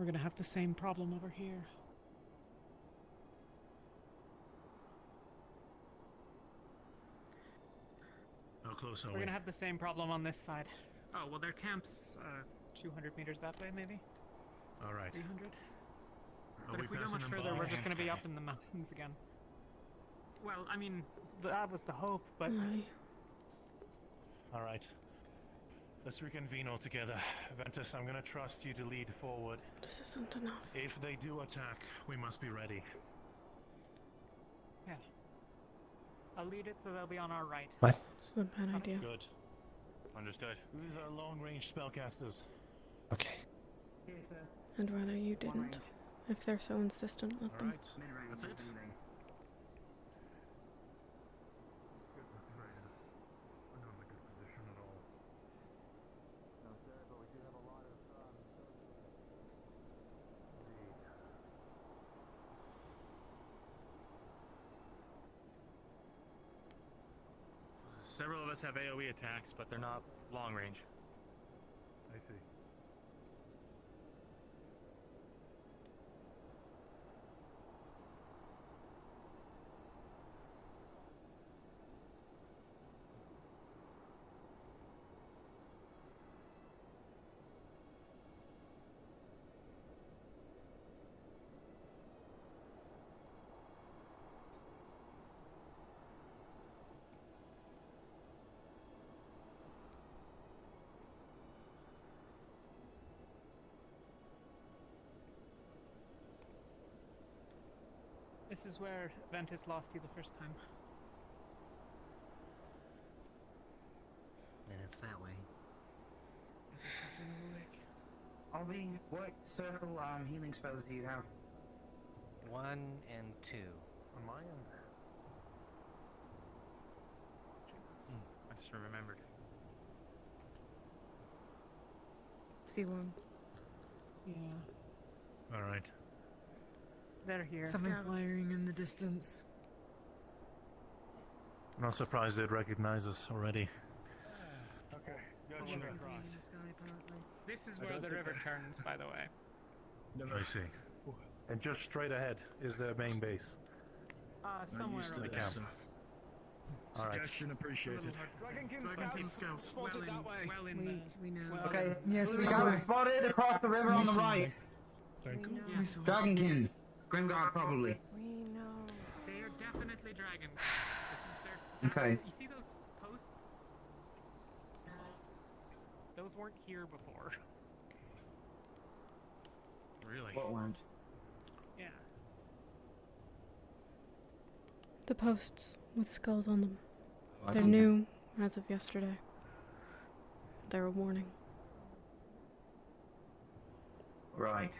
we're gonna have the same problem over here. How close are We're we? gonna have the same problem on this side. Oh, well, their camp's 200 meters that way, maybe? All right. 300? Are But we if we go passing much them further, by? we're just gonna be up in the mountains again. Well, I mean, that was the hope, but... All right. Let's reconvene all together. Ventus, I'm gonna trust you to lead forward. This isn't enough. If they do attack, we must be ready. Yeah. I'll lead it so they'll be on our right. What? It's a bad idea. Good. Understood. These are long-range spellcasters. Okay. I'd rather you didn't. If they're so insistent, let them. All right. That's it. Several of us have AoE attacks, but they're not long range. I see. This is where Ventus lost you the first time. And it's that way. Ollie, what sort of healing spells do you have? 1 and 2. On my end. I just remembered. C1. Yeah. All right. They're here. Something flying in the distance. Not surprised they'd recognize us already. Okay. This is where the river turns, by the way. I see. And just straight ahead is their main base. Somewhere used to over this, there. All right. Suggestion appreciated. Dragonkin Scouts. Spotted that way. Well in We know. Okay, Yes, we Scout saw. spotted across the river on the right. Thank you. We saw. Dragonkin. Grimgar, probably. We know. They are definitely dragon. Okay. You see those posts? Those weren't here before. Really? What weren't? Yeah. The posts with skulls on them. I They're see. new as of yesterday. They're a warning. Right.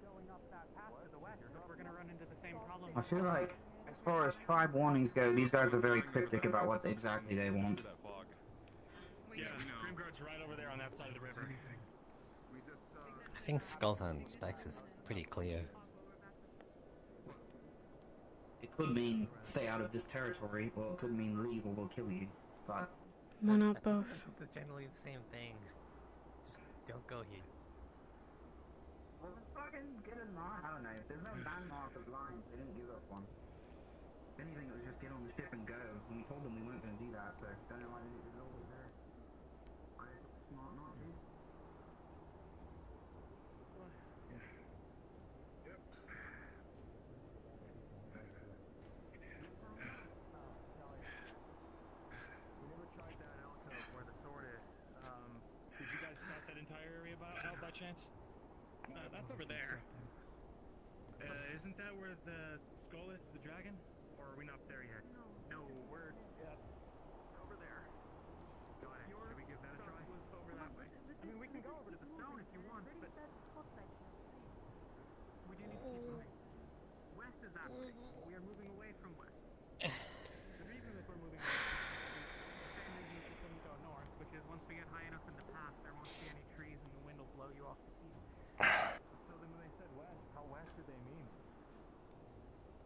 Going up that path to the west, we're gonna run into the same problem. I feel like, as far as tribe warnings go, these guys are very cryptic about what exactly they want. Yeah, Grimguard's right over there on that side of the river. I think skulls on specs is pretty clear. It could mean stay out of this territory, or it could mean leave or we'll kill you. But Why not both? It's generally the same thing. Just don't go here. Well, let's fucking get a mark. I don't know. There's no landmark of lines. They didn't give us one. If anything, it was just get on the ship and go. And we told them we weren't going to do that, so don't know why they did it always there. I think it's smart not to. We never tried that alcove where the sword is. Did you guys scout that entire area out by chance? That's over there. Isn't that where the skull is, the dragon? Or are we not there yet? No, we're over there. Got it. Should we give that a try? Over that way. I mean, we can go over to the stone if you want, but we do need to keep moving. West is that way. We are moving away from west. The reason that we're moving away is the same reason that we couldn't go north, which is once we get high enough in the pass, there won't be any trees and the wind will blow you off the feet. So then when they said west, how west did they mean?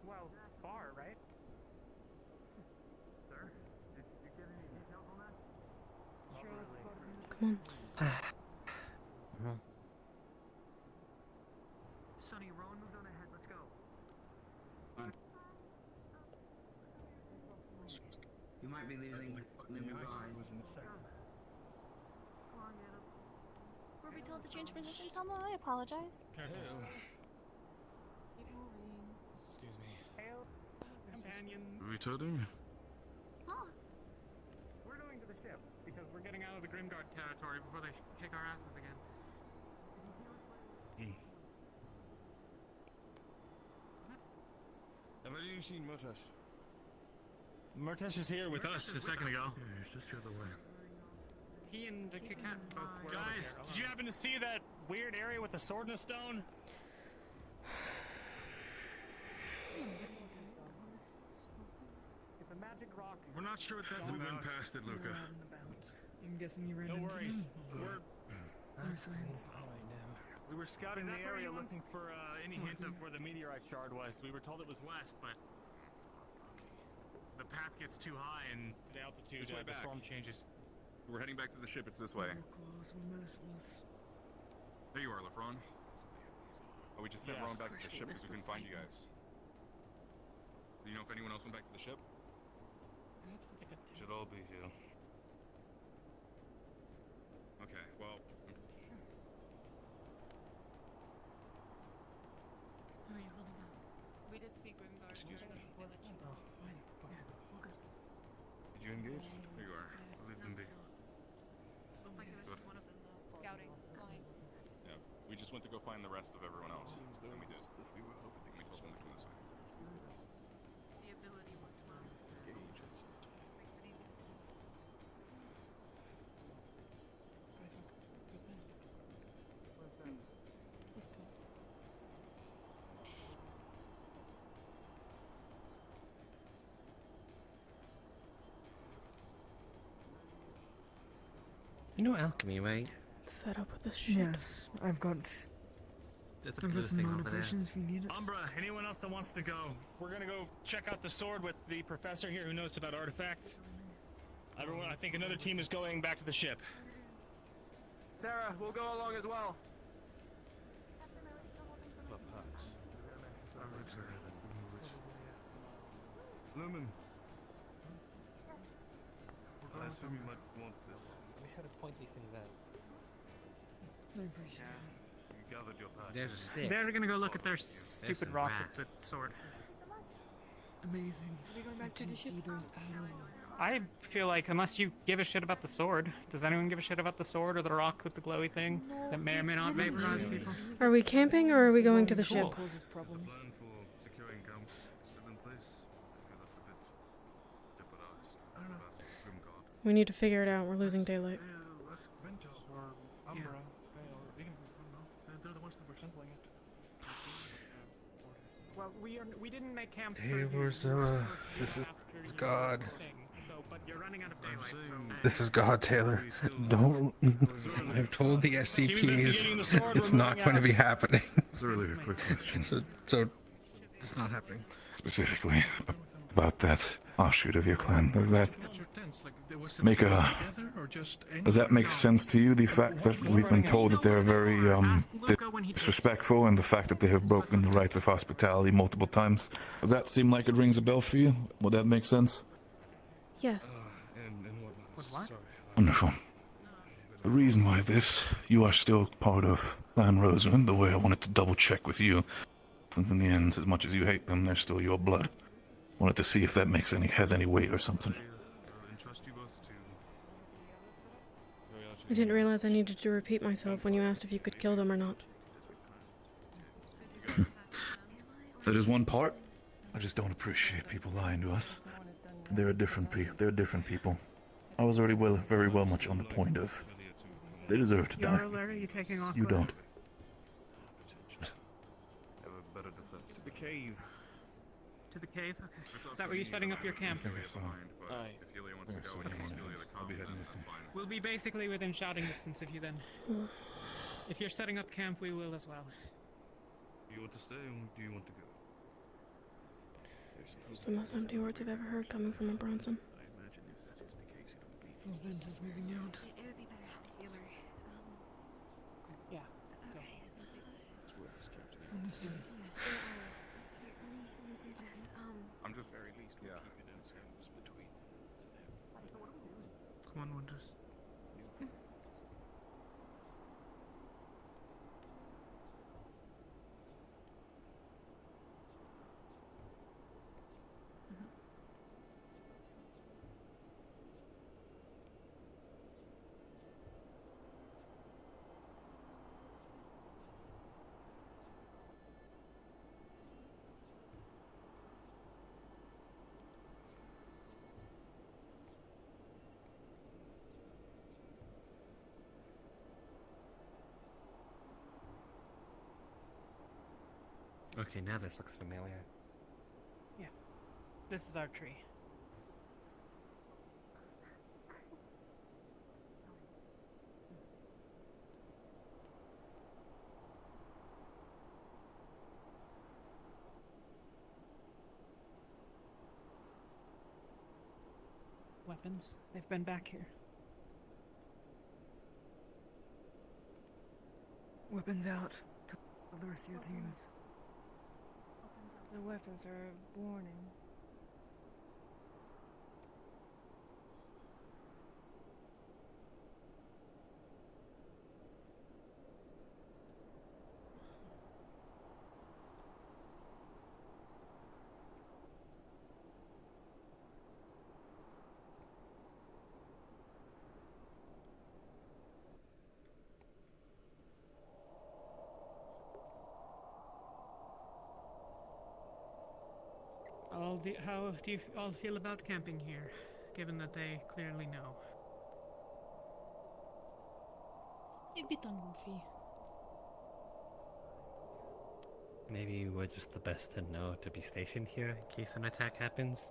Well, far, right? Sir, did you get any details on that? Surely Come on. Sonny, Rowan moved on ahead. Let's go. You might be losing eyes. Were we told to change positions, Helma? I apologize. Excuse me. Hail, companion. Returning? Huh? We're going to the ship because we're getting out of the Grimguard territory before they kick our asses again. Have you seen Murtash? Murtash is here with us a second ago. Yeah, he's just the other way. He and the Kikat both were Guys, did you happen to see that weird area with the sword and a stone? It's a magic rock. We're not sure what that's We about. went past it, Luca. I'm guessing you ran No into worries. them. We're signs. We were scouting Is the that where area you went? looking for any hint of where the meteorite shard was. We were told it was west, but the path gets too high and the altitude, This way the back. storm changes. We're heading back to the ship. It's this way. We're close, we're merciless. There you are, Lefron. Oh, we just sent Yeah. Ron back to the ship because we couldn't find you guys. Do you know if anyone else went back to the ship? Should all be here. Okay, well, How are you holding up? We did see Grimguard. Excuse me. Did you engage? here you are. Leave them be. Oh my gosh, Good. one of them scouting line. Yeah, we just went to go find the rest of everyone else, and we did. We told them to come this way. The ability worked well. Engage. Makes it easy to see. Let's go. You know alchemy, right? Fed up with this shit. Yes, I've got There's a I've blue got some thing mana over there. potions if you need it. Umbra, anyone else that wants to go? We're gonna go check out the sword with the professor here who knows about artifacts. Everyone, I think another team is going back to the ship. Sarah, we'll go along as well. Lumen. I assume you might want this. Be sure to point these things out. I appreciate You gathered your pack. There's a stick. They're gonna go look at their stupid some rock grass. with the sword. Amazing. Are we going I back to the didn't ship? see those at all. I feel like unless you give a shit about the sword, does anyone give a shit about the sword or the rock with the glowy thing that may or may not vaporize people? Are we camping or are we going to the ship? Causes problems. Plan for securing camps still in place? I feel that's a bit jeopardized. About Grimguard. We need to figure it out. We're losing daylight. Ask Ventus or Umbra. Or Vegan. I don't know. They're the ones that were sampling it. Well, we didn't make camp. Hey, Rosella. This is God. But you're running out of daylight, so This is God, Taylor. Don't. I've told the SCPs it's not going to be happening. It's really a quick question. So it's not happening. Specifically about that offshoot of your clan. Does that make a? Does that make sense to you? The fact that we've been told that they're very disrespectful, and the fact that they have broken the rights of hospitality multiple times. Does that seem like it rings a bell for you? Would that make sense? Yes. what? Wonderful. The reason why you are still part of Clan Rosewood, the way I wanted to double check with you. And in the end, as much as you hate them, they're still your blood. Wanted to see if that has any weight or something. I didn't realize I needed to repeat myself when you asked if you could kill them or not. That is one part. I just don't appreciate people lying to us. They're different people. I was already very well much on the point of they deserve to die. You're where are you taking off? You don't. To the cave. To the cave? Okay. Is that where you're setting up your camp? Aye. I'll be heading with them. We'll be basically within shouting distance of you then. If you're setting up camp, we will as well. Do you want to stay or do you want to go? It's the most empty words I've ever heard coming from a Bronson. Ventus moving out. It would be better. weapons. Yes, they are. Here, let me do that. I'm just Very least we'll keep it in terms between Come on, Wonders. Okay, now this looks familiar. Yeah. This is our tree. Weapons. They've been back here. Weapons out. To the rest of your teams. The weapons are a warning. How do you all feel about camping here, given that they clearly know? A bit ungoofy. Maybe we're just the best to know to be stationed here in case an attack happens.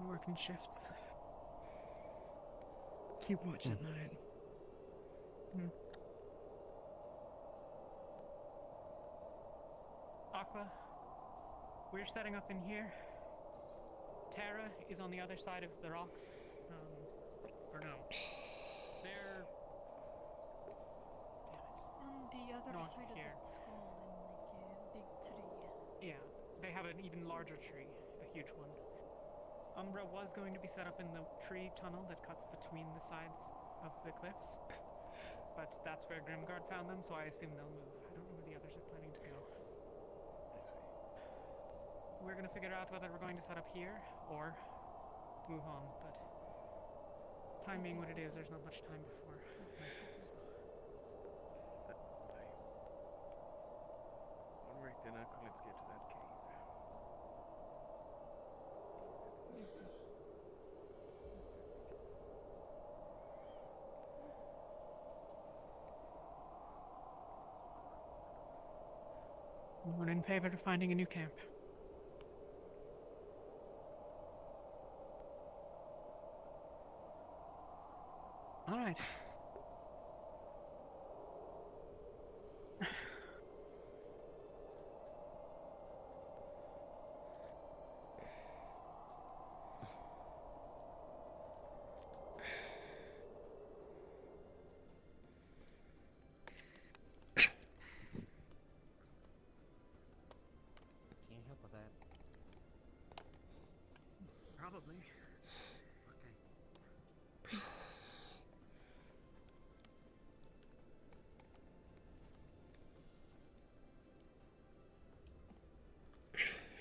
We work in shifts. Keep watch at night. Aqua, we're setting up in here. Terra is on the other side of the rocks. Or no. They're... On the other Not side here. of the skull in like a big tree. Yeah, they have an even larger tree, a huge one. Umbra was going to be set up in the tree tunnel that cuts between the sides of the cliffs, but that's where Grimguard found them, so I assume they'll move. I don't know where the others are planning to go. We're gonna figure out whether we're going to set up here or move on, but time being what it is, there's not much time before. Alright then, let's get to that cave. We're in favor of finding a new camp. All right. Can you help with that? Probably. Okay.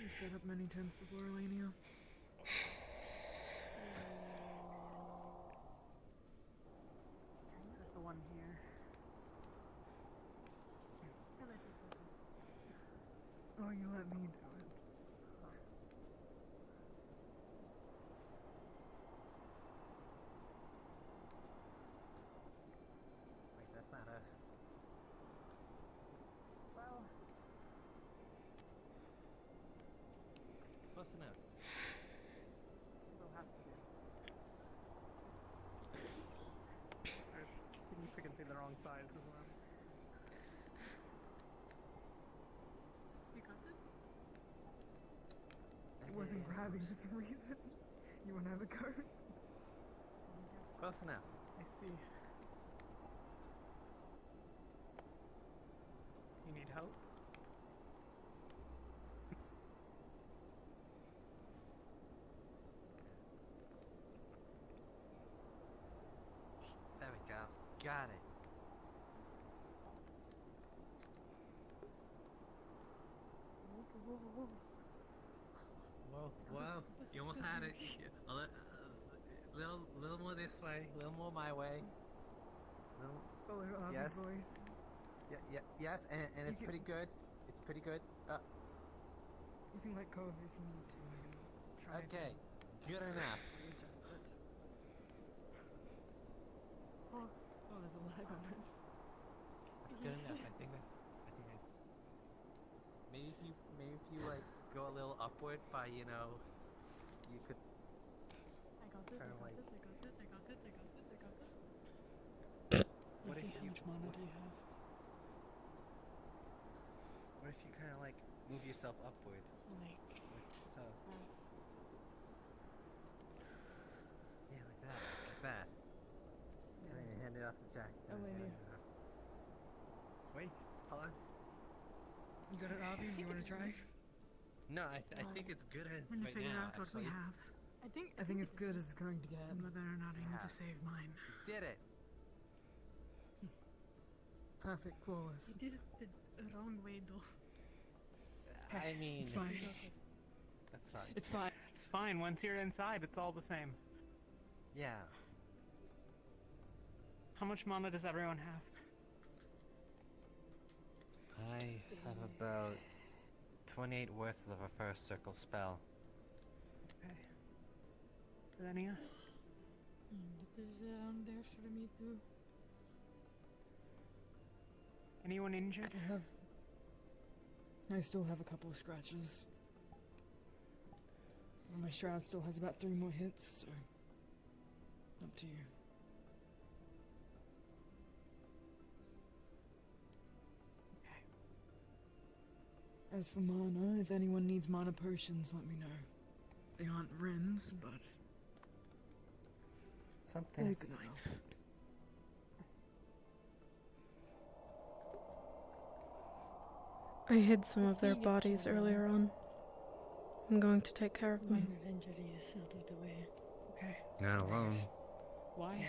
You've set up many tents before, Elenia. There's the one here. Oh, you let me do it. Wait, that's not us. Well, Close enough. we'll have to do. There's significantly the wrong size as well. You got it? It wasn't grabbing for some reason. You wanna have a go? Close enough. I see. hope. There we go. Got it. Whoa, whoa. You almost had it. Little more this way, a little more my way. Yes. Yes, and it's pretty good. It's pretty good. You can let go if you need to. Okay, good enough. Oh, there's a lag on it. That's good enough. I think that's. Maybe if you like go a little upward by you could. I got this. What if How much mana do you have? What if you kind of like move yourself upward? Like so. Yeah, like that. And then you hand it off to Jack. Oh, wait, here. Wait, hold on. You got it, Abby? You want to try? No, I think it's good as When you right figure now. out what we have. I think it's good as it's going to get. Whether or not I need to save mine. You did it. Perfect, flawless. It is the wrong way though. I mean, It's fine. That's fine. It's fine. It's fine. Once you're inside, it's all the same. Yeah. How much mana does everyone have? I have about 28 worth of a first circle spell. Okay. Zelenia? That is around there for me too. Anyone injured? I still have a couple of scratches. My shroud still has about 3 more hits, so up to you. As for mana, if anyone needs mana potions, let me know. They aren't Rins, but something. they're good enough. I hid some of their bodies earlier on. I'm going to take care of them. Minor injuries out of the way. Okay. Not alone. Why?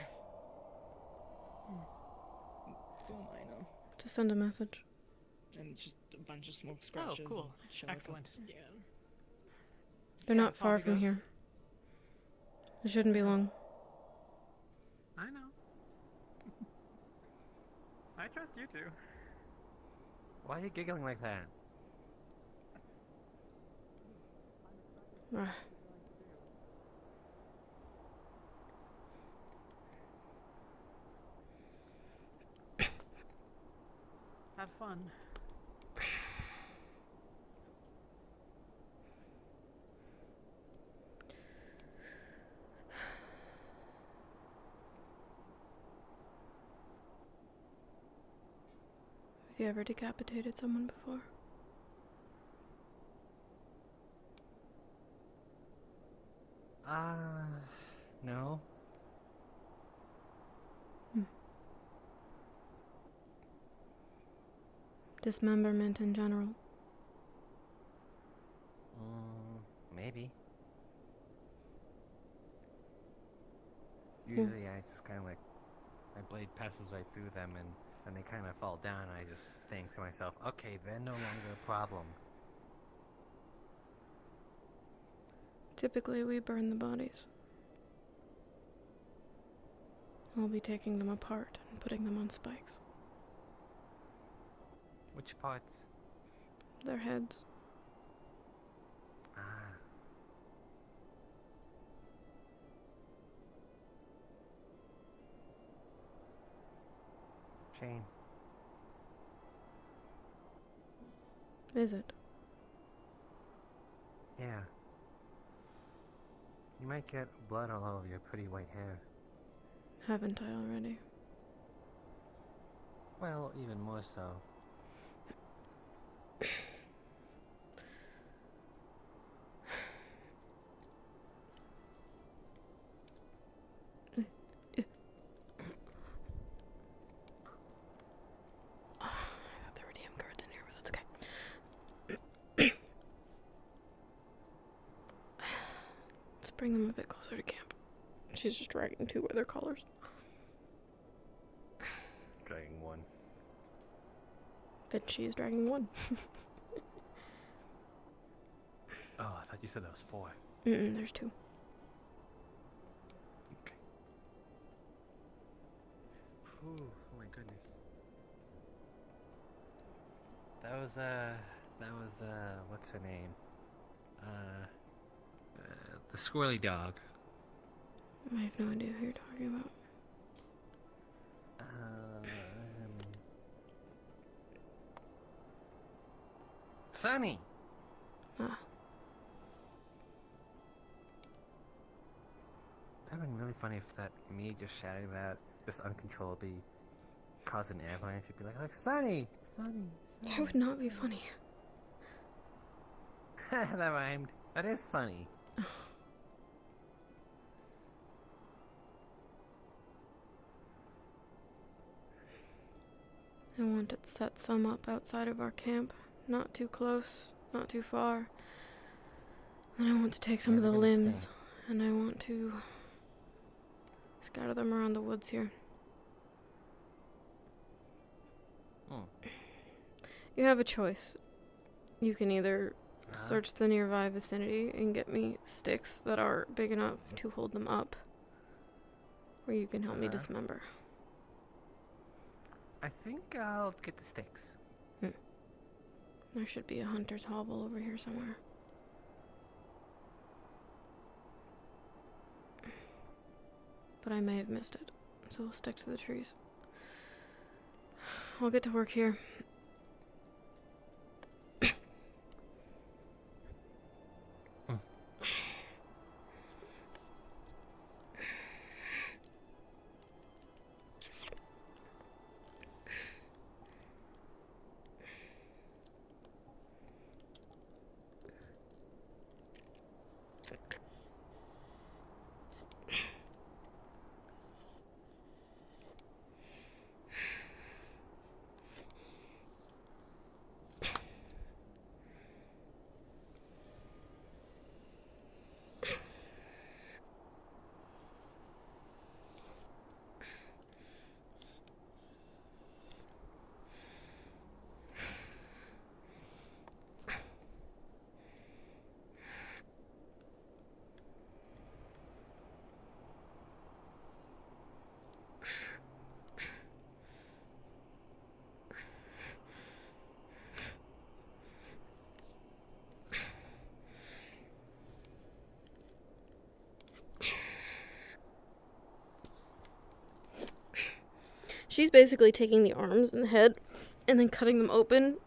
Feel minor. To send a message. And just a bunch of small scratches. Oh, cool. and shells. Excellent. Yeah. They're not far Poppy from goes. here. It shouldn't be long. I know. I trust you too. Why are you giggling like that? Ah. Have fun. Have you ever decapitated someone before? No. Dismemberment in general. Maybe. Usually I just kind of like, my blade passes right through them and they kind of fall down and I just think to myself, okay, they're no longer a problem. Typically, we burn the bodies. I'll be taking them apart and putting them on spikes. Which parts? Their heads. Shane. Is it? Yeah. You might get blood all over your pretty white hair. Haven't I already? Well, even more so. I thought there were DM cards in here, but a bit closer to camp. She's just dragging 2 other collars. Dragging 1. Then she is dragging 1. Oh, I thought you said there was 4. There's 2. Okay. Ooh, oh my goodness. That was, what's her name? The squirrely dog. I have no idea who you're talking about. Sunny! Ah. That'd been really funny if me just shouting that just uncontrollably caused an avalanche. You'd be like Sunny! Sunny! That would not be funny. That rhymed. That is funny. I want to set some up outside of our camp. Not too close, not too far. And I want to take some of the limbs, and I want to scatter them around the woods here. You have a choice. You can either search the nearby vicinity and get me sticks that are big enough to hold them up, or you can help me dismember. I think I'll get the sticks. There should be a hunter's hovel over here somewhere. But I may have missed it, so we'll stick to the trees. I'll get to work here. She's basically taking the arms and the head and then cutting them open.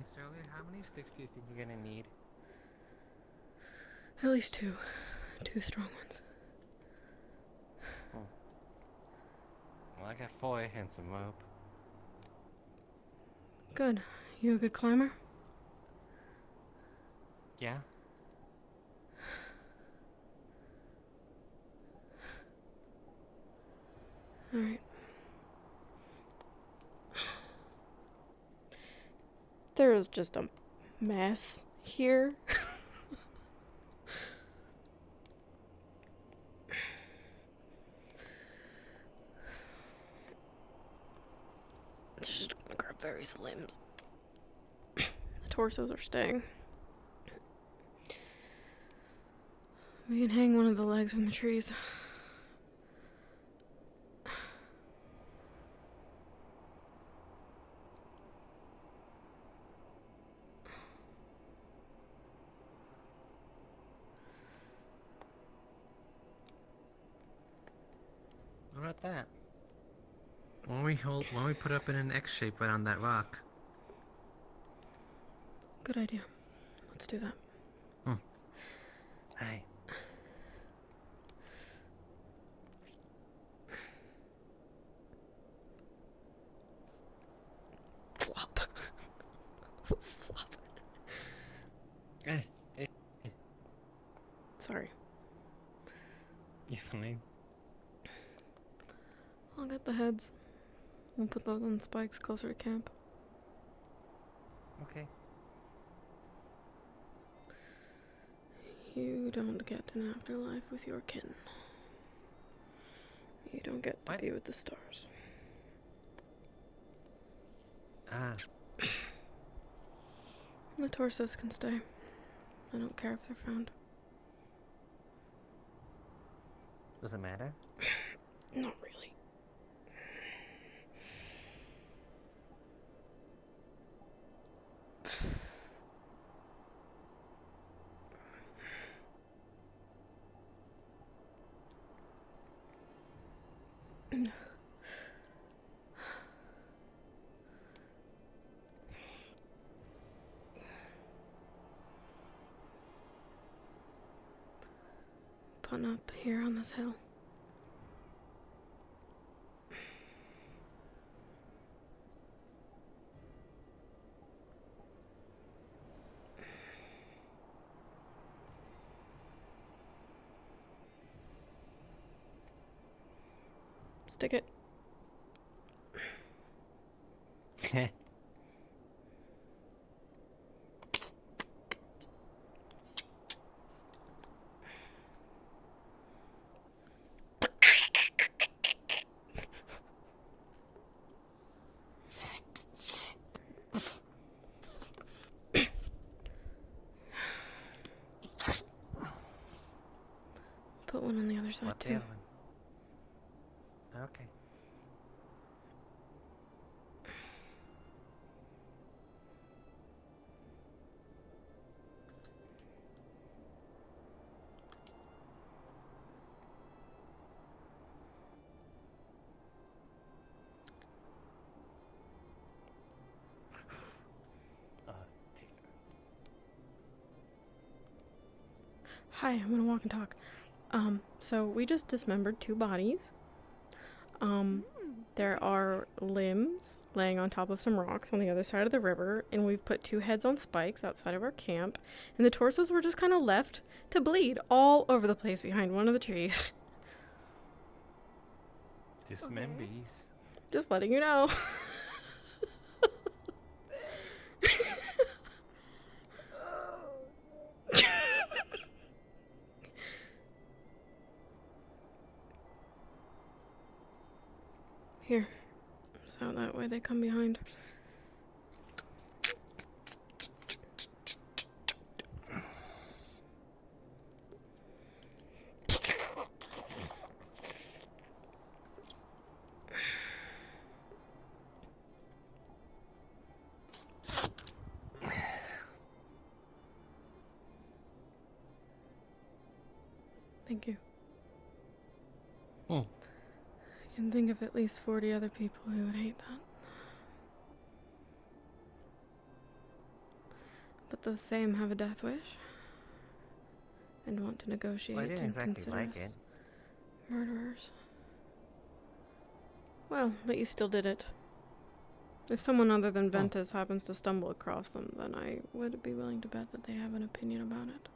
Mr. Elliot, how many sticks do you think you're gonna need? At least 2. 2 strong ones. Well, I got 4 and some rope. Good. You a good climber? Yeah? Alright. There is just a mess here. Just gonna grab various limbs. The torsos are staying. We can hang one of the legs from the trees. What about that? Why don't we put up in an X shape right on that rock? Good idea. Let's do that. Alright. Flop. Flop. Sorry. You fine? I'll get the heads. We'll put those on spikes closer to camp. Okay. You don't get an afterlife with your kin. You don't get to be with the stars. Ah. The torsos can stay. I don't care if they're found. Does it matter? Not really. Putting up here on this hill. Stick it. Put one on the other side too. Okay. Hi, I'm gonna walk and talk. So we just dismembered 2 bodies. There are limbs laying on top of some rocks on the other side of the river, and we've put 2 heads on spikes outside of our camp, and the torsos were just kind of left to bleed all over the place behind one of the trees. Dismemberies. Just letting you know. Here. So that way they come behind. Thank you. Oh. I can think of at least 40 other people who would hate that. But those same have a death wish and want to negotiate Well, I didn't and exactly consider like us it. murderers. Well, but you still did it. If someone other than Ventus happens to stumble across them, then I would be willing to bet that they have an opinion about it.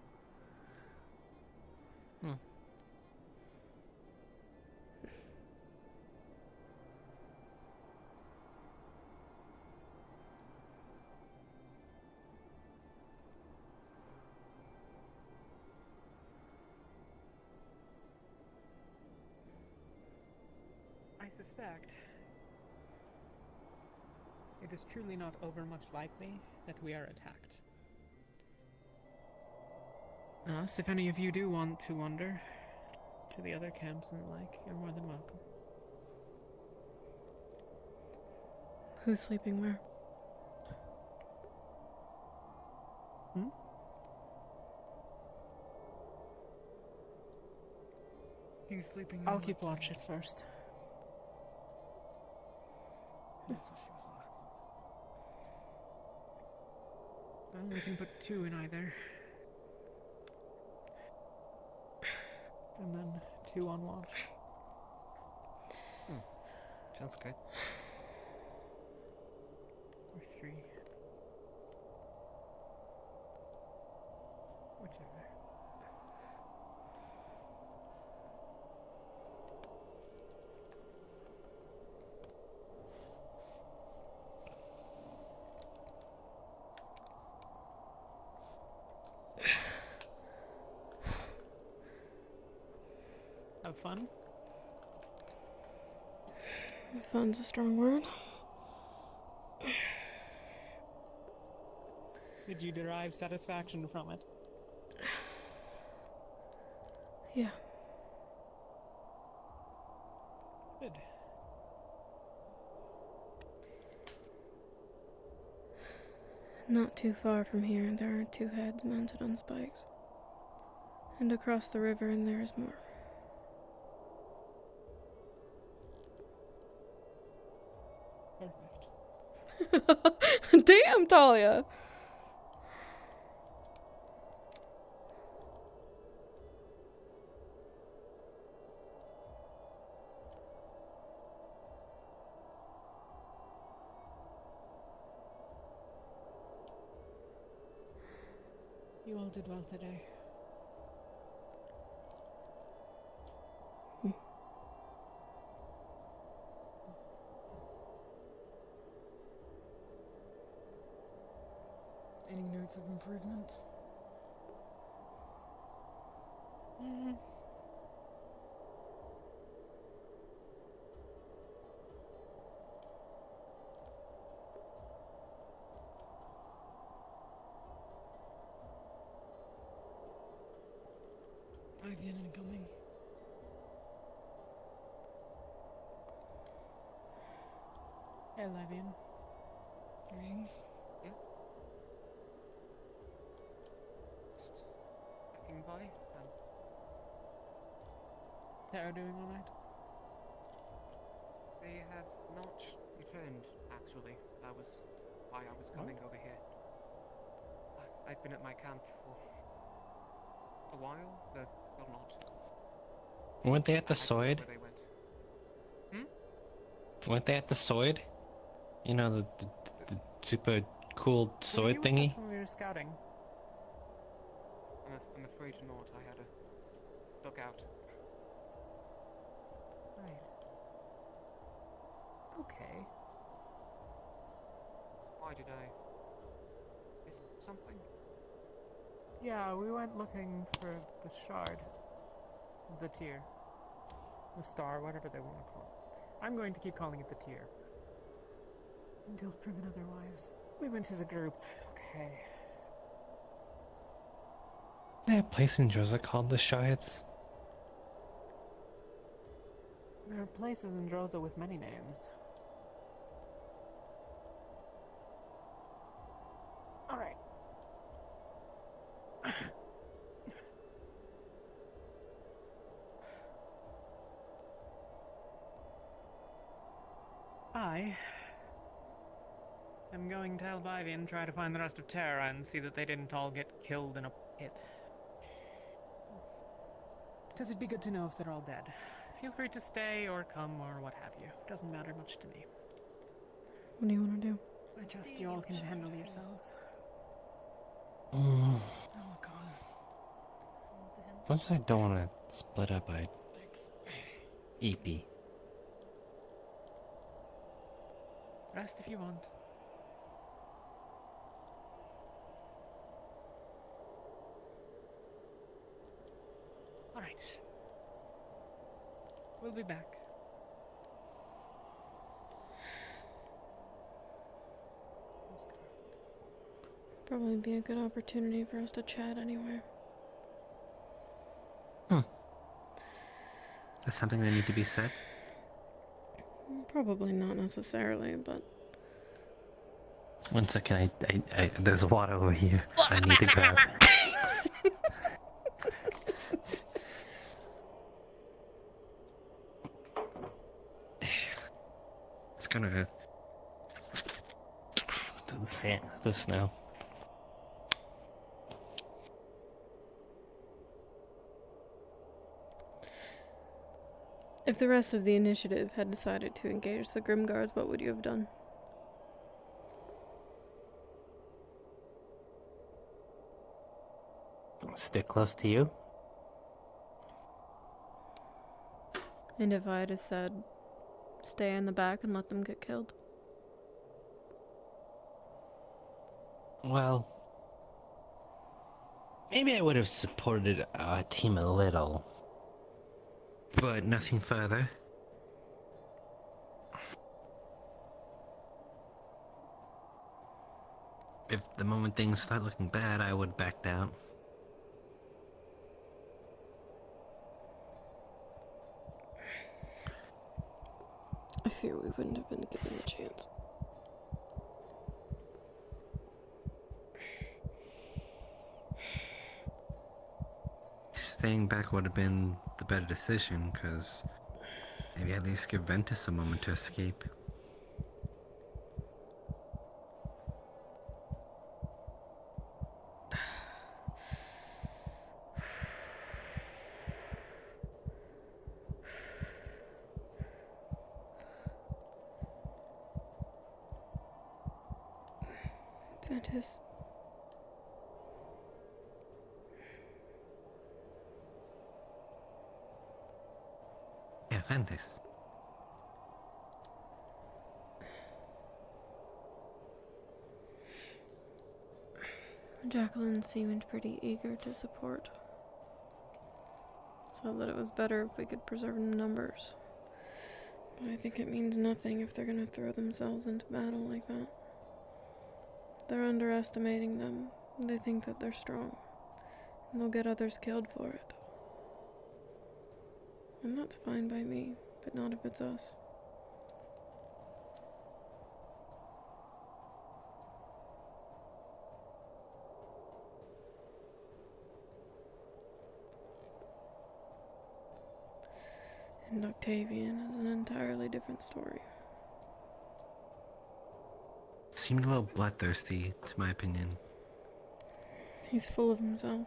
I suspect it is truly not overmuch likely that we are attacked. Thus, if any of you do want to wander to the other camps and the like, you're more than welcome. Who's sleeping where? He's sleeping. I'll keep watch at first. That's what she was asking. Well, we can put 2 in either. And then 2 on watch. Sounds good. Or 3. Whichever. Have fun? Fun's a strong word. Did you derive satisfaction from it? Yeah. Good. Not too far from here, there are 2 heads mounted on spikes. And across the river, and there is more. Perfect. Damn, Talia! You all did well today. Any notes of improvement? Vivian incoming. Hey, Levian. Greetings. Yeah. Just looking by. Tara doing alright? They have not returned, actually. That was why I was coming over here. I've been at my camp for a while, but not. Weren't they at the I don't know Soid? where they went. Weren't they at the Soid? You know, the super cool Were Soid you with thingy? us when we were scouting? I'm afraid not. I had a look out. Right. Okay. Why did I miss something? Yeah, we went looking for the shard. The tier. The star, whatever they want to call it. I'm going to keep calling it the tier. Until proven otherwise. We went as a group. Okay. That place in Joseph called the Shards? There are places in Droza with many names. Alright. I am going to help Ivy and try to find the rest of Terra and see that they didn't all get killed in a pit. Because it'd be good to know if they're all dead. Feel free to stay or come or what have you. Doesn't matter much to me. What do you want to do? I trust you all can handle yourselves. Once I don't want to split up, I EP. Rest if you want. Alright. We'll be back. Probably be a good opportunity for us to chat anyway. That's something that need to be said? Probably not necessarily, but... One second, I there's water over here. I need to grab it. It's gonna the snow. If the rest of the initiative had decided to engage the Grimguards, what would you have done? Stick close to you. And if I had said, stay in the back and let them get killed? Well, maybe I would have supported our team a little, but nothing further. If the moment things start looking bad, I would back down. I fear we wouldn't have been given the chance. Staying back would have been the better decision, because maybe at least give Ventus a moment to escape. Ventus. Yeah, Ventus. Jacqueline seemed pretty eager to support. So that it was better if we could preserve numbers. But I think it means nothing if they're gonna throw themselves into battle like that. They're underestimating them. They think that they're strong. And they'll get others killed for it. And that's fine by me, but not if it's us. And Octavian is an entirely different story. Seemed a little bloodthirsty, to my opinion. He's full of himself.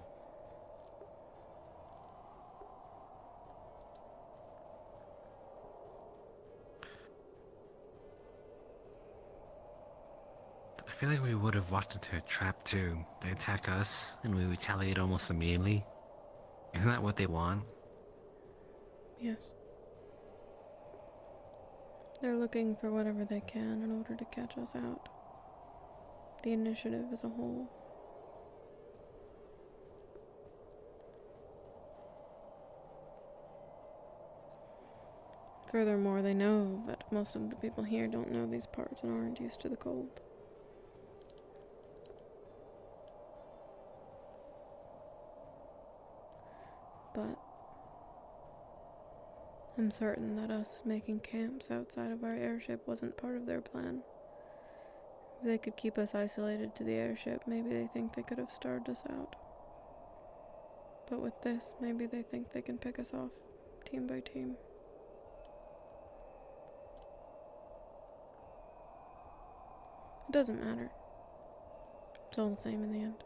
I feel like we would have walked into a trap too. They attack us, and we retaliate almost immediately. Isn't that what they want? Yes. They're looking for whatever they can in order to catch us out. The initiative as a whole. Furthermore, they know that most of the people here don't know these parts and aren't used to the cold. But I'm certain that us making camps outside of our airship wasn't part of their plan. If they could keep us isolated to the airship, maybe they think they could have starved us out. But with this, maybe they think they can pick us off, team by team. It doesn't matter. It's all the same in the end.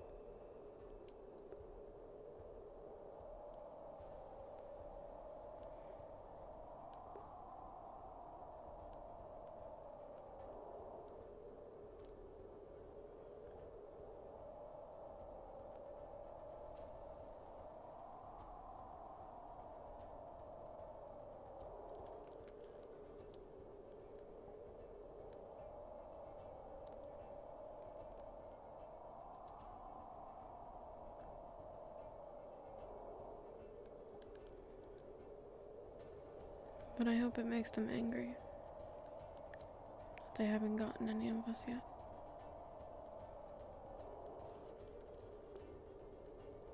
But I hope it makes them angry. They haven't gotten any of us yet.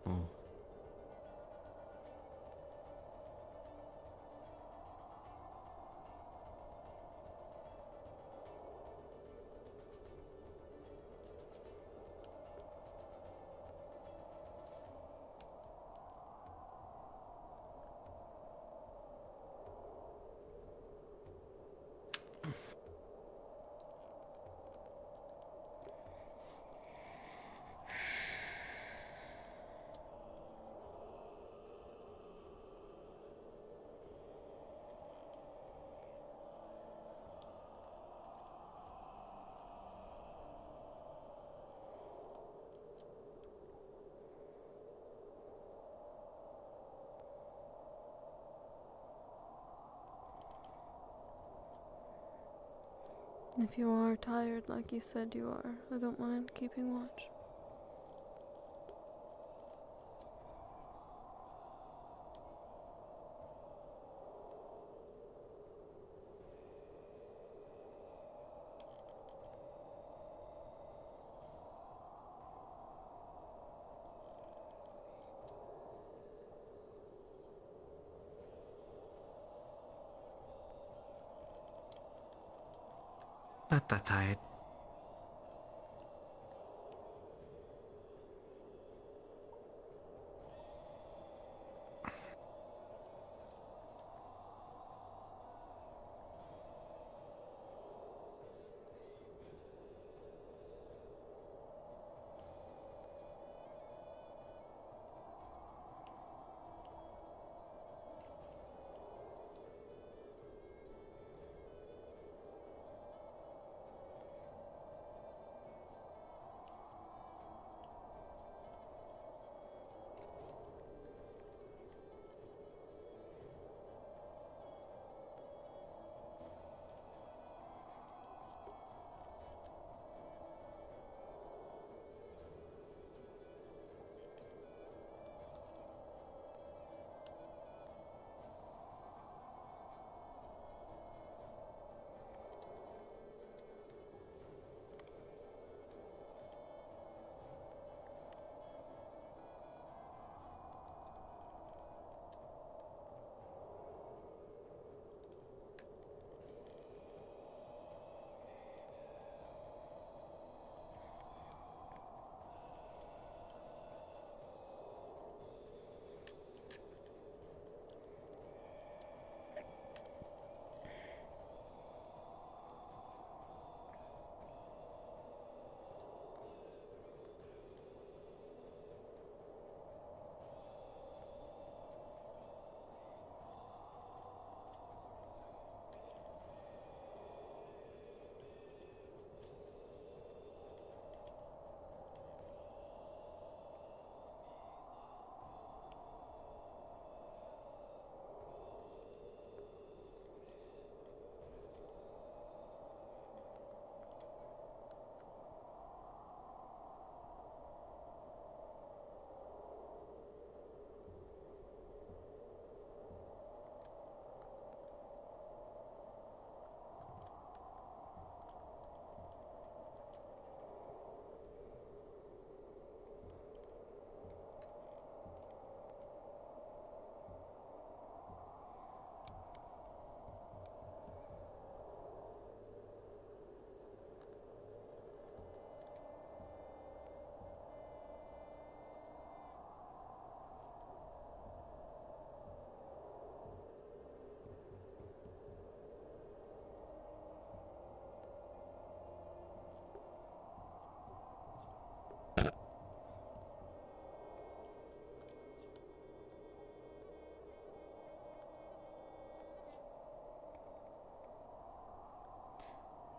Oh. If you are tired like you said you are, I don't mind keeping watch. Not that tired.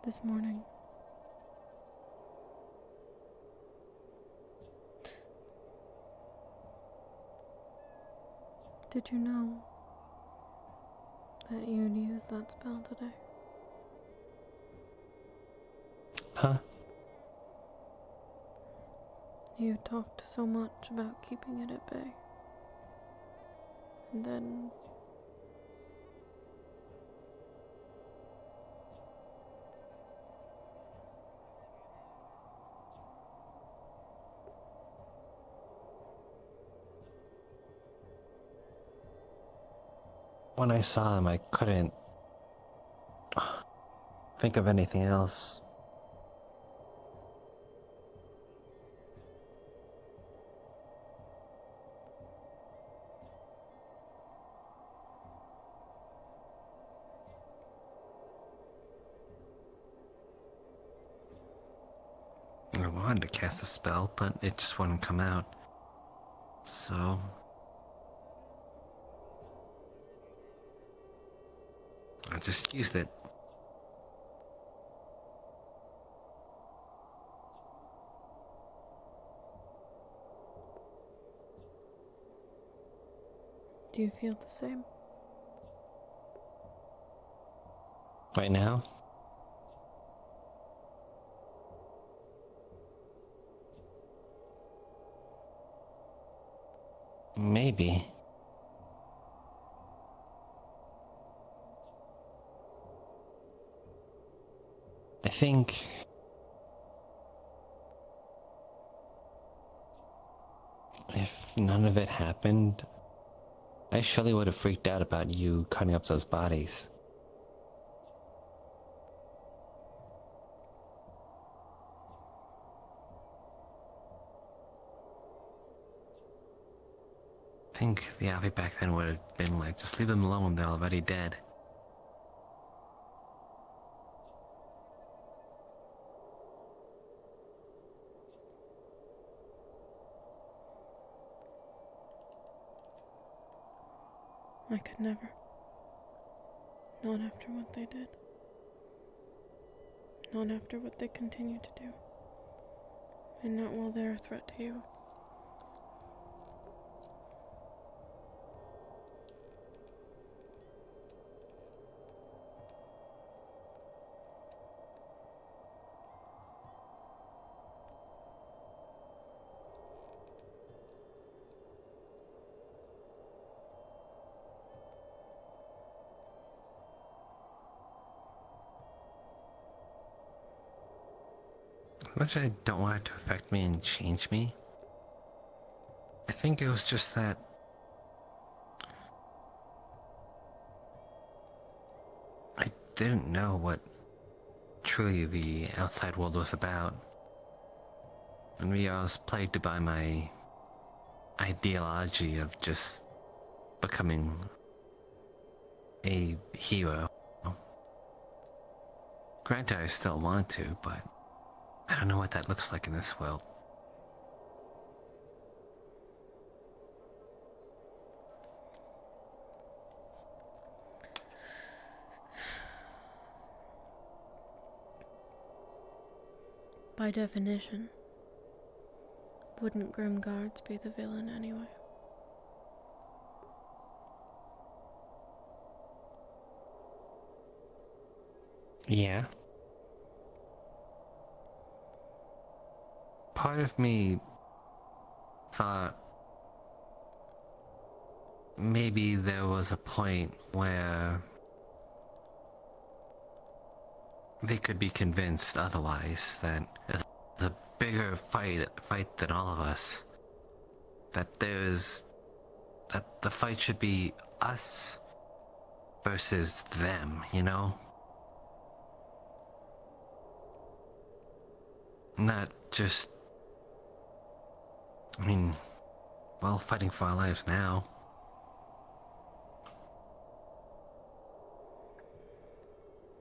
This morning, did you know that you'd use that spell today? Huh? You talked so much about keeping it at bay. And then when I saw him, I couldn't think of anything else. I wanted to cast a spell, but it just wouldn't come out. So I just used it. do you feel the same? Right now? Maybe. I think if none of it happened, I surely would have freaked out about you cutting up those bodies. I think the outfit back then would have been like, just leave them alone, they're already dead. I could never. Not after what they did. Not after what they continue to do. And not while they're a threat to you. As much as I don't want it to affect me and change me, I think it was just that I didn't know what truly the outside world was about. And maybe I was plagued by my ideology of just becoming a hero. Granted, I still want to, but I don't know what that looks like in this world. By definition, wouldn't Grim Guards be the villain anyway? Yeah. Part of me thought maybe there was a point where they could be convinced otherwise, that there's a bigger fight than all of us. That the fight should be us versus them, you know? Not just, I mean, well, fighting for our lives now.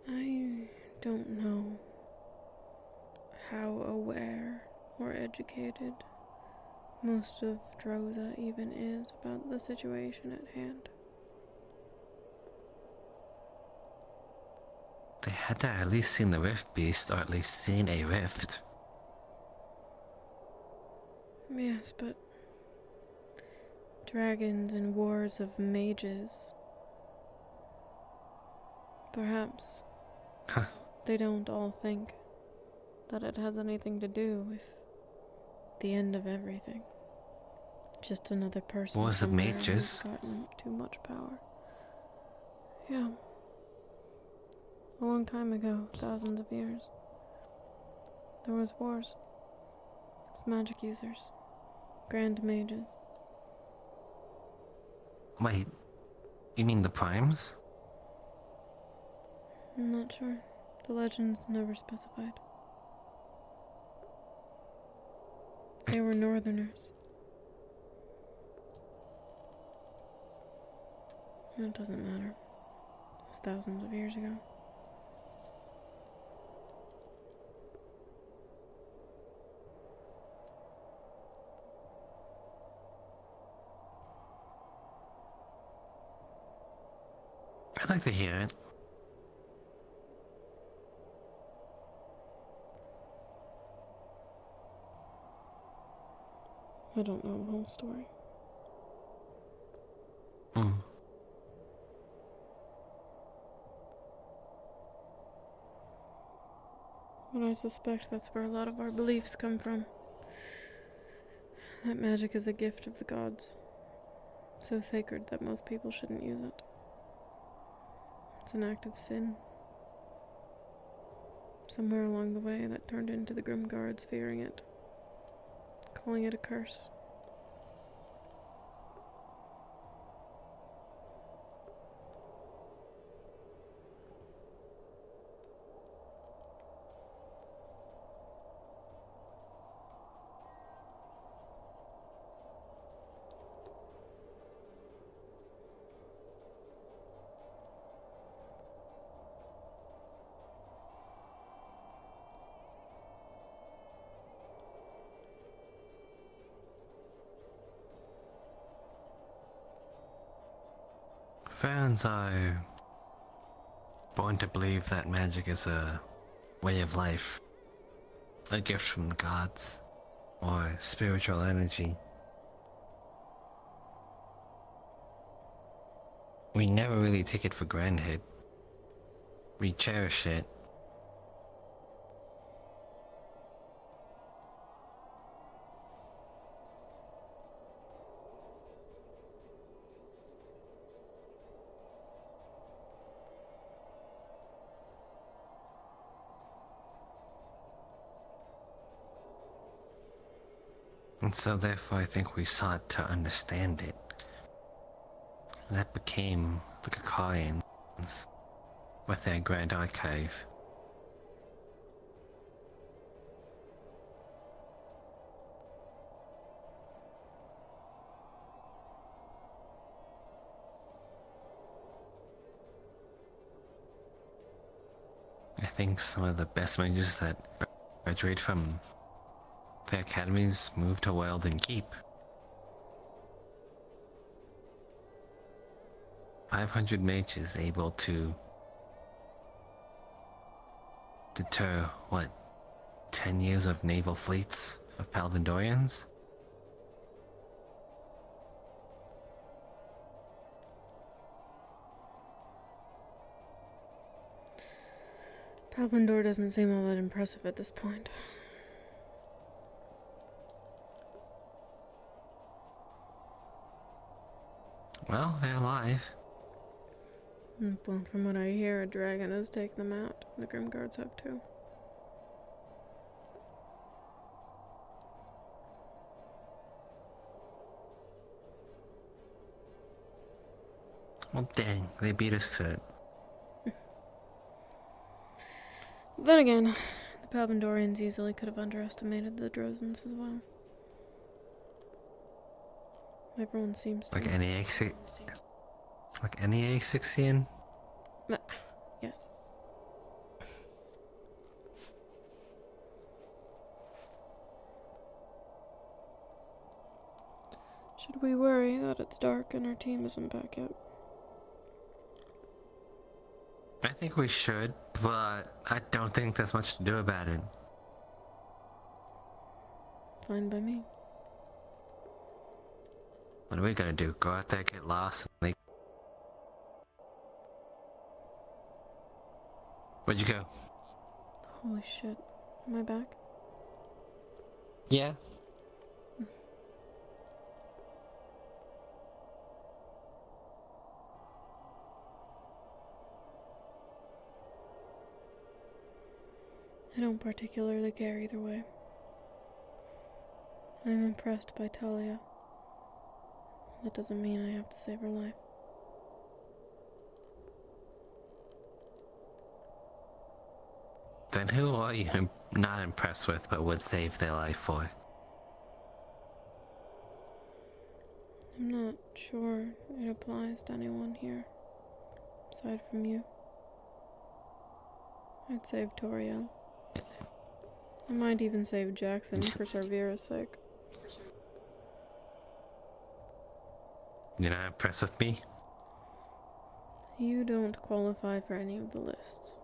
I don't know how aware or educated most of Droza even is about the situation at hand. They had to at least seen the Rift Beast, or at least seen a rift. Yes, but dragons and wars of mages. Perhaps they don't all think that it has anything to do with the end of everything. Just another person Wars of somewhere mages? who's gotten too much power. Yeah. A long time ago, thousands of years, there was wars. It's magic users. Grand mages. Wait, you mean the Primes? I'm not sure. The legends never specified. They were northerners. It doesn't matter. It was thousands of years ago. I'd like to hear it. I don't know the whole story. But I suspect that's where a lot of our beliefs come from. That magic is a gift of the gods. So sacred that most people shouldn't use it. It's an act of sin. Somewhere along the way, that turned into the Grim Guards fearing it, calling it a curse. Fans are born to believe that magic is a way of life, a gift from the gods, or spiritual energy. We never really take it for granted. We cherish it. And so therefore I think we sought to understand it. That became the Kakarians with their grand archive. I think some of the best mages that graduate from their academies move to Weldon Keep. 500 mages able to deter, what, 10 years of naval fleets of Palvindorians? Palvindor doesn't seem all that impressive at this point. Well, they're alive. Well, from what I hear, a dragon has taken them out. The Grim Guards have too. Well, dang, they beat us to it. Then again, the Palvindorians easily could have underestimated the Drozens as well. Everyone seems to. Like any Axixian? Yes. Should we worry that it's dark and our team isn't back yet? I think we should, but I don't think there's much to do about it. Fine by me. What are we gonna do? Go out there, get lost, and Where'd you go? Holy shit. Am I back? Yeah. I don't particularly care either way. I'm impressed by Talia. That doesn't mean I have to save her life. Then who are you not impressed with but would save their life for? I'm not sure it applies to anyone here, aside from you. I'd save Toriel. I might even save Jackson for Sarvira's sake. You're not impressed with me? You don't qualify for any of the lists.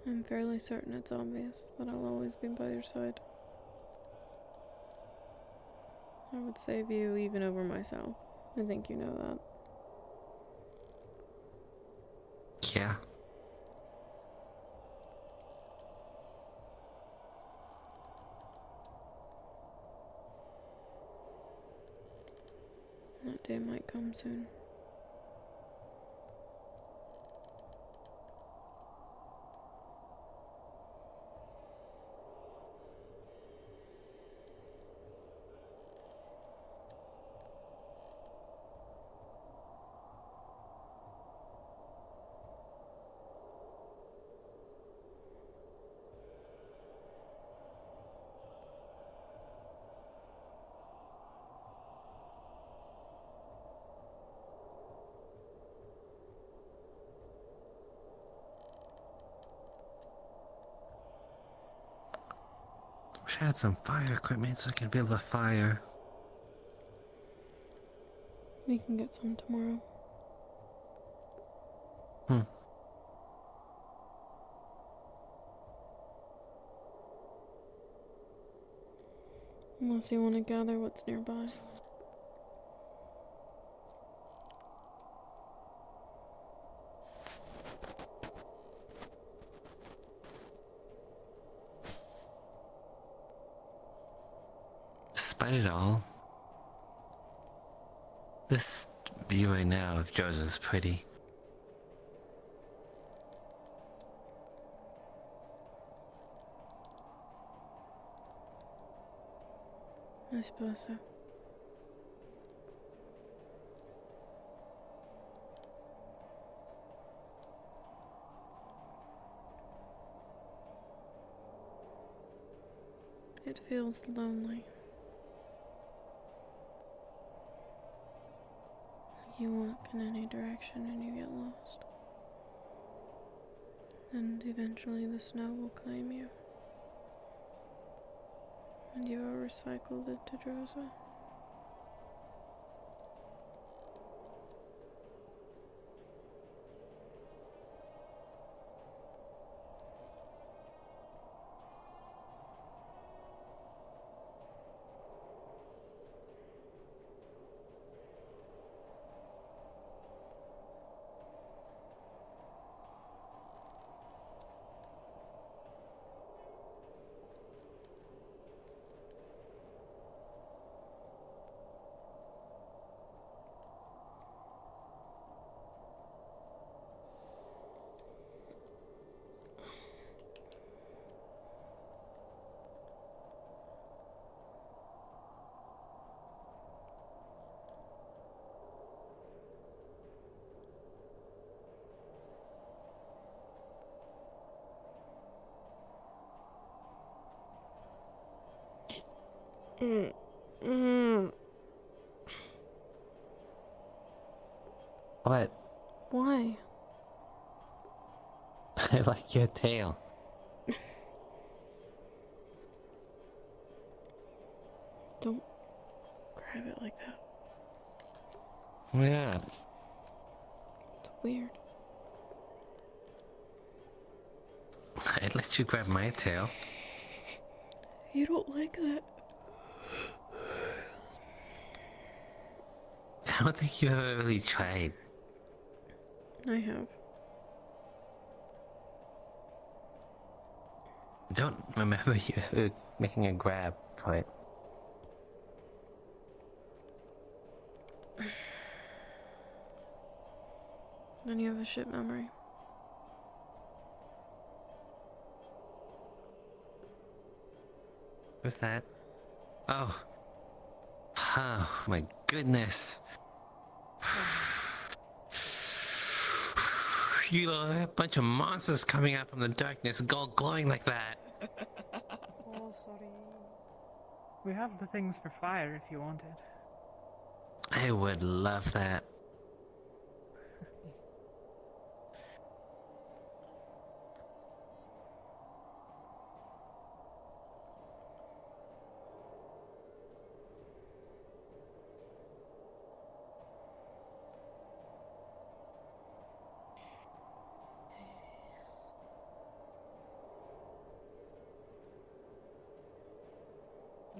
I'm fairly certain it's obvious that I'll always be by your side. I would save you even over myself. I think you know that. Yeah. That day might come soon. Wish I had some fire equipment so I could build a fire. We can get some tomorrow. Hmm. Unless you want to gather what's nearby. Despite it all, this view right now of Joseph's pretty. I suppose so. It feels lonely. You walk in any direction and you get lost. And eventually the snow will claim you. And you are recycled into Drosa. What? Why? I like your tail. Don't grab it like that. Why not? It's weird. I'd let you grab my tail. You don't like that. I don't think you ever really tried. I have. I don't remember you ever making a grab for it. Then you have a shit memory. Who's that? Oh. Oh my goodness. You know, a bunch of monsters coming out from the darkness, all glowing like that. Oh, sorry. We have the things for fire if you wanted. I would love that.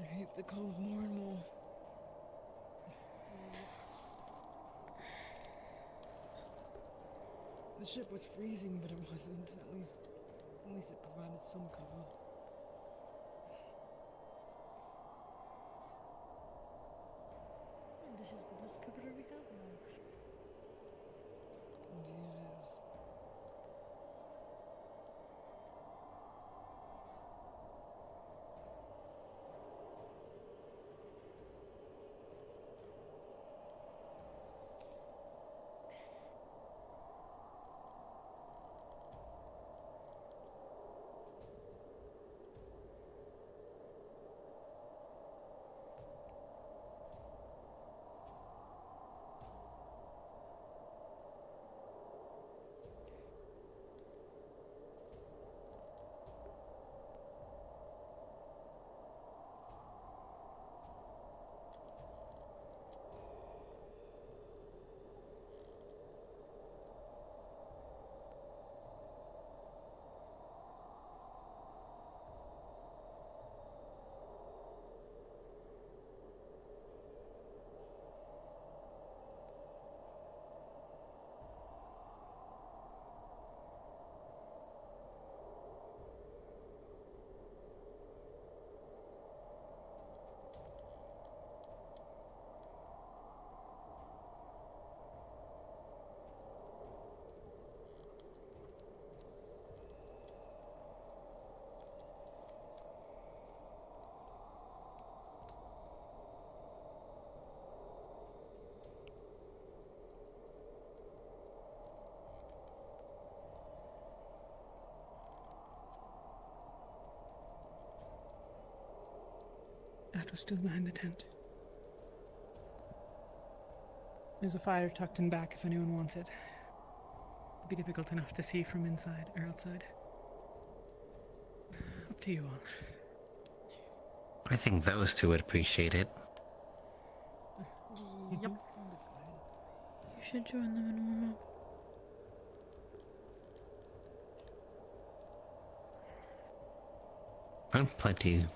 I hate the cold more and more. The ship was freezing, but it wasn't. At least it provided some cover. And this is the best cover we have now. Indeed it is. That was still behind the tent. There's a fire tucked in back if anyone wants it. It'd be difficult enough to see from inside or outside. Up to you all. I think those two would appreciate it. Yep. You should join them and warm up.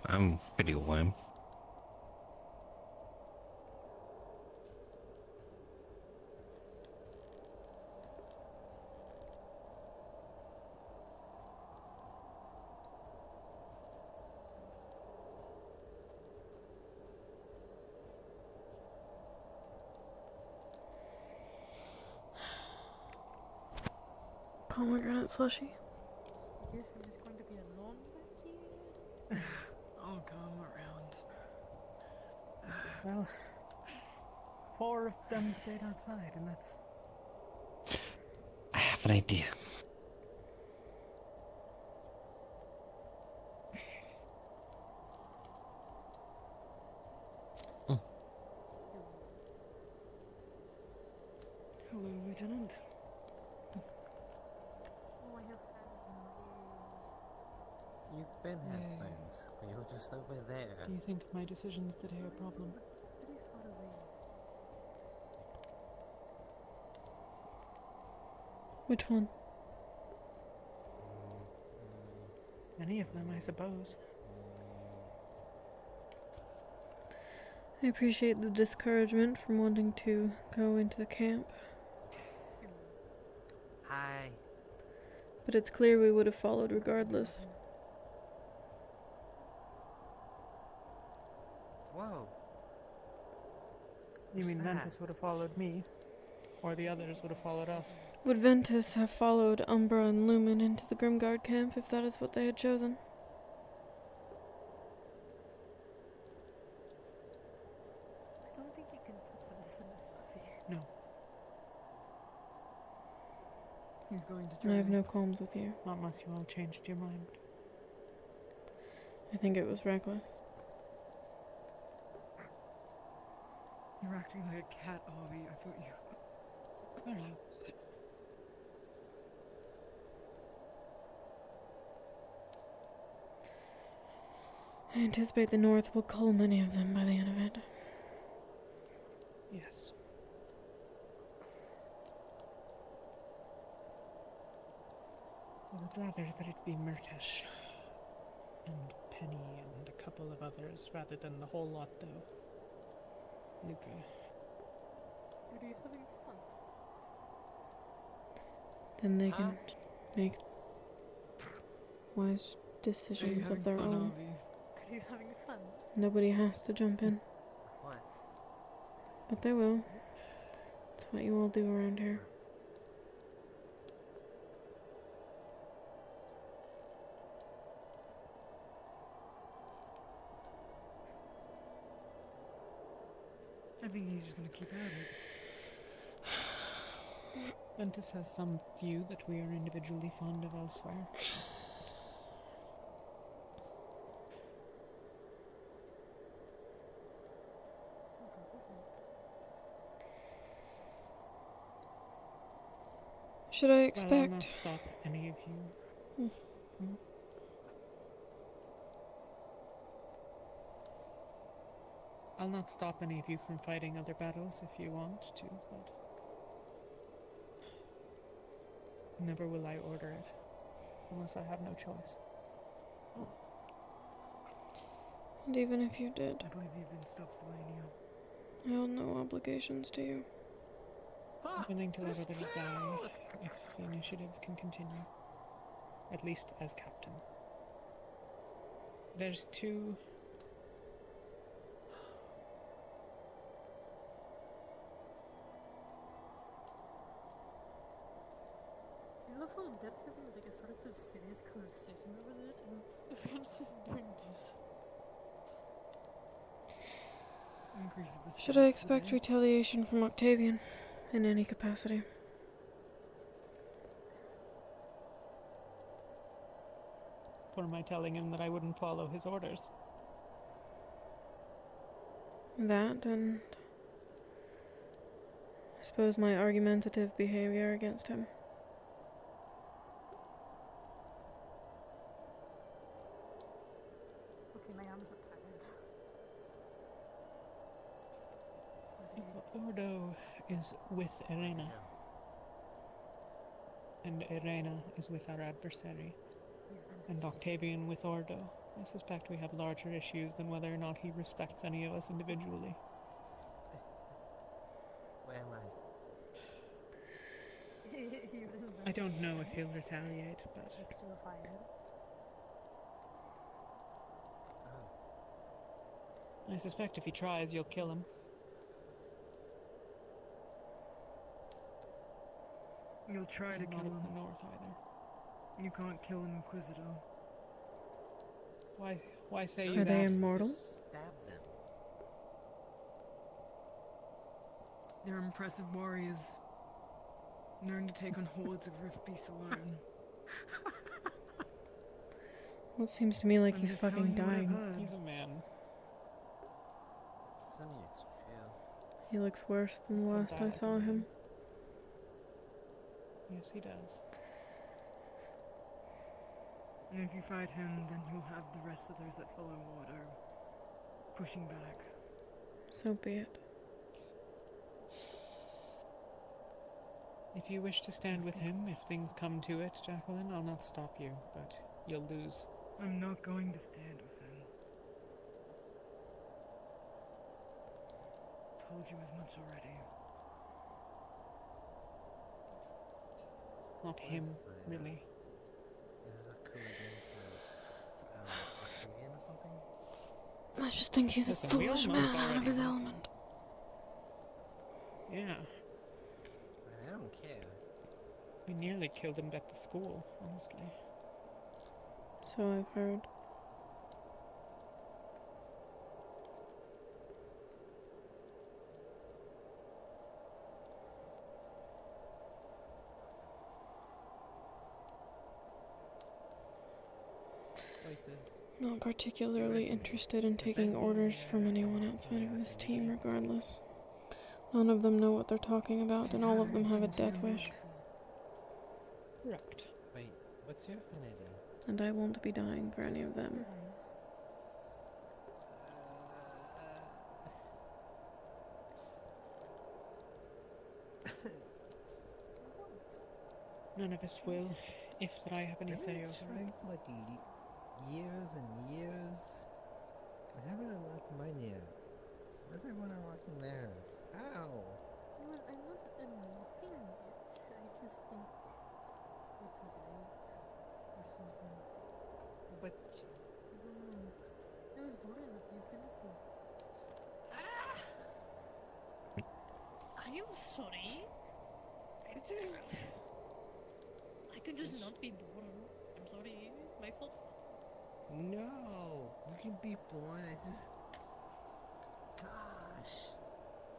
I'm pretty warm. Pomegranate slushy. I guess I'm just going to be alone back here. I'll come around. Well, 4 of them stayed outside, and that's... I have an idea. Hello, Lieutenant. Oh, I have friends now. You've been had friends, but you're just over there. Do you think my decision's today a problem? Pretty far away. Which one? Any of them, I suppose. I appreciate the discouragement from wanting to go into the camp. Hi. But it's clear we would have followed regardless. Whoa. You mean What's that? Ventus would have followed me? Or the others would have followed us? Would Ventus have followed Umbra and Lumen into the Grimguard camp if that is what they had chosen? I don't think you can touch the listener stuff here. No. He's going to And try. I have no qualms with you. Not unless you all changed your mind. I think it was reckless. You're acting like a cat, Ollie. I thought you... Very. I anticipate the North will cull many of them by the end of it. Yes. I would rather that it be Murtish and Penny and a couple of others rather than the whole lot, though. Luca. Are you having fun? then they can make wise decisions of their own. Are you having fun? Nobody has to jump in. What? But they will. It's what you all do around here. I think he's just gonna keep at it. Ventus has some view that we are individually fond of elsewhere. Should I Well, I'll expect? not stop any of you. Hmm? I'll not stop any of you from fighting other battles if you want to, but never will I order it, unless I have no choice. And even if you did, I believe you've been stopped, Lania. I hold no obligations to you. I'm willing to let others die if the initiative can continue, at least as captain. There's two... I love how they're having like a sort of serious conversation over that, and Francis is doing this. Should I expect retaliation from Octavian in any capacity? Or am I telling him that I wouldn't follow his orders? That, and I suppose my argumentative behavior against him. Okay, my arms are tired. Ordo is with Irena. And Irena is with our adversary. And Octavian with Ordo. I suspect we have larger issues than whether or not he respects any of us individually. Where am I? I don't know if he'll retaliate, but... Next to a fire. I suspect if he tries, you'll kill him. You'll try to Not kill of him. the North either. You can't kill an Inquisitor. Why say you Are that? they immortal? Stab them. They're impressive warriors, known to take on hordes of rift beasts alone. Well, it seems to me like I'm he's just fucking telling you what I've dying. heard. He's a man. Doesn't mean it's true. He looks worse than the last I saw him. Yes, he does. And if you fight him, then you'll have the rest of those that follow Ordo pushing back. So be it. If you wish to stand with him, if things come to it, Jacqueline, I'll not stop you, but you'll lose. I'm not going to stand with him. Told you as much already. Not him, really. Is this a coup against Octavian or something? I just think he's a Listen, we foolish almost man out of already his know. element. Yeah. I don't care. We nearly killed him at the school, honestly. So I've heard. Not particularly interested in taking orders from anyone outside of this team, regardless. None of them know what they're talking about, and all of them have a death wish. Correct. Wait, what's your affinity? And I won't be dying for any of them. None of us will, if that I have any say over trying it. for like years and years. I haven't unlocked mine yet. Why is everyone unlocking theirs? How? Well, I'm not unlocking it. I just think am sorry. I can just not be born. I'm sorry. My fault. No, you can be born. I just, gosh,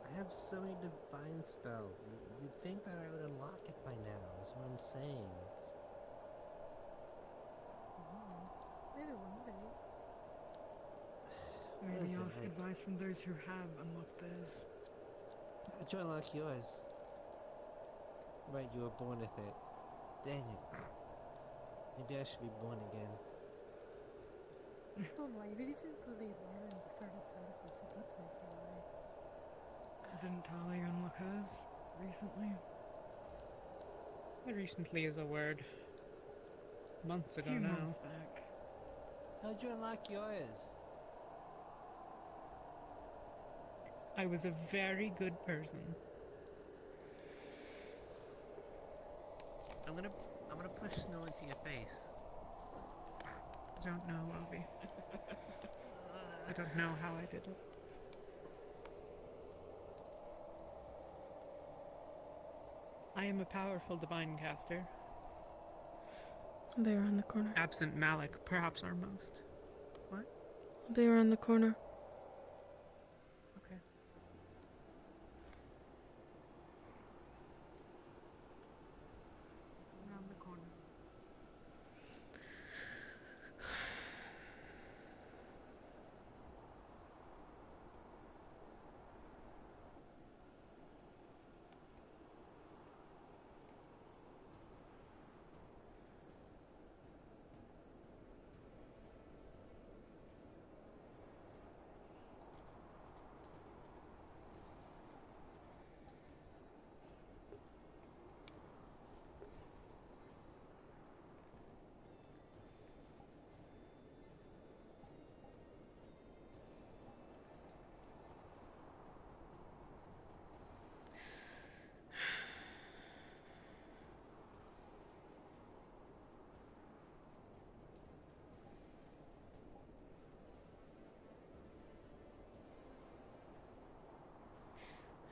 I have so many divine spells. You'd think that I would unlock it by now. Is what I'm saying. Maybe one day. Maybe Listen, ask advice from those who have unlocked theirs. I try to unlock yours. Right, you were born with it. Dang it. Maybe I should be born again. Oh no, I recently learned the third circle, so that might be why. Didn't Talia unlock hers recently? Recently is a word. Months ago Few now. months back. How'd you unlock yours? I was a very good person. I'm gonna push snow into your face. I don't know, Obi. I don't know how I did it. I am a powerful divine caster. I'll be around the corner. Absent Malik, perhaps our most. What? I'll be around the corner. Okay. Around the corner.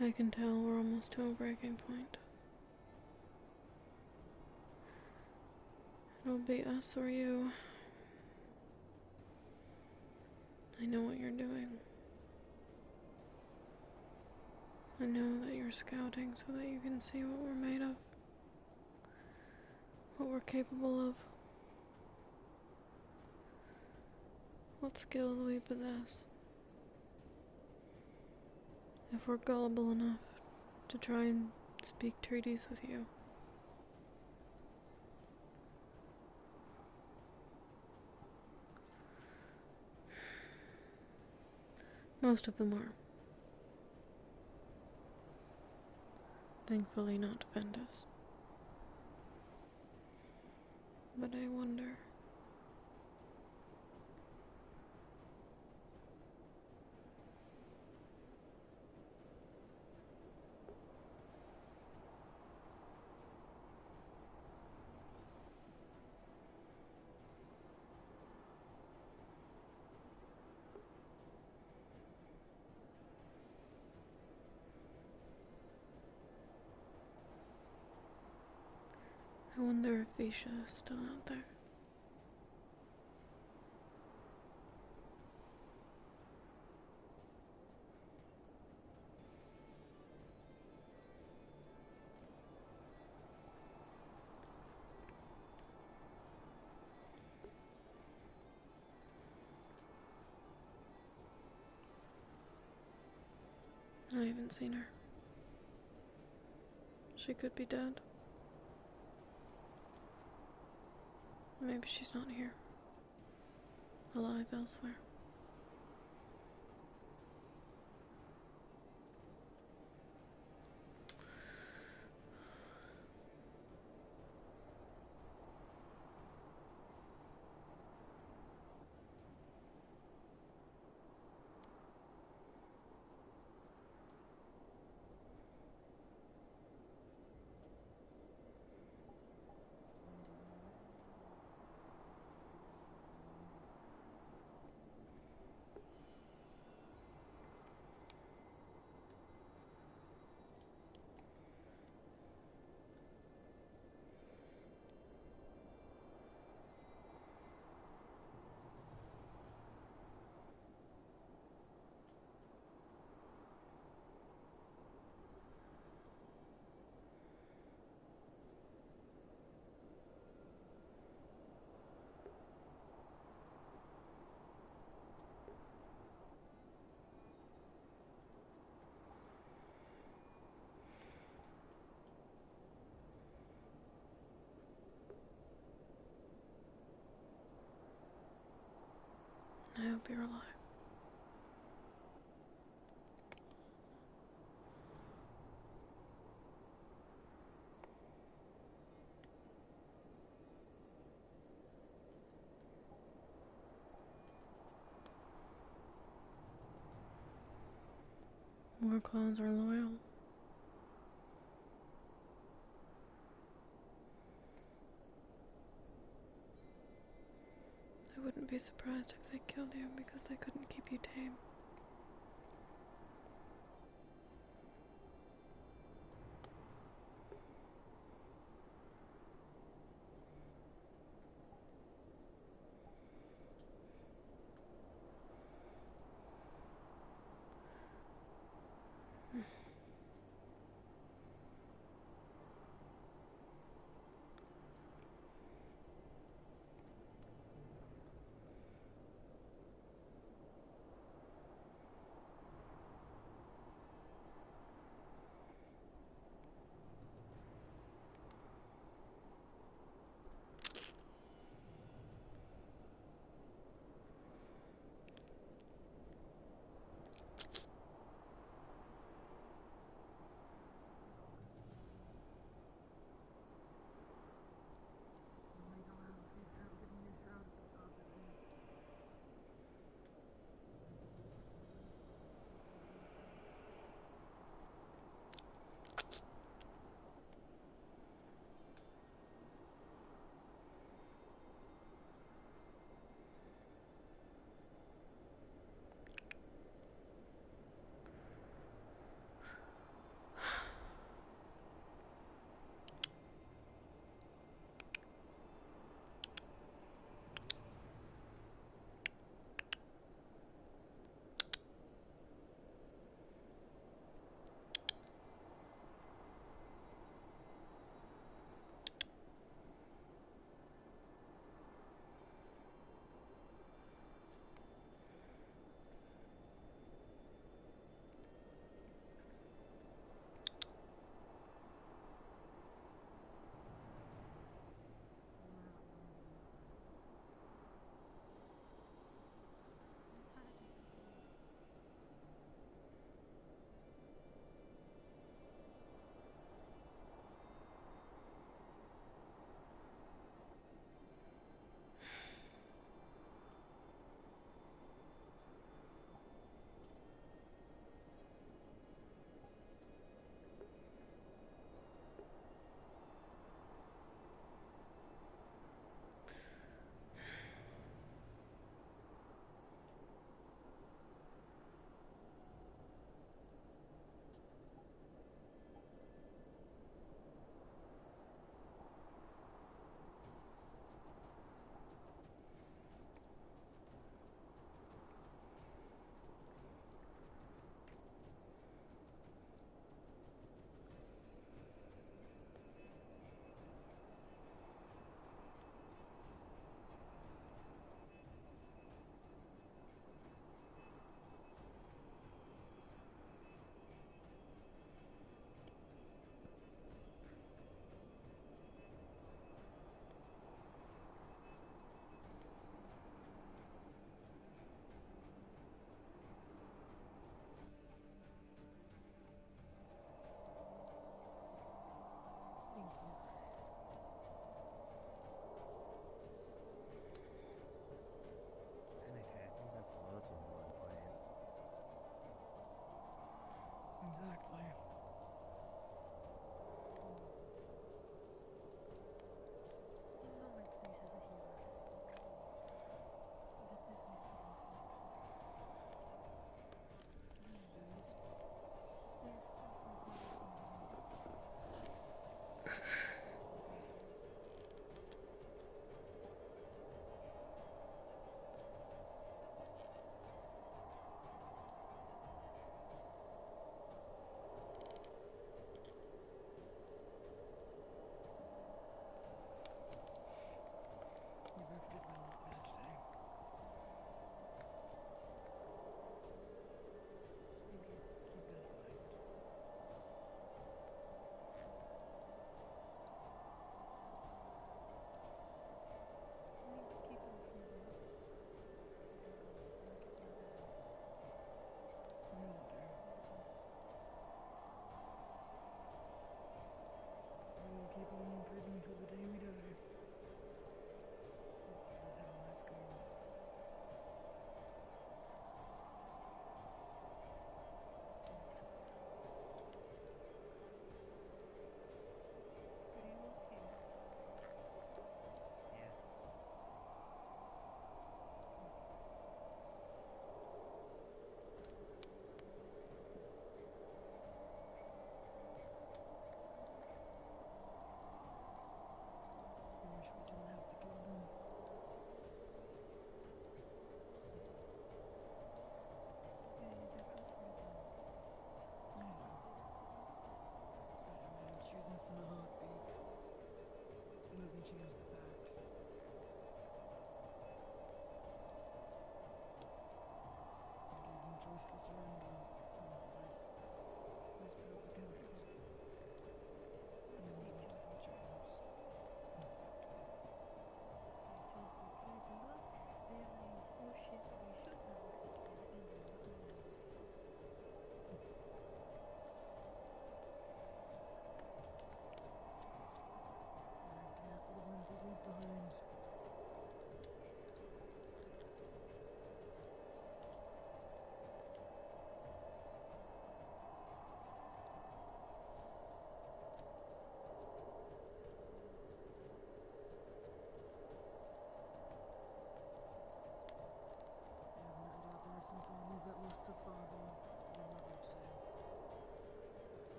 I can tell we're almost to a breaking point. It'll be us or you. I know what you're doing. I know that you're scouting so that you can see what we're made of. What we're capable of. What skills we possess. If we're gullible enough to try and speak treaties with you. Most of them are. Thankfully not defend us. But I wonder. I wonder if Visha is still out there. I haven't seen her. She could be dead. Maybe she's not here. Alive elsewhere. you're alive. War clones are loyal. I wouldn't be surprised if they killed you because they couldn't keep you tame.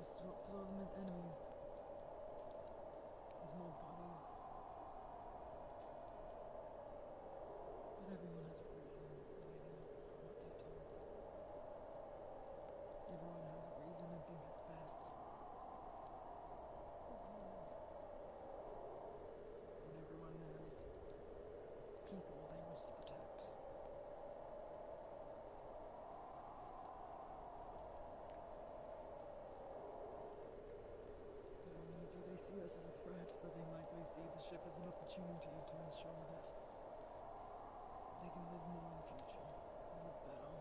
just saw them as enemies. As more bodies. But everyone has a reason why they what they do. Everyone has a reason and thinks it's best. And everyone has people they wish to protect. Not only do they see us as a threat, but they likely see the ship as an opportunity to ensure that they can live more in the future, live better.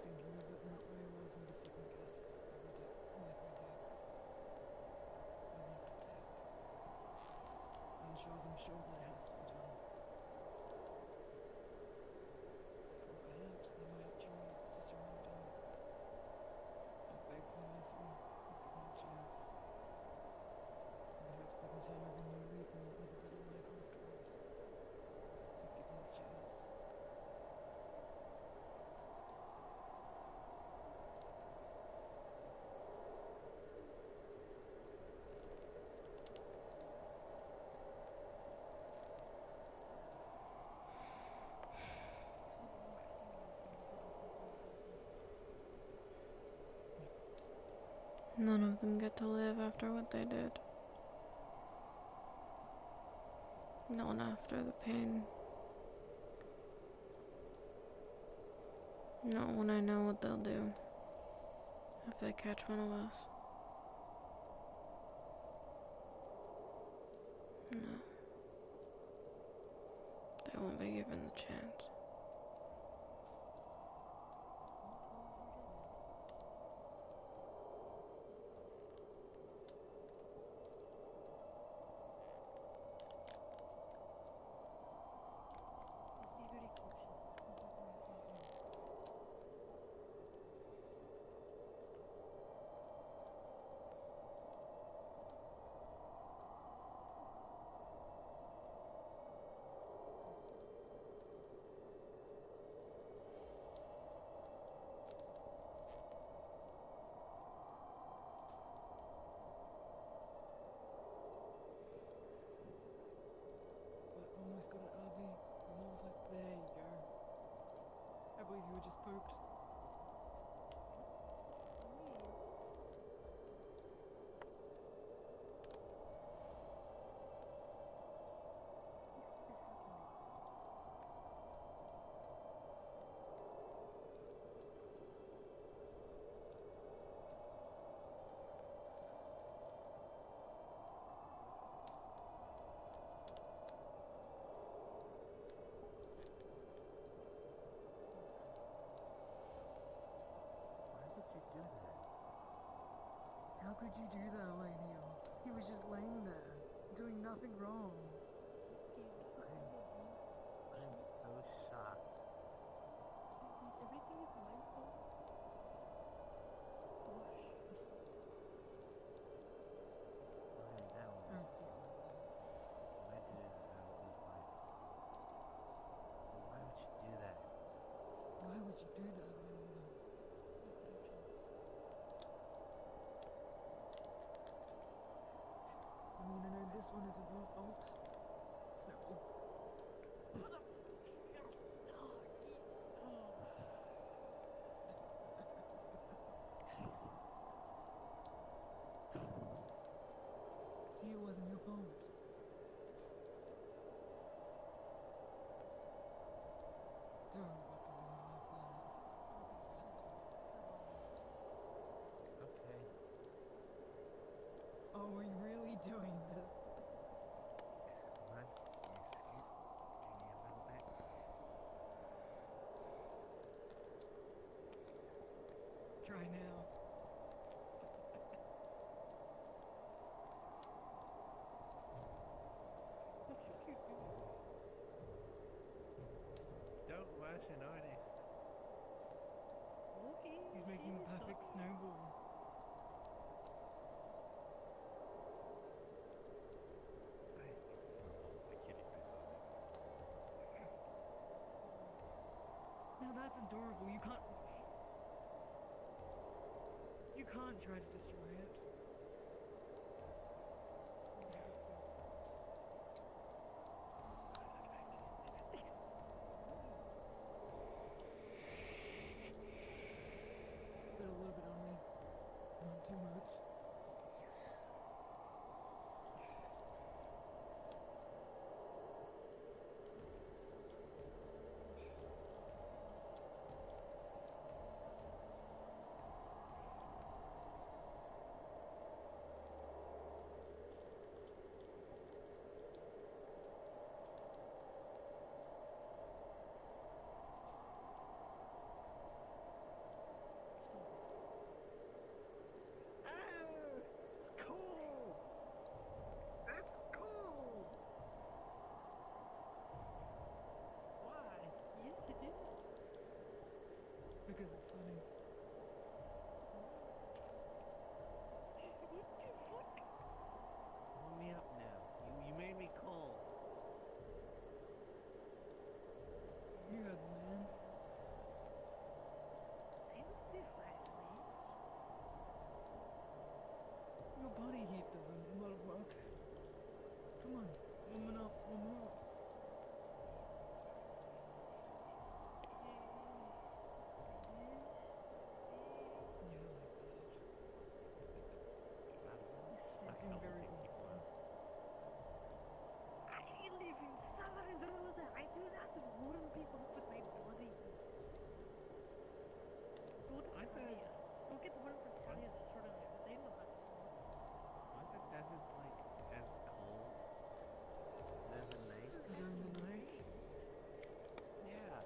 Thinking of it that way allows me to second guess every day, like I did. I want to take. And shows I'm sure that it has to be done. For perhaps they might choose to surrender. I beg for mercy, I give them a chance. Perhaps they can turn over new leaf and live a better life afterwards. I give them a chance. None of them get to live after what they did. Not after the pain. Not when I know what they'll do if they catch one of us. No. They won't be given the chance. Almost got it, Avi. Almost like, there you go. I believe you were just poked. How could you do that, Elenia? He was just laying there, doing nothing wrong. I'm so shocked. Everything is my fault. Gosh. Okay, that one. If I did it, I would be fine. Why would you do that? Why would you do that, Elenia? I mean, I know this one isn't your fault. and try to destroy it. Put a little bit on me. Not too much. Because it's funny. What the fuck? Warm me up now. You made me cold. You're a man. Your body heat doesn't, motherfucker. Come on, warm it up, warm it up. Seem very awful. I live inside Rosa. I do not warm people up with my body heat. Don't Talia. Don't get warm for Talia to sort of like, they know how to warm. Aren't the deserts like as cold during the night? During the night? Yeah.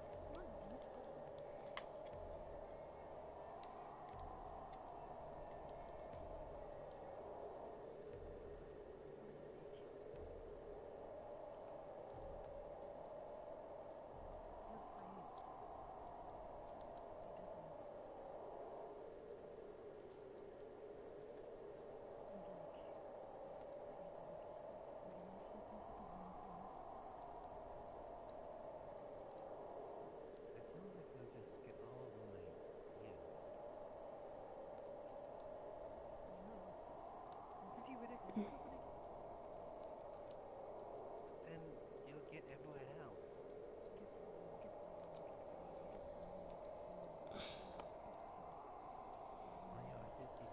Then you'll get everyone else.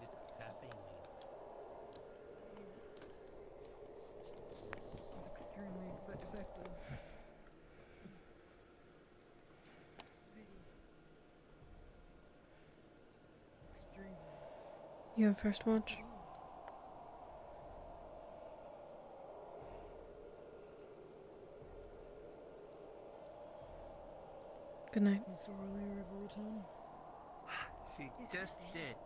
You're just tapping me. It's extremely effective. Extremely. You have first watch? Good night. You saw earlier of a return? She just did.